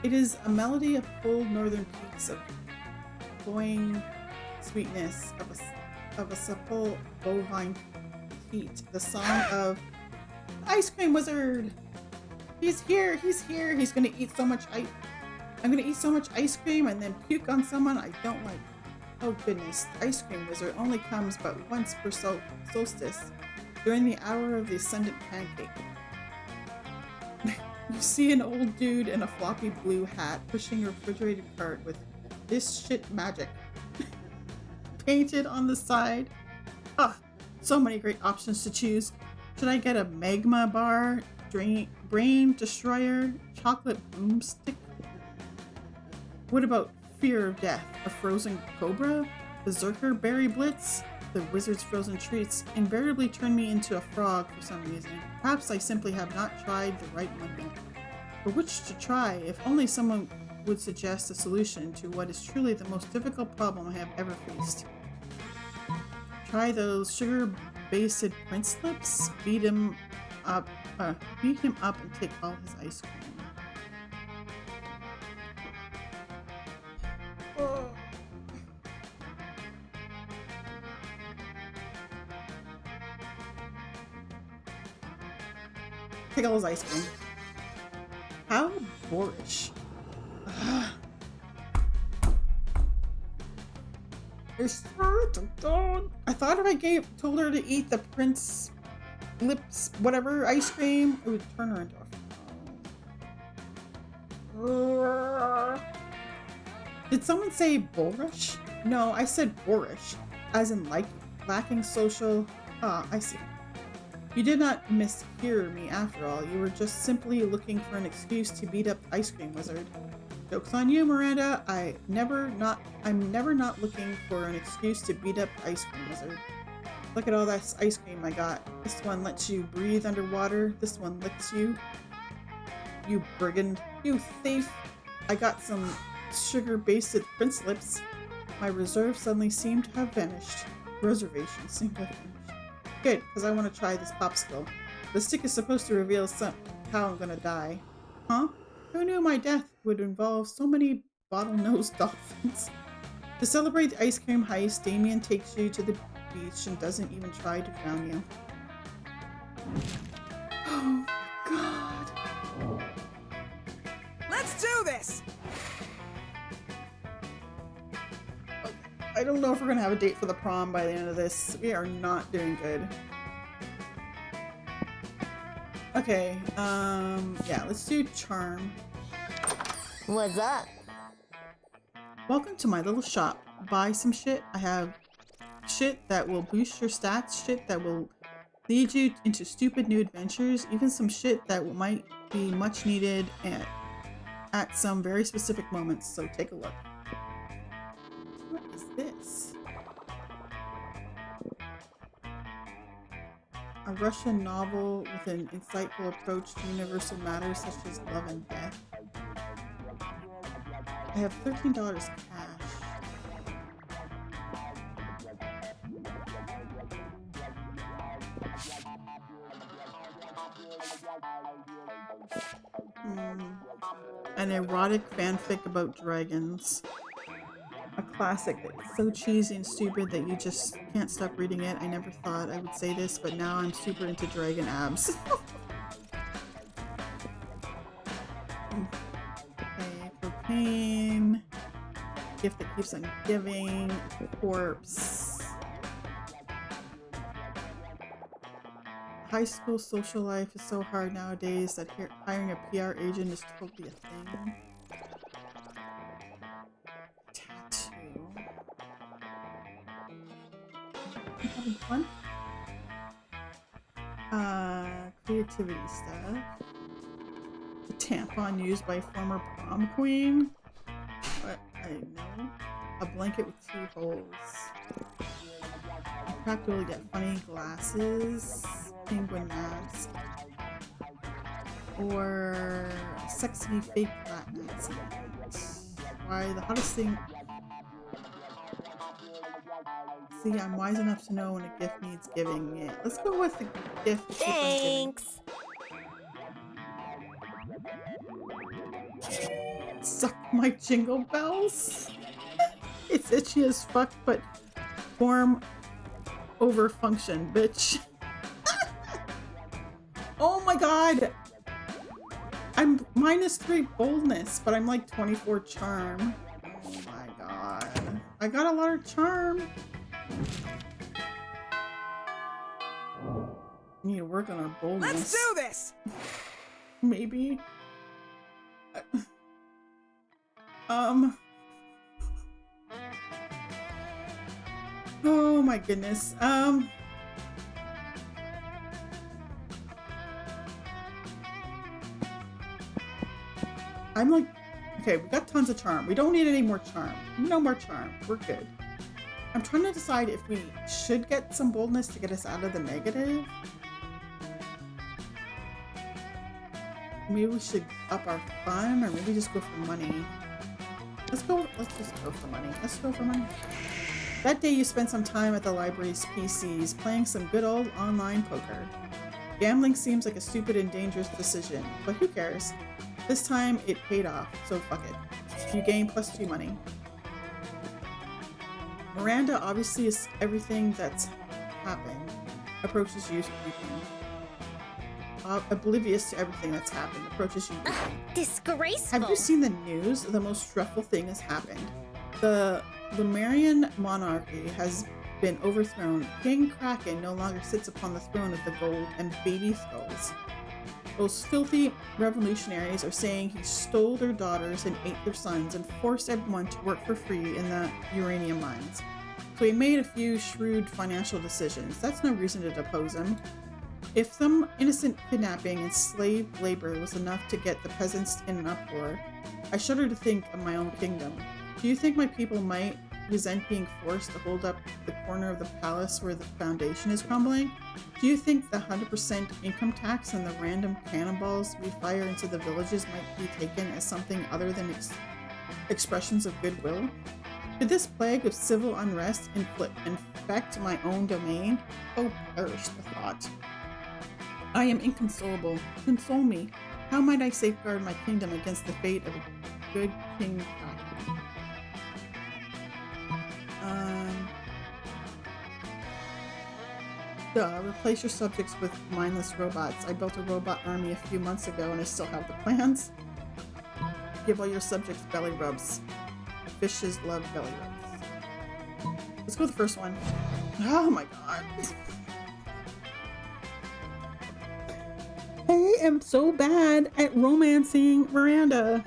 It is a melody of cold northern peaks, of cloying sweetness, of a supple bovine heat. The song of Ice Cream Wizard! He's here! He's here! He's gonna eat so much I'm gonna eat so much ice cream and then puke on someone I don't like. Oh goodness, the Ice Cream Wizard only comes but once per solstice, during the hour of the ascendant pancake. You see an old dude in a floppy blue hat pushing a refrigerated cart with "This shit magic" painted on the side. Ah, so many great options to choose. Should I get a magma bar, brain destroyer, chocolate boomstick? What about fear of death? A frozen cobra? Berserker berry blitz? The wizard's frozen treats invariably turn me into a frog for some reason. Perhaps I simply have not tried the right one yet. But which to try, if only someone would suggest a solution to what is truly the most difficult problem I have ever faced. Try those sugar-based prince lips? Beat him up and take all his ice cream. Oh. Take all his ice cream. How boorish. I thought if I told her to eat the prince lips whatever ice cream, it would turn her into a frog. Did someone say boorish? No, I said boorish, as in like lacking social. Ah, I see. You did not mishear me after all. You were just simply looking for an excuse to beat up the Ice Cream Wizard. Joke's on you, Miranda. I'm never not looking for an excuse to beat up the Ice Cream Wizard. Look at all that ice cream I got. This one lets you breathe underwater. This one licks you. You brigand. You thief. I got some sugar-based prince lips. My reserve suddenly seemed to have vanished. Reservations seemed to have vanished. Good, because I want to try this popsicle. The stick is supposed to reveal how I'm gonna die. Huh? Who knew my death would involve so many bottlenose dolphins? To celebrate the ice cream heist, Damien takes you to the beach and doesn't even try to drown you. Oh, God. Let's do this! I don't know if we're gonna have a date for the prom by the end of this. We are not doing good. Okay, yeah, let's do charm. What's up? Welcome to my little shop. Buy some shit. I have shit that will boost your stats, shit that will lead you into stupid new adventures, even some shit that might be much needed at some very specific moments, so take a look. What is this? A Russian novel with an insightful approach to universal matters such as love and death. I have $13 cash. An erotic fanfic about dragons. A classic that's so cheesy and stupid that you just can't stop reading it. I never thought I would say this, but now I'm super into dragon abs. Okay, cocaine. Gift that keeps on giving. Corpse. High school social life is so hard nowadays that hiring a PR agent is totally a thing. Tattoo. I'm having fun. Creativity stuff. A tampon used by former prom queen. What? I didn't know. A blanket with 2 holes. You practically get funny glasses. Penguin mask. Or a sexy fake Latin accent. Why the hottest thing. See, I'm wise enough to know when a gift needs giving. Yeah, let's go with the gift. Thanks. Suck my jingle bells. It's itchy as fuck, but form over function, bitch. Oh my god! I'm -3 boldness, but I'm like 24 charm. Oh my god. I got a lot of charm. We need to work on our boldness. Let's do this! Maybe. Oh my goodness. I'm like, okay, we got tons of charm. We don't need any more charm. No more charm. We're good. I'm trying to decide if we should get some boldness to get us out of the negative. Maybe we should up our fun, or maybe just go for money. Let's just go for money. Let's go for money. That day you spent some time at the library's PCs playing some good old online poker. Gambling seems like a stupid and dangerous decision, but who cares? This time it paid off, so fuck it. You gain +2 money. Miranda obviously is everything that's happened. Approaches you weeping. Oblivious to everything that's happened. Approaches you weeping. Disgraceful. Have you seen the news? The most dreadful thing has happened. The Lemurian monarchy has been overthrown. King Kraken no longer sits upon the throne of the gold and baby skulls. Those filthy revolutionaries are saying he stole their daughters and ate their sons and forced everyone to work for free in the uranium mines. So he made a few shrewd financial decisions. That's no reason to depose him. If some innocent kidnapping and slave labor was enough to get the peasants in an uproar, I shudder to think of my own kingdom. Do you think my people might resent being forced to hold up the corner of the palace where the foundation is crumbling? Do you think the 100% income tax and the random cannonballs we fire into the villages might be taken as something other than expressions of goodwill? Could this plague of civil unrest infect my own domain? Oh, perish the thought. I am inconsolable. Console me. How might I safeguard my kingdom against the fate of a good King Kraken? Replace your subjects with mindless robots. I built a robot army a few months ago and I still have the plans. Give all your subjects belly rubs. Fishes love belly rubs. Let's go with the first one. Oh my god. I am so bad at romancing Miranda.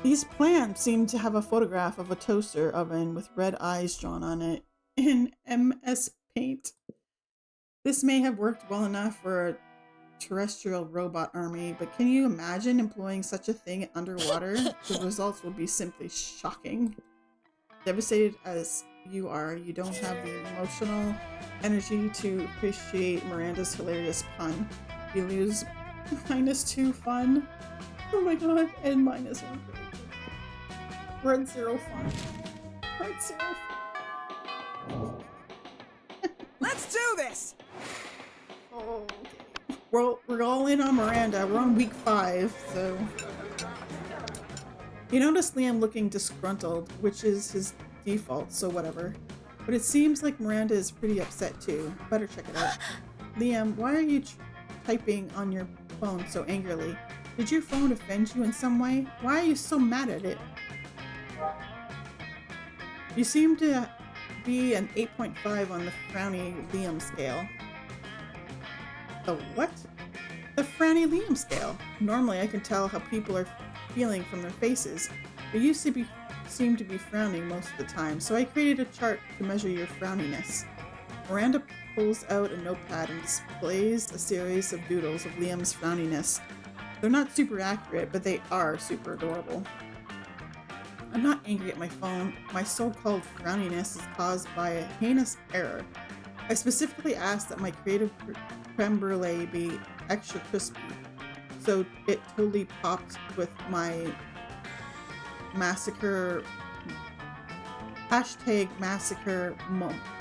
These plants seem to have a photograph of a toaster oven with red eyes drawn on it in MS Paint. This may have worked well enough for a terrestrial robot army, but can you imagine employing such a thing underwater? The results will be simply shocking. Devastated as you are, you don't have the emotional energy to appreciate Miranda's hilarious pun. You lose -2 fun. Oh my god, and -1 grade. We're at 0 fun. We're at 0 fun. Let's do this! Oh, okay. Well, we're all in on Miranda. We're on week 5, so... You notice Liam looking disgruntled, which is his default, so whatever. But it seems like Miranda is pretty upset too. Better check it out. Liam, why are you typing on your phone so angrily? Did your phone offend you in some way? Why are you so mad at it? You seem to be an 8.5 on the frowny Liam scale. The what? The frowny Liam scale. Normally I can tell how people are feeling from their faces, but you seem to be frowning most of the time, so I created a chart to measure your frowniness. Miranda pulls out a notepad and displays a series of doodles of Liam's frowniness. They're not super accurate, but they are super adorable. I'm not angry at my phone. My so-called frowniness is caused by a heinous error. I specifically asked that my creative creme brulee be extra crispy, so it totally popped with my massacre #massacre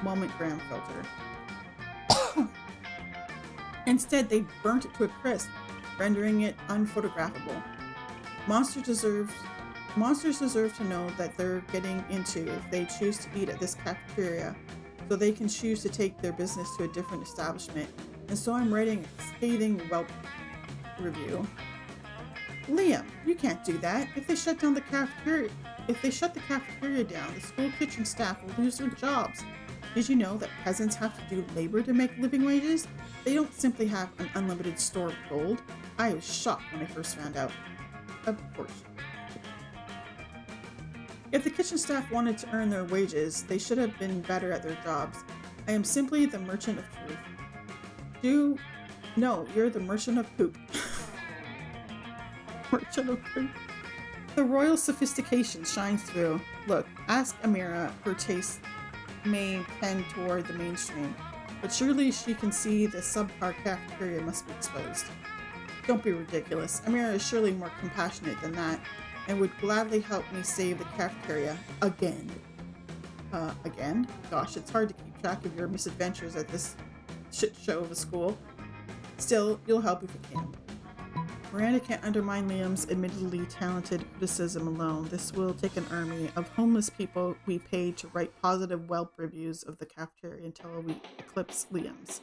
moment-gram filter. Instead, they burnt it to a crisp, rendering it unphotographable. Monsters deserve to know that they're getting into if they choose to eat at this cafeteria, so they can choose to take their business to a different establishment. And so I'm writing a scathing Yelp review. Liam, you can't do that. If they shut the cafeteria down, the school kitchen staff will lose their jobs. Did you know that peasants have to do labor to make living wages? They don't simply have an unlimited store of gold. I was shocked when I first found out. Of course. If the kitchen staff wanted to earn their wages, they should have been better at their jobs. I am simply the merchant of truth. No, you're the merchant of poop. Merchant of poop. The royal sophistication shines through. Look, ask Amira. Her taste may tend toward the mainstream, but surely she can see the subpar cafeteria must be exposed. Don't be ridiculous. Amira is surely more compassionate than that, and would gladly help me save the cafeteria again. Again? Gosh, it's hard to keep track of your misadventures at this shit show of a school. Still, you'll help if you can. Miranda can't undermine Liam's admittedly talented criticism alone. This will take an army of homeless people we pay to write positive Yelp reviews of the cafeteria until we eclipse Liam's.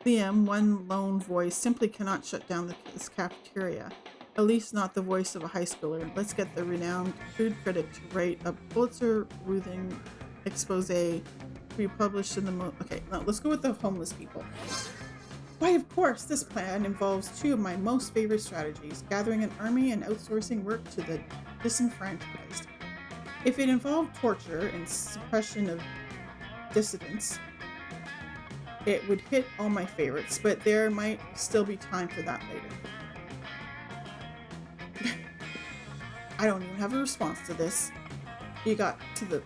Liam, one lone voice, simply cannot shut down this cafeteria. At least not the voice of a high schooler. Let's get the renowned food critic to write a Pulitzer-worthy expose to be published in the Okay, now let's go with the homeless people. Why, of course, this plan involves two of my most favorite strategies, gathering an army and outsourcing work to the disenfranchised. If it involved torture and suppression of dissidents, it would hit all my favorites, but there might still be time for that later. I don't even have a response to this. You got to the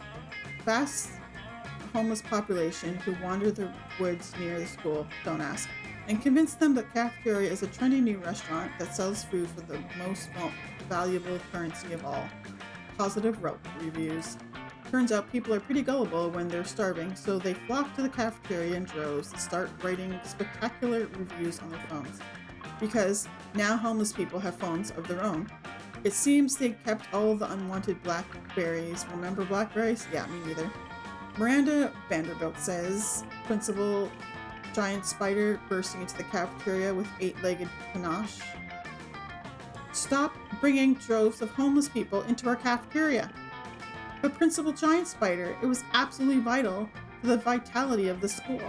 vast homeless population who wander the woods near the school, don't ask, and convince them that cafeteria is a trendy new restaurant that sells food for the most valuable currency of all. positive reviews. Turns out people are pretty gullible when they're starving, so they flock to the cafeteria in droves and start writing spectacular reviews on their phones. Because now homeless people have phones of their own. It seems they kept all the unwanted blackberries. Remember blackberries? Yeah, me neither. Miranda Vanderbilt says, Principal Giant Spider bursting into the cafeteria with 8-legged panache. Stop bringing droves of homeless people into our cafeteria. But Principal Giant Spider, it was absolutely vital to the vitality of the school.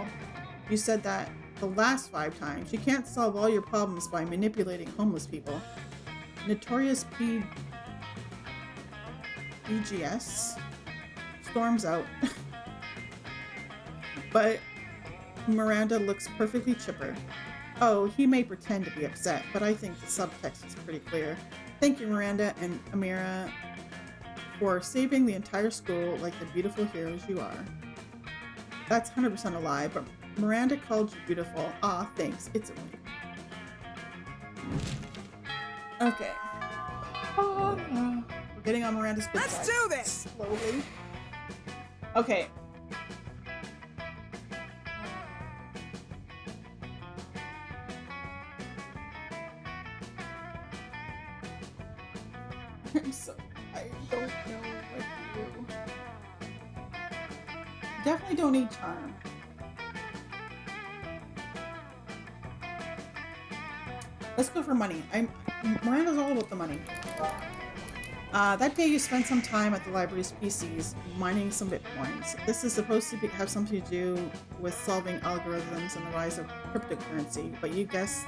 You said that the last 5 times. You can't solve all your problems by manipulating homeless people. Notorious BGS storms out. But Miranda looks perfectly chipper. Oh, he may pretend to be upset, but I think the subtext is pretty clear. Thank you, Miranda and Amira, for saving the entire school like the beautiful heroes you are. That's 100% a lie, but Miranda called you beautiful. Aw, thanks. It's a win. Okay. We're getting on Miranda's good side. Let's do this! Slowly. Okay. I'm so... I don't know what to do. Definitely don't need charm. Let's go for money. Miranda's all about the money. That day you spent some time at the library's PCs mining some bitcoins. This is supposed to have something to do with solving algorithms and the rise of cryptocurrency, but you guess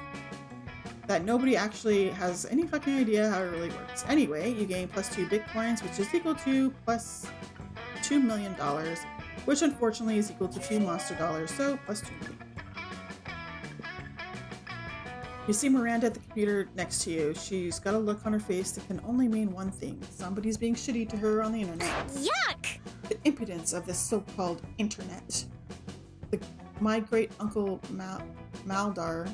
that nobody actually has any fucking idea how it really works. Anyway, you gain plus 2 bitcoins, which is equal to plus $2 million, which unfortunately is equal to 2 monster dollars, so plus 2 million. You see Miranda at the computer next to you. She's got a look on her face that can only mean one thing. Somebody's being shitty to her on the internet. Yuck! The impudence of this so-called internet. My great-uncle Maldar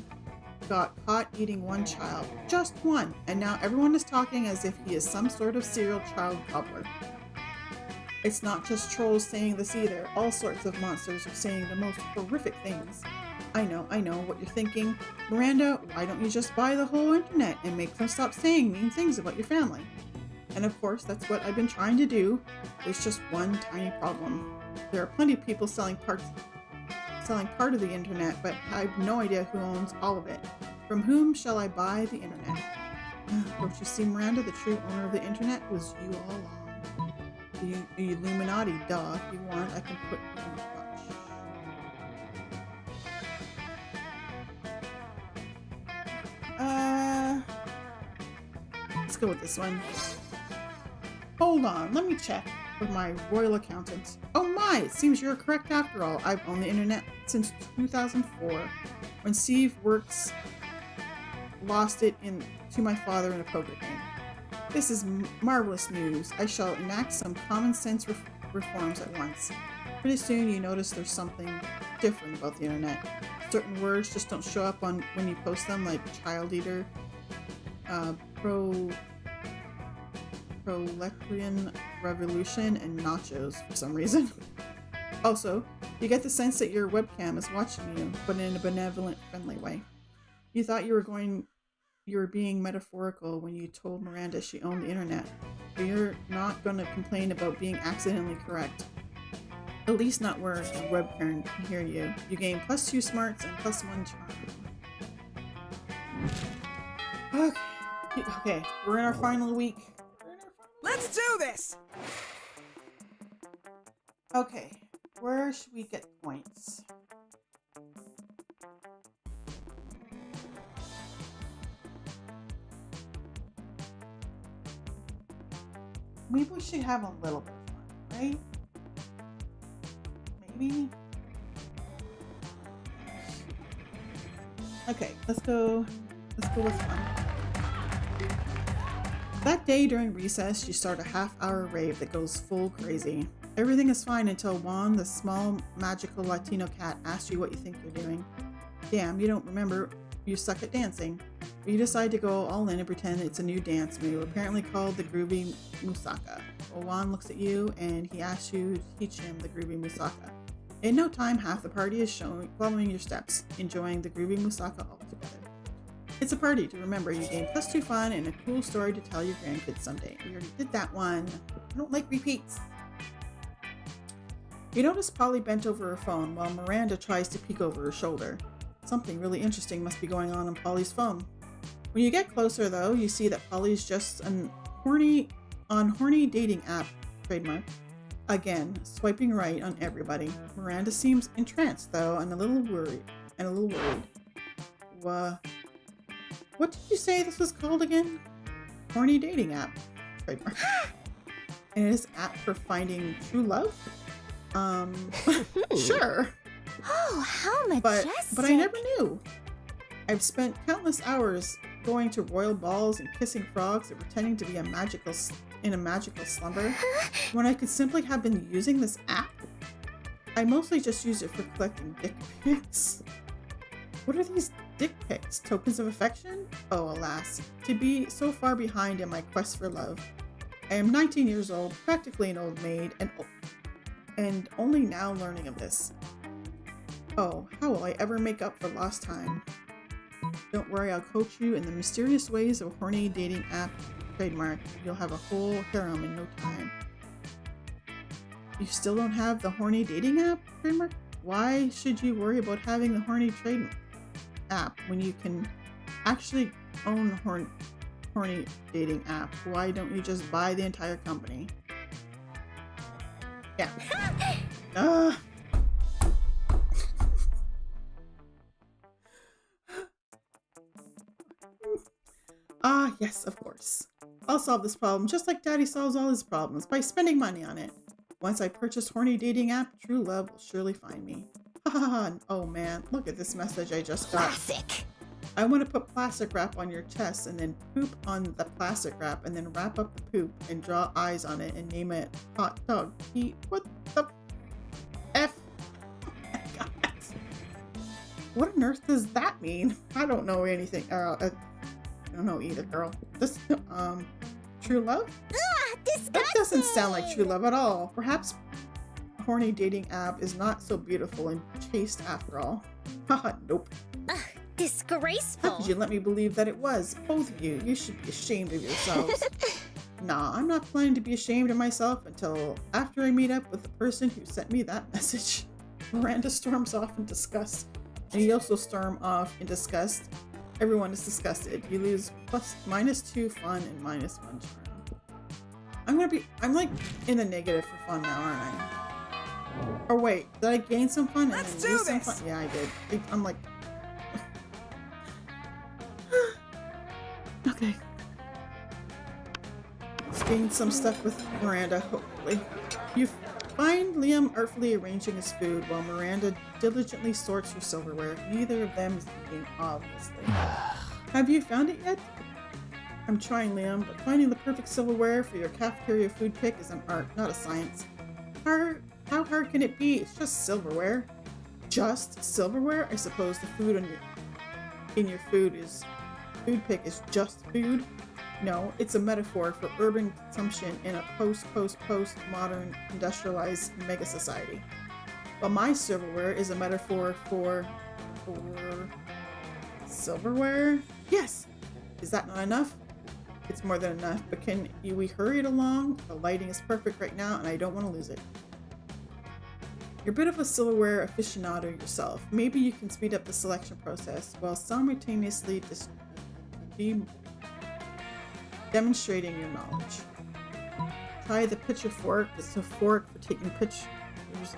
got caught eating one child. Just one. And now everyone is talking as if he is some sort of serial child cobbler. It's not just trolls saying this either. All sorts of monsters are saying the most horrific things. I know what you're thinking. Miranda, why don't you just buy the whole internet and make them stop saying mean things about your family? And of course, that's what I've been trying to do. There's just one tiny problem. There are plenty of people selling part of the internet, but I have no idea who owns all of it. From whom shall I buy the internet? Don't you see, Miranda, the true owner of the internet was you all along. The Illuminati, duh. If you want, I can put you in touch. Let's go with this one. Hold on, let me check with my royal accountant. Oh my, it seems you're correct after all. I've owned the internet since 2004, when Steve Works lost it to my father in a poker game. This is marvelous news. I shall enact some common sense reforms at once. Pretty soon you notice there's something different about the internet. Certain words just don't show up when you post them, like child eater, proletarian revolution, and nachos for some reason. Also, you get the sense that your webcam is watching you, but in a benevolent, friendly way. You thought you were being metaphorical when you told Miranda she owned the internet, but you're not going to complain about being accidentally correct. At least not where the webcam can hear you. You gain plus 2 smarts and plus 1 charm. Okay, we're in our final week. Let's do this! Okay, where should we get points? Maybe we should have a little bit of fun, right? Maybe? Okay, let's go with fun. That day during recess, you start a half-hour rave that goes full crazy. Everything is fine until Juan, the small, magical Latino cat, asks you what you think you're doing. Damn, you don't remember. You suck at dancing. But you decide to go all in and pretend it's a new dance move, apparently called the Groovy Musaka. Owan looks at you and he asks you to teach him the Groovy Musaka. In no time, half the party is following your steps, enjoying the Groovy Musaka all together. It's a party to remember. You gain +2 fun and a cool story to tell your grandkids someday. We already did that one. I don't like repeats. You notice Polly bent over her phone while Miranda tries to peek over her shoulder. Something really interesting must be going on Polly's phone. When you get closer, though, you see that Polly's just on horny dating app trademark. Again, swiping right on everybody. Miranda seems entranced, though, and a little worried. What did you say this was called again? Horny dating app trademark. And it is an app for finding true love? Sure. Oh, how majestic. But I never knew. I've spent countless hours going to royal balls and kissing frogs and pretending to be in a magical slumber when I could simply have been using this app. I mostly just use it for collecting dick pics. What are these dick pics? Tokens of affection? Oh, alas, to be so far behind in my quest for love. I am 19 years old, practically an old maid, and only now learning of this. Oh, how will I ever make up for lost time? Don't worry, I'll coach you in the mysterious ways of a horny dating app trademark. You'll have a whole harem in no time. You still don't have the horny dating app trademark? Why should you worry about having the horny trade app when you can actually own the horny dating app? Why don't you just buy the entire company? Yeah. Yes, of course. I'll solve this problem just like Daddy solves all his problems, by spending money on it. Once I purchase horny dating app, true love will surely find me. Oh man, look at this message I just got. Classic. I want to put plastic wrap on your chest and then poop on the plastic wrap and then wrap up the poop and draw eyes on it and name it Hot Dog Pete. What the F? Oh my God. What on earth does that mean? I don't know anything. I don't know either, girl. This, true love? Disgusting. That doesn't sound like true love at all. Perhaps a horny dating app is not so beautiful and chaste after all. Haha, nope. Disgraceful. How could you let me believe that it was? Both of you. You should be ashamed of yourselves. Nah, I'm not planning to be ashamed of myself until after I meet up with the person who sent me that message. Miranda storms off in disgust. And you also storm off in disgust. Everyone is disgusted. You lose -2 fun and -1 charm. I'm like in the negative for fun now, aren't I? Or wait, did I gain some fun and Let's then lose do some this. fun? Yeah, I did. I'm like, okay. Let's gain some stuff with Miranda, hopefully. You find Liam artfully arranging his food while Miranda diligently sorts her silverware. Neither of them is eating, obviously. Have you found it yet? I'm trying, Liam, but finding the perfect silverware for your cafeteria food pick is an art, not a science. How hard can it be? It's just silverware. Just silverware? I suppose the food in your food pick is just food? No, it's a metaphor for urban consumption in a post-modern industrialized mega society. But my silverware is a metaphor for silverware? Yes! Is that not enough? It's more than enough, but can we hurry it along? The lighting is perfect right now and I don't want to lose it. You're a bit of a silverware aficionado yourself. Maybe you can speed up the selection process while simultaneously demonstrating your knowledge. Try the pitcher fork. It's a fork for taking pictures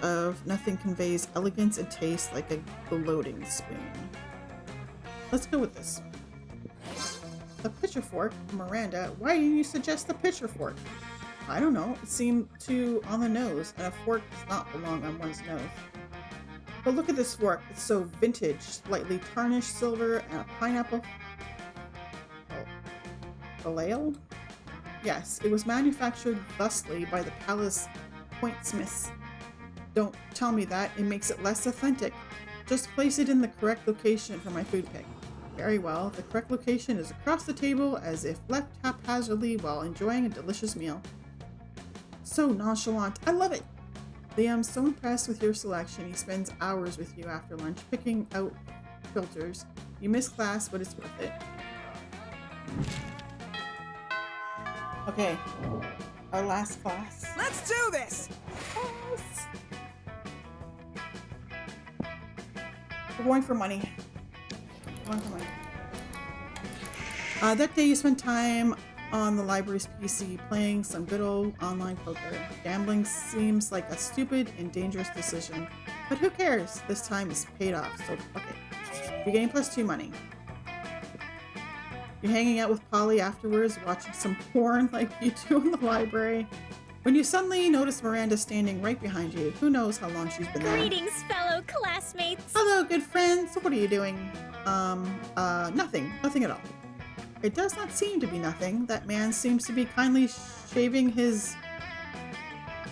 of. Nothing conveys elegance and taste like a gloating spoon. Let's go with this. The pitcher fork? Miranda, why didn't you suggest the pitcher fork? I don't know. It seemed too on the nose, and a fork does not belong on one's nose. But look at this fork. It's so vintage, slightly tarnished silver, and a pineapple filleted? Yes, it was manufactured thusly by the Palace Pointsmiths. Don't tell me that. It makes it less authentic. Just place it in the correct location for my food pick. Very well. The correct location is across the table as if left haphazardly while enjoying a delicious meal. So nonchalant. I love it. Liam's so impressed with your selection, he spends hours with you after lunch picking out filters. You miss class, but it's worth it. Okay, our last class. Let's do this! We're going for money. We're going for money. That day you spent time on the library's PC playing some good old online poker. Gambling seems like a stupid and dangerous decision, but who cares? This time it's paid off, so fuck it. You gain +2 money. You're hanging out with Polly afterwards, watching some porn like you do in the library, when you suddenly notice Miranda standing right behind you. Who knows how long she's been there. Greetings, fellow classmates. Hello, good friends. What are you doing? Nothing. Nothing at all. It does not seem to be nothing. That man seems to be kindly shaving his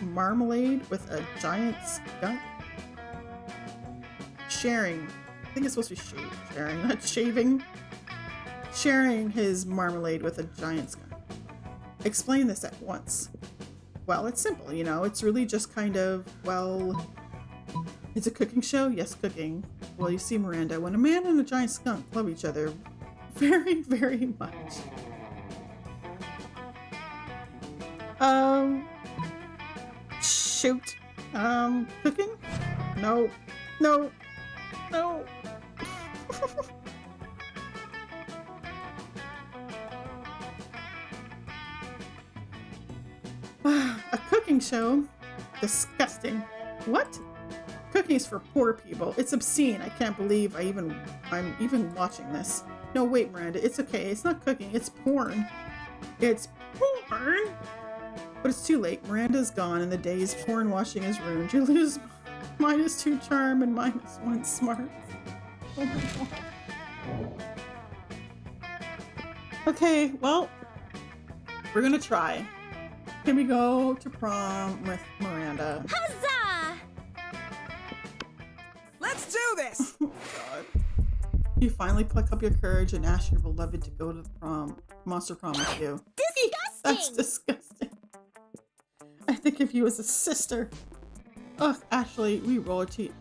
marmalade with a giant skunk. Sharing. I think it's supposed to be sharing, not shaving. Sharing his marmalade with a giant skunk. Explain this at once. Well, it's simple, you know. It's really just kind of, well, it's a cooking show? Yes, cooking. Well, you see, Miranda, when a man and a giant skunk love each other very, very much. Shoot. Cooking? No. No. No. A cooking show? Disgusting. What? Cooking's for poor people. It's obscene. I can't believe I'm even watching this. No, wait, Miranda. It's okay. It's not cooking. It's porn. It's porn? But it's too late. Miranda's gone and the day's porn watching is ruined. You lose -2 charm and -1 smart. Oh my god. Okay, well, we're gonna try. Can we go to prom with Miranda? Huzzah! Let's do this! Oh god. You finally pluck up your courage and ask your beloved to go to the prom, Monster Prom with you. Disgusting! That's disgusting. I think of you as a sister. Ugh, actually, we royalty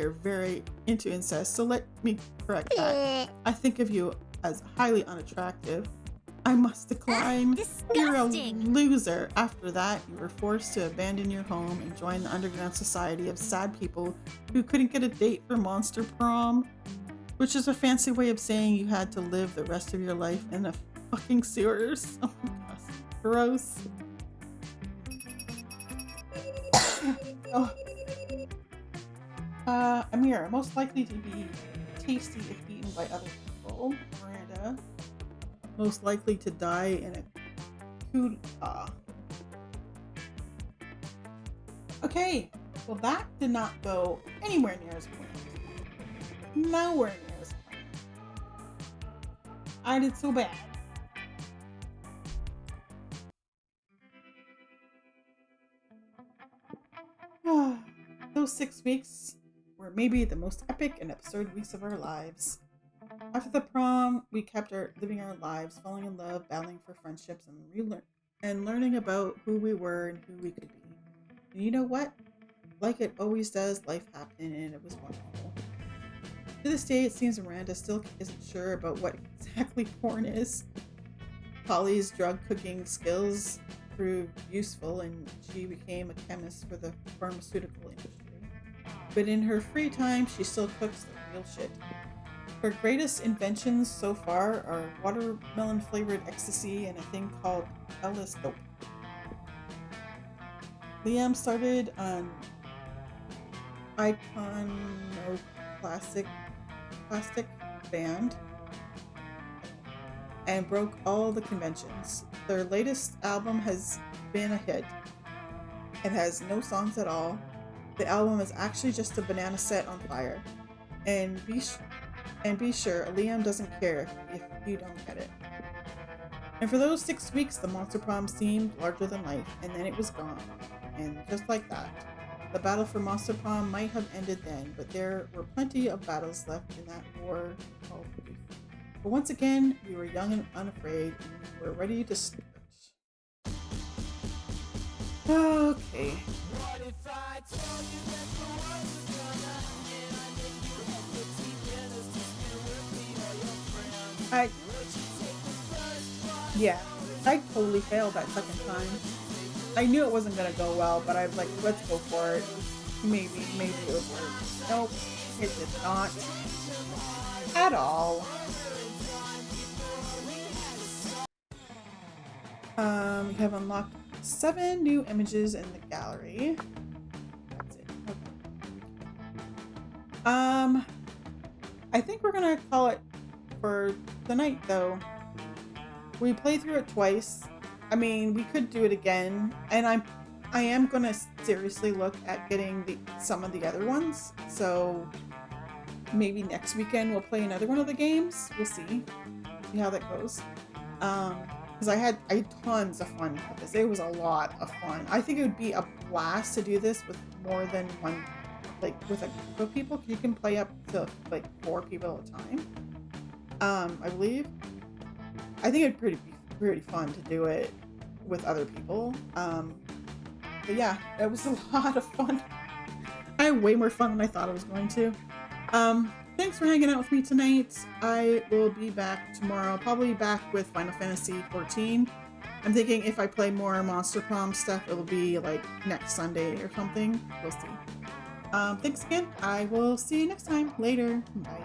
are very into incest, so let me correct that. I think of you as highly unattractive. I must decline. You're a Disgusting! loser. After that, you were forced to abandon your home and join the underground society of sad people who couldn't get a date for Monster Prom, which is a fancy way of saying you had to live the rest of your life in the fucking sewers. Oh my gosh, gross. Oh. Amira, most likely to be tasty if eaten by other people. Miranda, most likely to die in a coup d'etat. Okay, well that did not go anywhere near as planned. Nowhere near as planned. I did so bad. Those 6 weeks were maybe the most epic and absurd weeks of our lives. After the prom, we kept living our lives, falling in love, battling for friendships, and learning about who we were and who we could be. And you know what? Like it always does, life happened and it was wonderful. To this day, it seems Miranda still isn't sure about what exactly porn is. Polly's drug cooking skills proved useful and she became a chemist for the pharmaceutical industry. But in her free time, she still cooks the real shit. Her greatest inventions so far are watermelon flavored ecstasy and a thing called Ellis dope. Liam started an iconoclastic band and broke all the conventions. Their latest album has been a hit. It has no songs at all. The album is actually just a banana set on fire. And be sure, Liam doesn't care if you don't get it. And for those 6 weeks, the Monster Prom seemed larger than life, and then it was gone. And just like that, the battle for Monster Prom might have ended then, but there were plenty of battles left in that war called life. But once again, we were young and unafraid, and we were ready to start. Okay. Yeah, I totally failed that second time. I knew it wasn't gonna go well, but I was like, let's go for it. Maybe it would work. Nope, it did not. At all. We have unlocked 7 new images in the gallery. That's it. Okay. I think we're gonna call it for the night though. We played through it twice. I mean, we could do it again, and I am gonna seriously look at getting some of the other ones. So maybe next weekend we'll play another one of the games. We'll see how that goes. Because I had tons of fun with this. It was a lot of fun. I think it would be a blast to do this with more than one, like with a group of people. You can play up to like 4 people at a time. I believe. I think it'd be pretty fun to do it with other people. But yeah, it was a lot of fun. I had way more fun than I thought I was going to. Thanks for hanging out with me tonight. I will be back tomorrow, probably back with Final Fantasy 14. I'm thinking if I play more Monster Prom stuff, it'll be like next Sunday or something. We'll see. Thanks again. I will see you next time. Later. Bye.